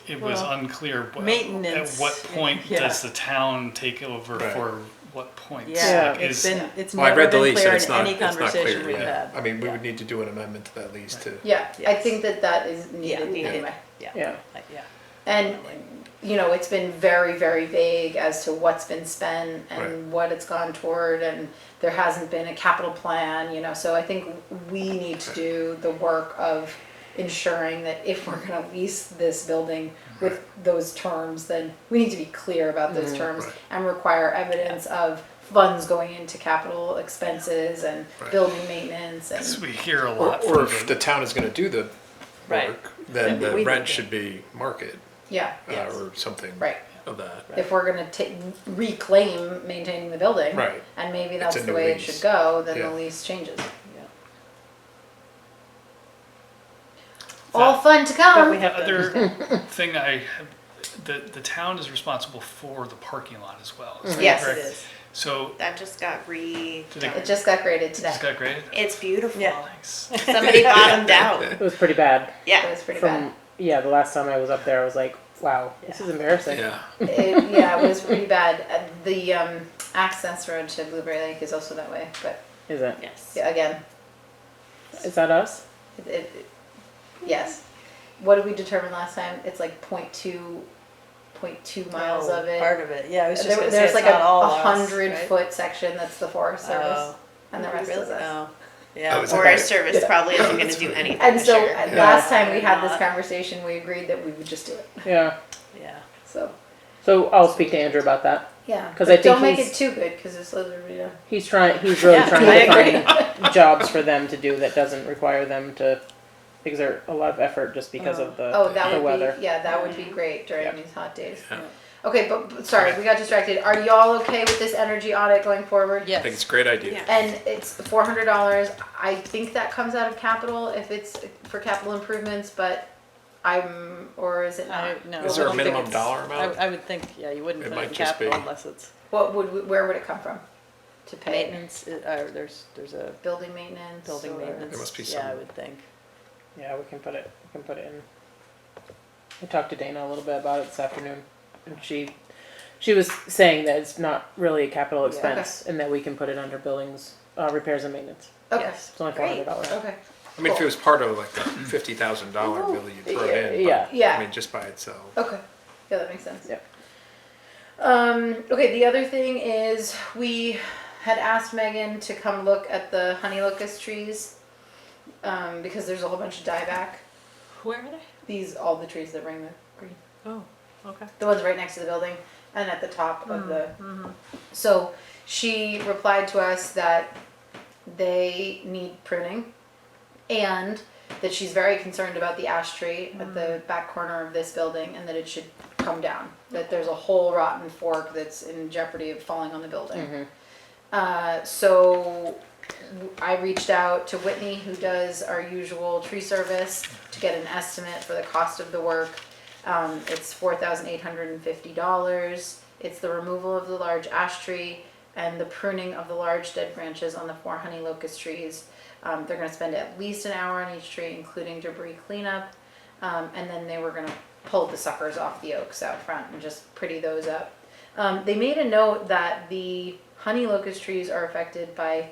It was Well, unclear maintenance, at what point yeah. does the town take over Right. for what points? Yeah, Like, it's Well, I never read the been lease clear and it's in not, any it's not conversation clear we've yet. had. I mean, we Yeah. would need to do an amendment to that lease to. Yeah, I Yes. think that is needed Yeah. anyway. Yeah. Yeah. Yeah. And, it's been very, very vague as to what's been spent and Right. what it's gone toward, and there hasn't been a capital plan, so I think we need to do the work of ensuring that if we're gonna lease this building with those terms, then we need to be clear about those terms Right. and require evidence of funds going into capital expenses and Right. building maintenance Because and, we hear a Or, lot or from if the town is gonna do the Right. work, then Yeah, the we rent need to. should be market, yeah, Yes. or something right. of that. If we're gonna reclaim maintaining the building. Right. And maybe It's that's a the new way it lease. should go, then Yeah. the lease changes. That- All fun to But come. we The have to other thing the town is responsible for the parking lot as well. Is that Yes, it correct? is. So That just got did It it just got graded today. just got graded? It's beautiful. Yeah. Nice. Somebody bottomed out. It was pretty bad. It Yeah. was pretty bad. The last time I was up there, I was like, Wow, this is embarrassing. Yeah. Yeah, it was pretty bad. The access road to Blueberry Lake is also that way, but Is it? Yes. yeah, again, Is that us? yes. What did we determine last time? It's like 0.2 miles Oh, of it. part of it, yeah, I was just gonna say There's it's like not a all us, 100-foot section that's the Forest Service, Oh. and the rest is us. Oh, yeah. Oh, is Forest Service Yeah. probably isn't gonna do anything And this so year. last time we had this Not. conversation, we agreed that we would just do it. Yeah. Yeah. So I'll speak to Andrew about that. Yeah, 'Cause but I think don't make he's- it too good because it slows everybody down. He's really Yeah, trying I to find jobs for them to do that doesn't require them to exert a lot of effort just because of the Oh, that the would weather. be, yeah, that would be great during Yeah. these hot days. Yeah. Okay, but sorry, we got distracted. Are y'all okay with this energy audit going forward? I think it's a great idea. Yeah. And it's $400. I think that comes out of capital if it's for capital improvements, but or is it not? No. Is there a What do you think minimum it's- dollar amount? I would think, yeah, you wouldn't It put might it in just be- capital unless it's Where would it come from? To pay maintenance, there's a building maintenance? building or- maintenance. There must be Yeah, I some- would think. Yeah, we can put it in. I talked to Dana a little bit about it this afternoon, and she was saying that it's not really a capital expense and that we can put it under buildings, repairs and maintenance. Okay, Yes. It's only Great. $400. okay. I mean, if it was part of like the $50,000 bill you'd throw it in, Yeah. but, Yeah. I mean, just by itself. Okay, yeah, that makes sense. Yep. Okay, the other thing is we had asked Megan to come look at the honey locust trees, because there's a whole bunch of dieback. Where are they? All the trees that bring the green. Oh, okay. The ones right next to the building and at the top of the. So she replied to us that they need pruning and that she's very concerned about the ash tree at the back corner of this building and that it should come down. That there's a whole rotten fork that's in jeopardy of falling on the building. So I reached out to Whitney, who does our usual tree service, to get an estimate for the cost of the work. It's $4,850. It's the removal of the large ash tree and the pruning of the large dead branches on the 4 honey locust trees. They're going to spend at least an hour on each tree, including debris cleanup. And then they were going to pull the suckers off the oaks out front and just pretty those up. They made a note that the honey locust trees are affected by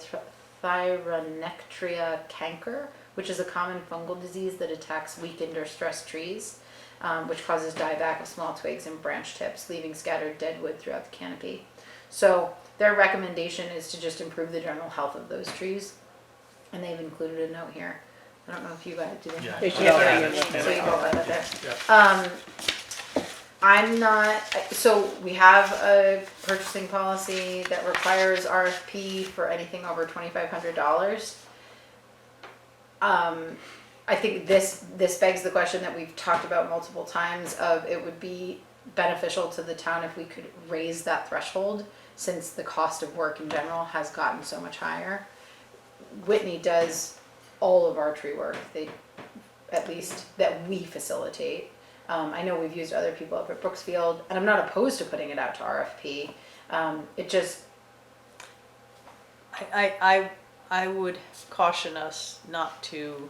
Thyronectria canker, which is a common fungal disease that attacks weakened or stressed trees, which causes dieback of small twigs and branch tips, leaving scattered dead wood throughout the canopy. So their recommendation is to just improve the general health of those trees, and they've included a note here. I don't know if you guys do that. Yeah. They should Yeah, all be right. in with So you it. go by that there. Yeah. I'm not, so we have a purchasing policy that requires RFP for anything over $2,500. I think this begs the question that we've talked about multiple times of it would be beneficial to the town if we could raise that threshold since the cost of work in general has gotten so much higher. Whitney does all of our tree work, at least that we facilitate. I know we've used other people up at Brooksfield, and I'm not opposed to putting it out to RFP. It just, I would caution us not to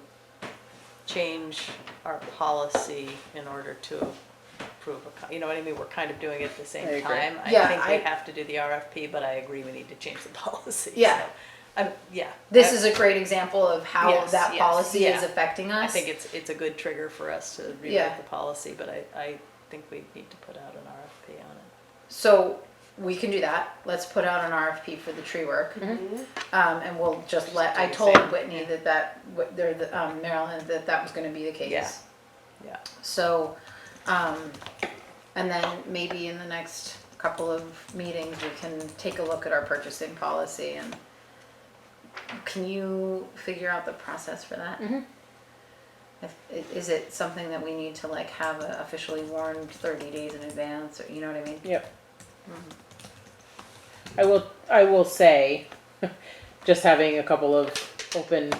change our policy in order to approve you know what I mean? We're kind of doing it at the I same agree. time. Yeah, I think we I- have to do the RFP, but I agree we need to change the policy. Yeah. So, yeah. this is a great example of how Yes, that yes, policy is yeah. affecting us. I think it's a good trigger for us to rewrite Yeah. the policy, but I think we need to put out an RFP on it. So we can do that. Let's put out an RFP for the tree work. And we'll just I told Whitney Marilyn, that was gonna be the case. Yeah. Yeah. So, and then maybe in the next couple of meetings, we can take a look at our purchasing policy and can you figure out the process for that? Is it something that we need to like have officially warned 30 days in advance, or you know what I mean? Yep. I will say, just having a couple of open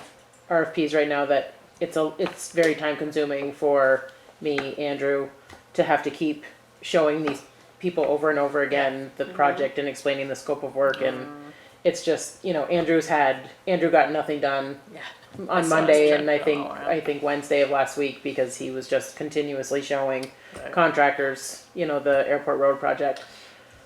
RFPs right now, that it's very time consuming for me, Andrew, to have to keep showing these people over and over again the project and explaining the scope of work, and it's just, Andrew got nothing done Yeah. on saw Monday his and truck I all around. think Wednesday of last week because he was just continuously showing contractors, you know, the airport road project.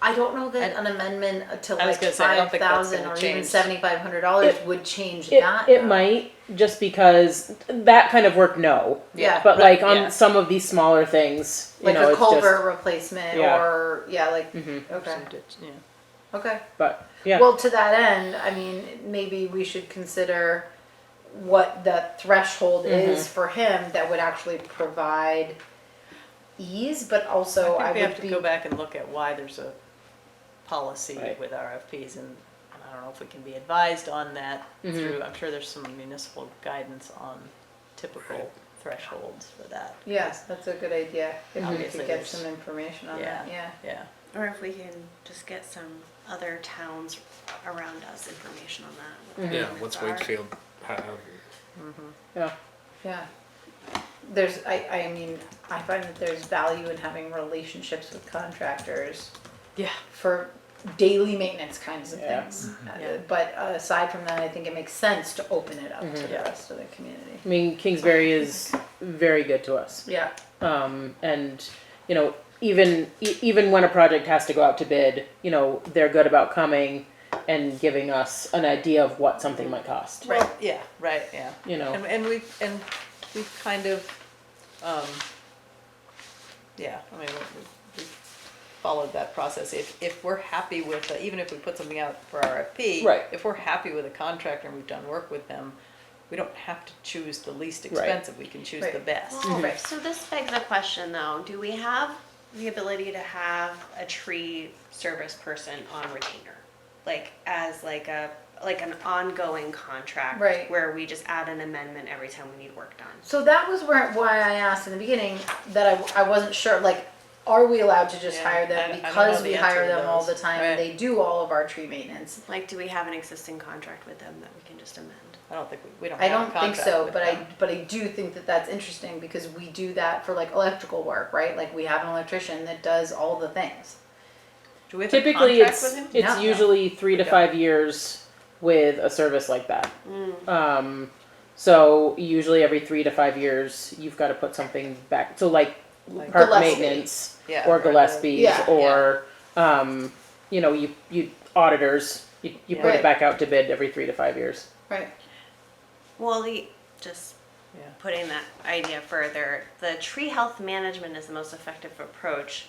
I don't know that an amendment to I was like gonna say, I don't think that's 5,000 gonna or even change. $7,500 would change It, that. it though. might, just because that kind of work, no. Yeah. But like on yeah. some of these smaller things, you Like know, a it's culvert replacement yeah. or, like, Mhm. okay. Yeah. Okay. But yeah. Well, to that end, I mean, maybe we should consider what the threshold is for him that would actually provide ease, but also I think we would have to be go back and look at why there's a policy Right. with RFPs, and I don't know if we can be advised on that Mm-hmm. through, I'm sure there's some municipal guidance on typical thresholds for that. Yes, that's a good idea. If we Obviously could get there's- some information on Yeah. that, yeah. Yeah, Or if we can just get some other towns around us information on that. what their Yeah, limits what's are. Wakefield have? Yeah. Yeah. I mean, I find that there's value in having relationships with contractors yeah, for daily maintenance kinds of Yeah. things. Yeah. But aside from that, I think it makes sense to open it up to the Yeah. rest of the community. I mean, Kingsbury is very good to us. Yeah. And you know, even when a project has to go out to bid, you know, they're good about coming and giving us an idea of what something might cost. right, yeah, right, yeah. You know, And we've kind of, yeah, I mean, we've followed that process. If we're happy with, even if we put something out for RFP. Right. If we're happy with a contractor and we've done work with them, we don't have to choose the least Right. expensive, we can choose the Right. best. Well, so this begs the question though, do we have the ability to have a tree service person on retainer? Like as like an ongoing contract? Right. Where we just add an amendment every time we need work done? So that was why I asked in the beginning that I wasn't sure, like, are we allowed to just Yeah, hire I them don't know because the we answer hire to them all the those. time Right. and they do all of our tree maintenance? Like, do we have an existing contract with them that we can just amend? I don't think we don't I have a don't think contract so, with but them. I do think that that's interesting because we do that for like electrical work, right? Like we have an electrician that does all the things. Do we have a typically contract it's with him? it's No. usually 3 to We 5 years with a service like that. Mm. So usually every 3 to 5 years you've got to put something back. So like Like park Gillespie. maintenance Yeah, or right. Gillespie's Yeah. or you know, you auditors you put Right. it back out to bid every 3 to 5 years. Right. Well, just Yeah. putting that idea further, the tree health management is the most effective approach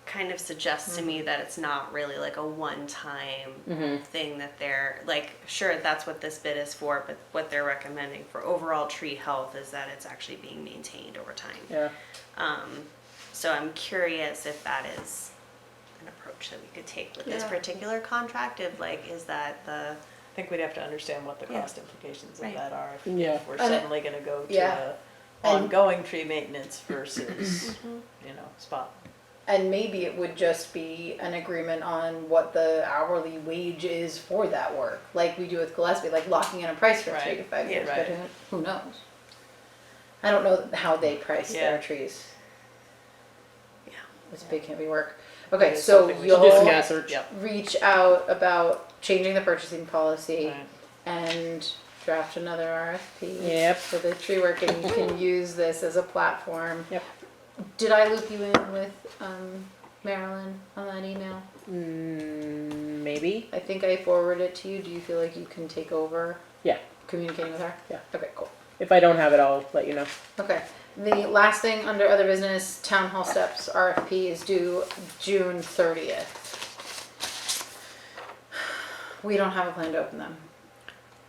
kind of suggests to me that it's not really like a one-time thing that they're like, sure, that's what this bid is for, but what they're recommending for overall tree health is that it's actually being maintained over time. Yeah. So I'm curious if that is an approach that we could take with this Yeah. particular contract, if like, is that the, I think we'd have to understand what the Yeah. cost implications of Right. that are. Yeah. If we're And it- suddenly gonna go to yeah. a And- ongoing tree maintenance versus, spot. And maybe it would just be an agreement on what the hourly wage is for that work, like we do with Gillespie, like locking in a price for 3 to Right. 5 years. Yeah, But right. who knows? I don't know how they price Yeah. their trees. yeah. It's big, heavy work. Okay, It's so something we should We'll do some you'll research. Yep. reach out about changing the purchasing policy Right. and draft another RFP Yep. for the tree work, and you can use this as a platform. Yep. Did I loop you in with Marilyn on that email? Maybe. I think I forwarded it to you. Do you feel like you can take over Yeah. communicating with her? Yeah. Okay, cool. If I don't have it, I'll let you know. Okay. The last thing under other business, town hall steps RFP is due June 30th. We don't have a plan to open them.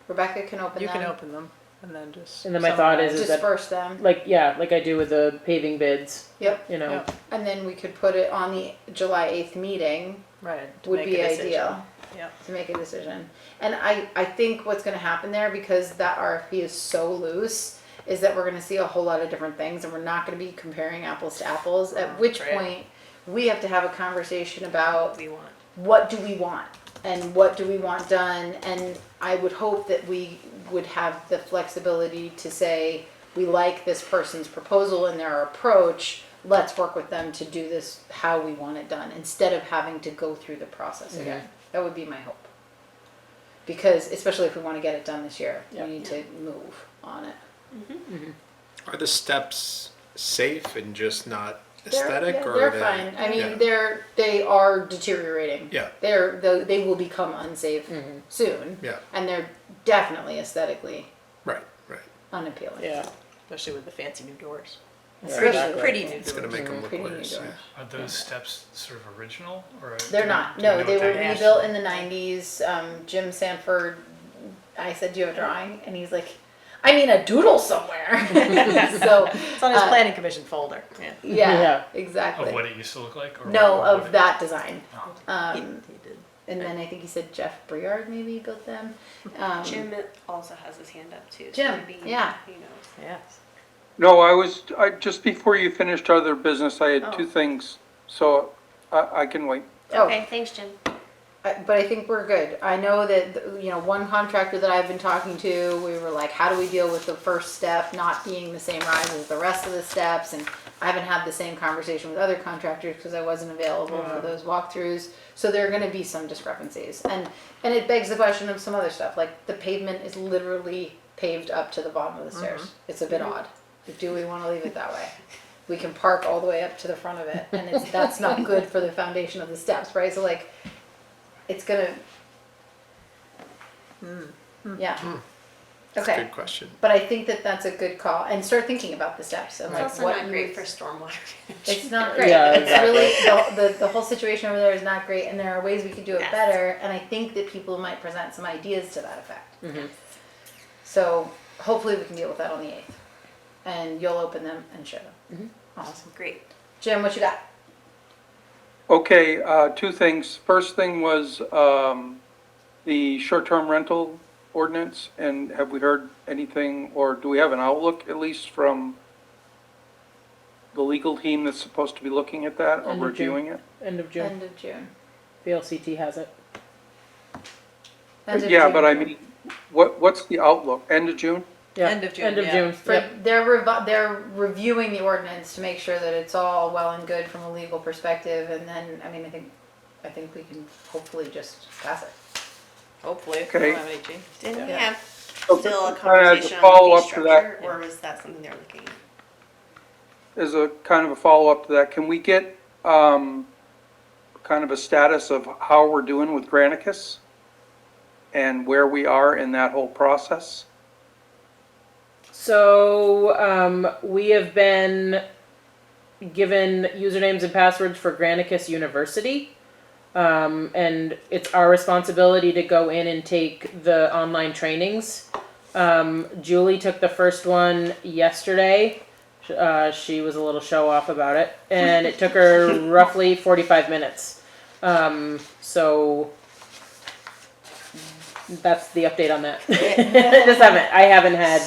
Rebecca can open You them. can open them and then just. And then my thought is that Disperse them. like like I do with the paving bids, Yep. you know. Yep. And then we could put it on the July 8th meeting Right. to would make be a decision. ideal Yep. to make a decision. And I think what's going to happen there, because that RFP is so loose, is that we're going to see a whole lot of different things and we're not going to be comparing apples to apples, at which Right. point we have to have a conversation about We want. what do we want and what do we want done. And I would hope that we would have the flexibility to say, we like this person's proposal and their approach, let's work with them to do this how we want it done, instead of having to go through the process again. That would be my hope. Because, especially if we want to get it done this year, Yeah. we need to move on it. Are the steps safe and just not aesthetic or they're they? fine. I mean, Yeah. they are deteriorating. Yeah. They will become unsafe soon. Yeah. And they're definitely aesthetically Right, right. unappealing. Yeah. Especially with the fancy new doors. Yeah, Pretty, exactly. pretty new It's gonna doors. make them look Pretty new worse. doors. Yeah. Are those steps sort of original or? They're not. do No, we know they what were they- rebuilt in the '90s. Jim Sanford. I said, "Do you have a drawing?" And he's like, "I mean, a doodle somewhere." So It's on his planning commission folder, yeah. yeah, Yeah. exactly. Of what it used to look like? Or No, what of it- that design. Oh. He Um, did. and then I think he said Jeff Briard maybe built them. Jim also has his hand up too. so Jim, maybe yeah. He knows. Yes. No, just before you finished other business, I had Oh. 2 things, so I can wait. Oh. Okay, thanks, Jim. But I think we're good. I know that, one contractor that I've been talking to, we were like, how do we deal with the first step not being the same rise as the rest of the steps? And I haven't had the same conversation with other contractors because I wasn't available for those walkthroughs. So there are going to be some discrepancies. And it begs the question of some other stuff, like the pavement is literally paved up to the bottom of the stairs. It's a bit odd. Do we want to leave it that way? We can park all the way up to the front of it, and that's not good for the foundation of the steps, right? So like, it's gonna. Yeah. That's a Okay. good question. But I think that that's a good call, and start thinking about the steps and It's like also what not you great would- for stormwater. It's not great. Yeah, It's exactly. really the whole situation over there is not great, and there are ways we could do it Yes. better. And I think that people might present some ideas to that effect. So hopefully we can deal with that on the 8th, and you'll open them and show them. Awesome. Great. Jim, what you got? Okay, 2 things. First thing was the short-term rental ordinance, and have we heard anything, or do we have an outlook at least from the legal team that's supposed to be looking at that or End of June. reviewing it? End of June. End of June. VLCT has it. End of Yeah, June. but I mean, what's the outlook? End of June? Yeah. End of June, End of yeah. June. For, Yep. they're reviewing the ordinance to make sure that it's all well and good from a legal perspective, and then, I mean, I think we can hopefully just pass it. Hopefully, if we Okay. don't have any changes. Didn't we Yeah. have So still a as a conversation on follow-up the to fee that- structure, or was that something they're looking at? As a kind of a follow-up to that, can we get kind of a status of how we're doing with Granicus and where we are in that whole process? So we have been given usernames and passwords for Granicus University. And it's our responsibility to go in and take the online trainings. Julie took the first one yesterday. She was a little show off about it, and it took her roughly 45 minutes. So that's the update on that. I haven't had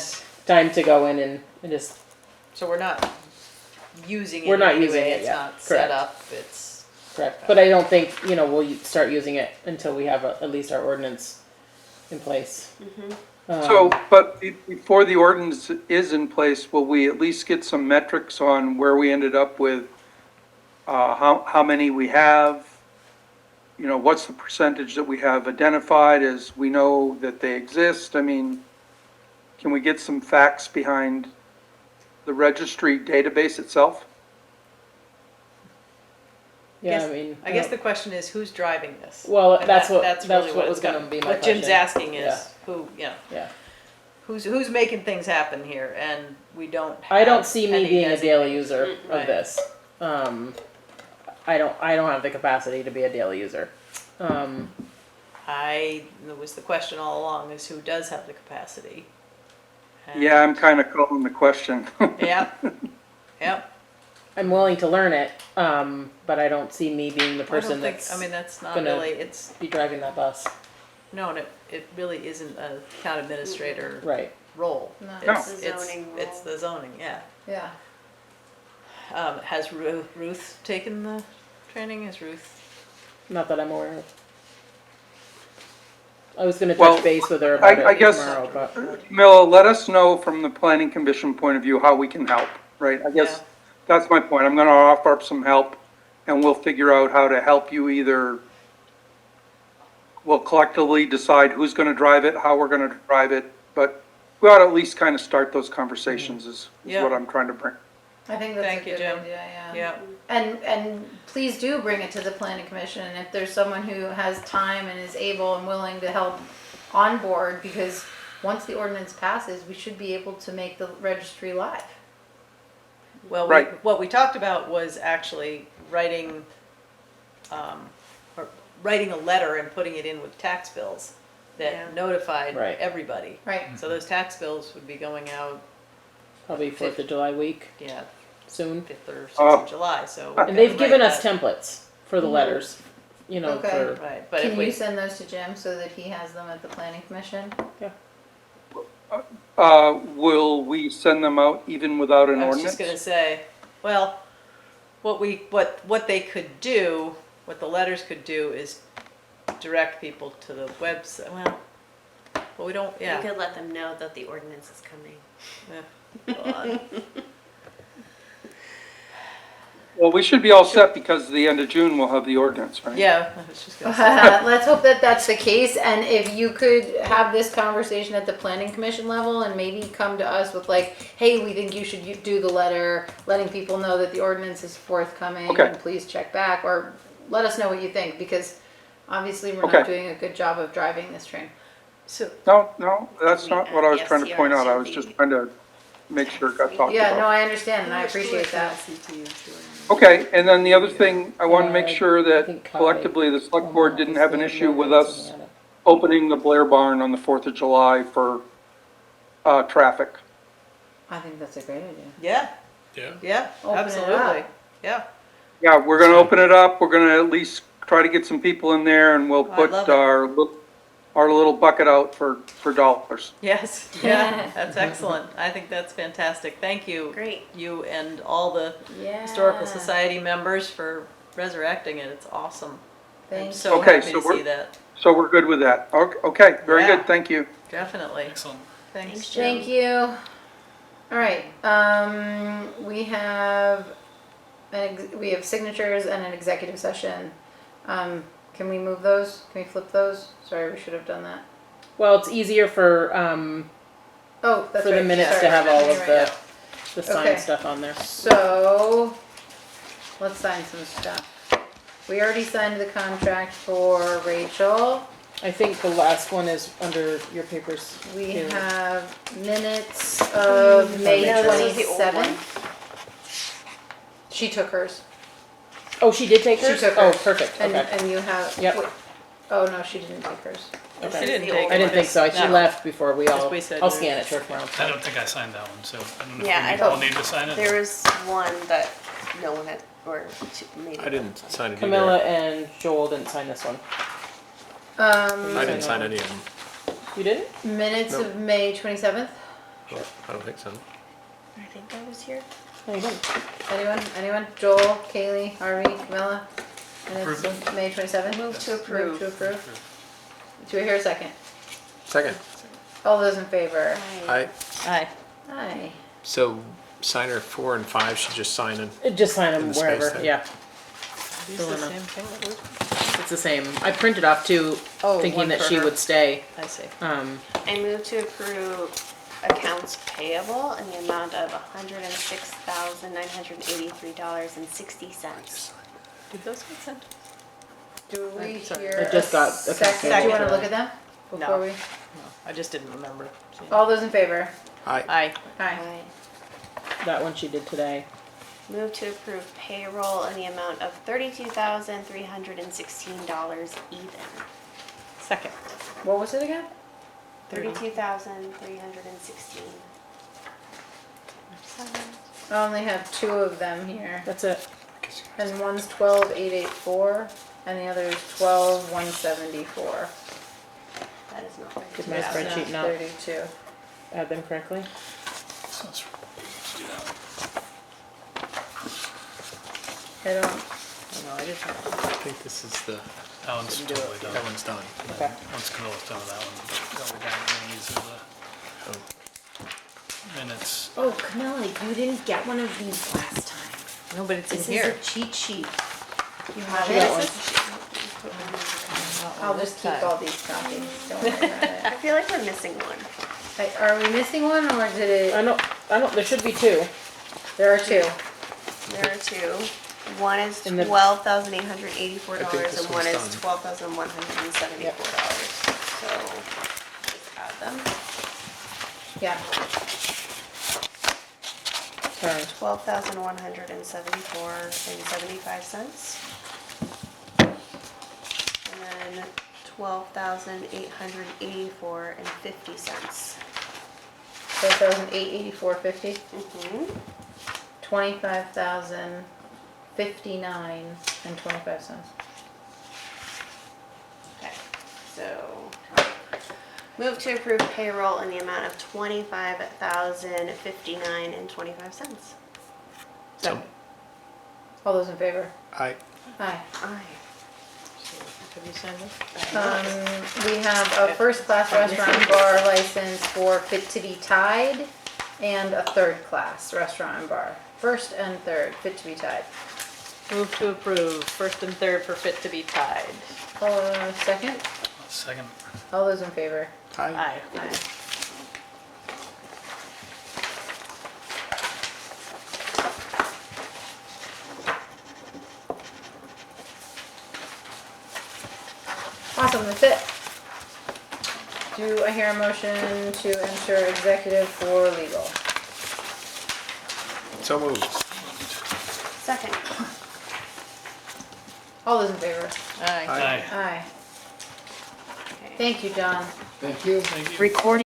time to go in and just. So we're not using it We're not anyway, using it it's yet. not set Correct. up, it's, Correct, but I don't think, we'll start using it until we have at least our ordinance in place. So, but before the ordinance is in place, will we at least get some metrics on where we ended up with, how many we have? What's the percentage that we have identified as we know that they exist? I mean, can we get some facts behind the registry database itself? Yeah, Guess- I guess the question is, who's driving this? Well, And that's that- what really was it's gonna got- be my What Jim's question. asking is, Yeah. who, Yeah. who's making things happen here, and we don't I don't have see me any being a daily designated- user of Right. this. I don't have the capacity to be a daily user. That was the question all along, is who does have the capacity? And- Yeah, I'm kind of calling the question. Yep, I'm willing to learn it, but I don't see me being the I person don't think, that's I mean, that's not gonna- really, it's, be driving that bus. no, and it really isn't a town administrator Right. role. No. No. It's, It's the zoning it's role. the zoning, yeah. Yeah. Has Ruth taken the training? Has Ruth? Not that I'm aware of. I was gonna Well, touch base with her about I it guess- tomorrow, but Mila, let us know from the planning commission point of view how we can help, right? I guess that's my point. I'm gonna offer up some help, and we'll figure out how to help you either. We'll collectively decide who's gonna drive it, how we're gonna drive it, but we ought to at least kind of start those conversations is Yeah. what I'm trying to bring. I think that's Thank a you, good Jim. idea, yeah. Yeah, And please do bring it to the planning commission, and if there's someone who has time and is able and willing to help on board, because once the ordinance passes, we should be able to make the registry live. well, Right. what we talked about was actually writing, or writing a letter and putting it in with tax bills Yeah. that notified Right. everybody. Right. So those tax bills would be going out, Probably 4th of July week yeah, soon. 5th or 6th of July, so. we And they've can given write us that. templates for the letters, you know, Okay. for, Right, but if Can we. you send those to Jim so that he has them at the planning commission? Will we send them out even without an I was ordinance? just gonna say, well, what they could do, what the letters could do is direct people to the website, well, we don't, You yeah. could let them know that the ordinance is coming. God. Well, we should be all set because at the end of June, we'll have the ordinance, right? Yeah, I was just gonna say, Let's hope that that's the case, and if you could have this conversation at the planning commission level and maybe come to us with like, hey, we think you should do the letter, letting people know that the ordinance is forthcoming, Okay. and please check back, or let us know what you think, because obviously we're Okay. not doing a good job of driving this train. so, No, that's We not what I was add trying to point out. I was SCRs just trying to make sure it got talked Yeah, no, about. I understand, and I appreciate that. Okay, and then the other thing, I want to make sure I that think Kai- collectively, the select board didn't have an issue with us opening the Blair Barn on the 4th of July for traffic. I think that's a great idea. yeah, Yeah. yeah, Open it absolutely, up. yeah. Yeah, we're gonna open it up, we're gonna at least try to get some people in there, and we'll I put love it. our little bucket out for dollars. Yes, yeah, that's excellent. I think that's fantastic. Thank you. Great. You and all the Yeah. Historical Society members for resurrecting it. It's awesome. I'm Thank so Okay, happy so to we're- see that. So we're good with that. Okay, very Yeah. good, thank you. Definitely. Excellent. Thanks. Thanks, Jim. Thank you. All right, we have, we have signatures and an executive session. Can we move those? Can we flip those? Sorry, we should have done that. well, it's easier for, Oh, that's for the right. minutes Sorry, to have all you're of right. the signed Okay. stuff on there. So, let's sign some stuff. We already signed the contract for Rachel. I think the last one is under your papers. We here. have minutes of May No, this is the old 27th. She took hers. Oh, she did take She hers? took Oh, hers. perfect, And, okay. and you have. Yep. wait. Oh, no, she didn't take hers. Okay. She didn't the take old I didn't think so. She No. left before we all, we said I'll we scan were- it to her tomorrow. I don't think I signed that one, so I don't know Yeah, I if we all don't- need to sign it. There was one that no one had, or maybe. I didn't sign it either. Camilla and Joel didn't sign this one. I didn't sign any of them. You didn't? Minutes No. of May 27th. Oh, I don't think so. I think I was here. No, you didn't. Anyone? Joel, Kaylee, Harvey, Camilla? Minutes Approve. of May 27th. Move to approve. Move to approve. Do we hear a second? Second. All those in favor? I, Aye. Aye. so signer 4 and 5 should just sign in. Just sign In them the space wherever, there. yeah. These Fill the in a- same thing that we're- It's the same. I printed off too, Oh, thinking one that for she her. would stay. I see. I move to approve accounts payable in the amount of $106,983.60. Did those get sent? Do we I'm sorry. hear I just got a a second? Do you want to second. look at them before No. we? No, I just didn't remember. seeing. All those in favor? I, Aye. Aye. That one she did today. Move to approve payroll in the amount of $32,316 even. Second. What was it again? 32,316. I only have two of them here, That's it. and one's 12,884, and the other is 12,174. That is not right. Did my That's spreadsheet not 32. add them correctly? Sounds right. Do that one. I don't. Oh, no, I just. I think this is the, That one's Didn't do totally it. done. that one's done. And Okay. then once Camilla's done with that one, they'll be down and these are Oh, the minutes. Oh, Camilla, you didn't get one of these last time. No, but it's in This here. is a cheat sheet. You have She got it? one. I'll just keep all these copies. Don't worry about I it. feel like we're missing one. Are we missing one, or did it? I don't, there should be two. There are two. There are two. One is And the- $12,884 I think this and one one's is done. $12,174. So just add them. Yeah. Sorry. $12,174.75. And then $12,884.50. 12,884.50. Mm-hmm. 25,059.25. Okay, so move to approve payroll in the amount of $25,059.25. So, All those in favor? I, Aye. Aye. Have you signed this? We have a first-class restaurant and bar license for Fit to be Tied and a third-class restaurant and bar. First and third, Fit to be Tied. Move to approve first and third for Fit to be Tied. Second? Second. All those in favor? Aye. Aye. Awesome, that's it. Do I hear a motion to enter executive for legal? so moved. Second. All those in favor? Aye. Aye. Aye. Okay. Thank you, John. Thank you. Recording.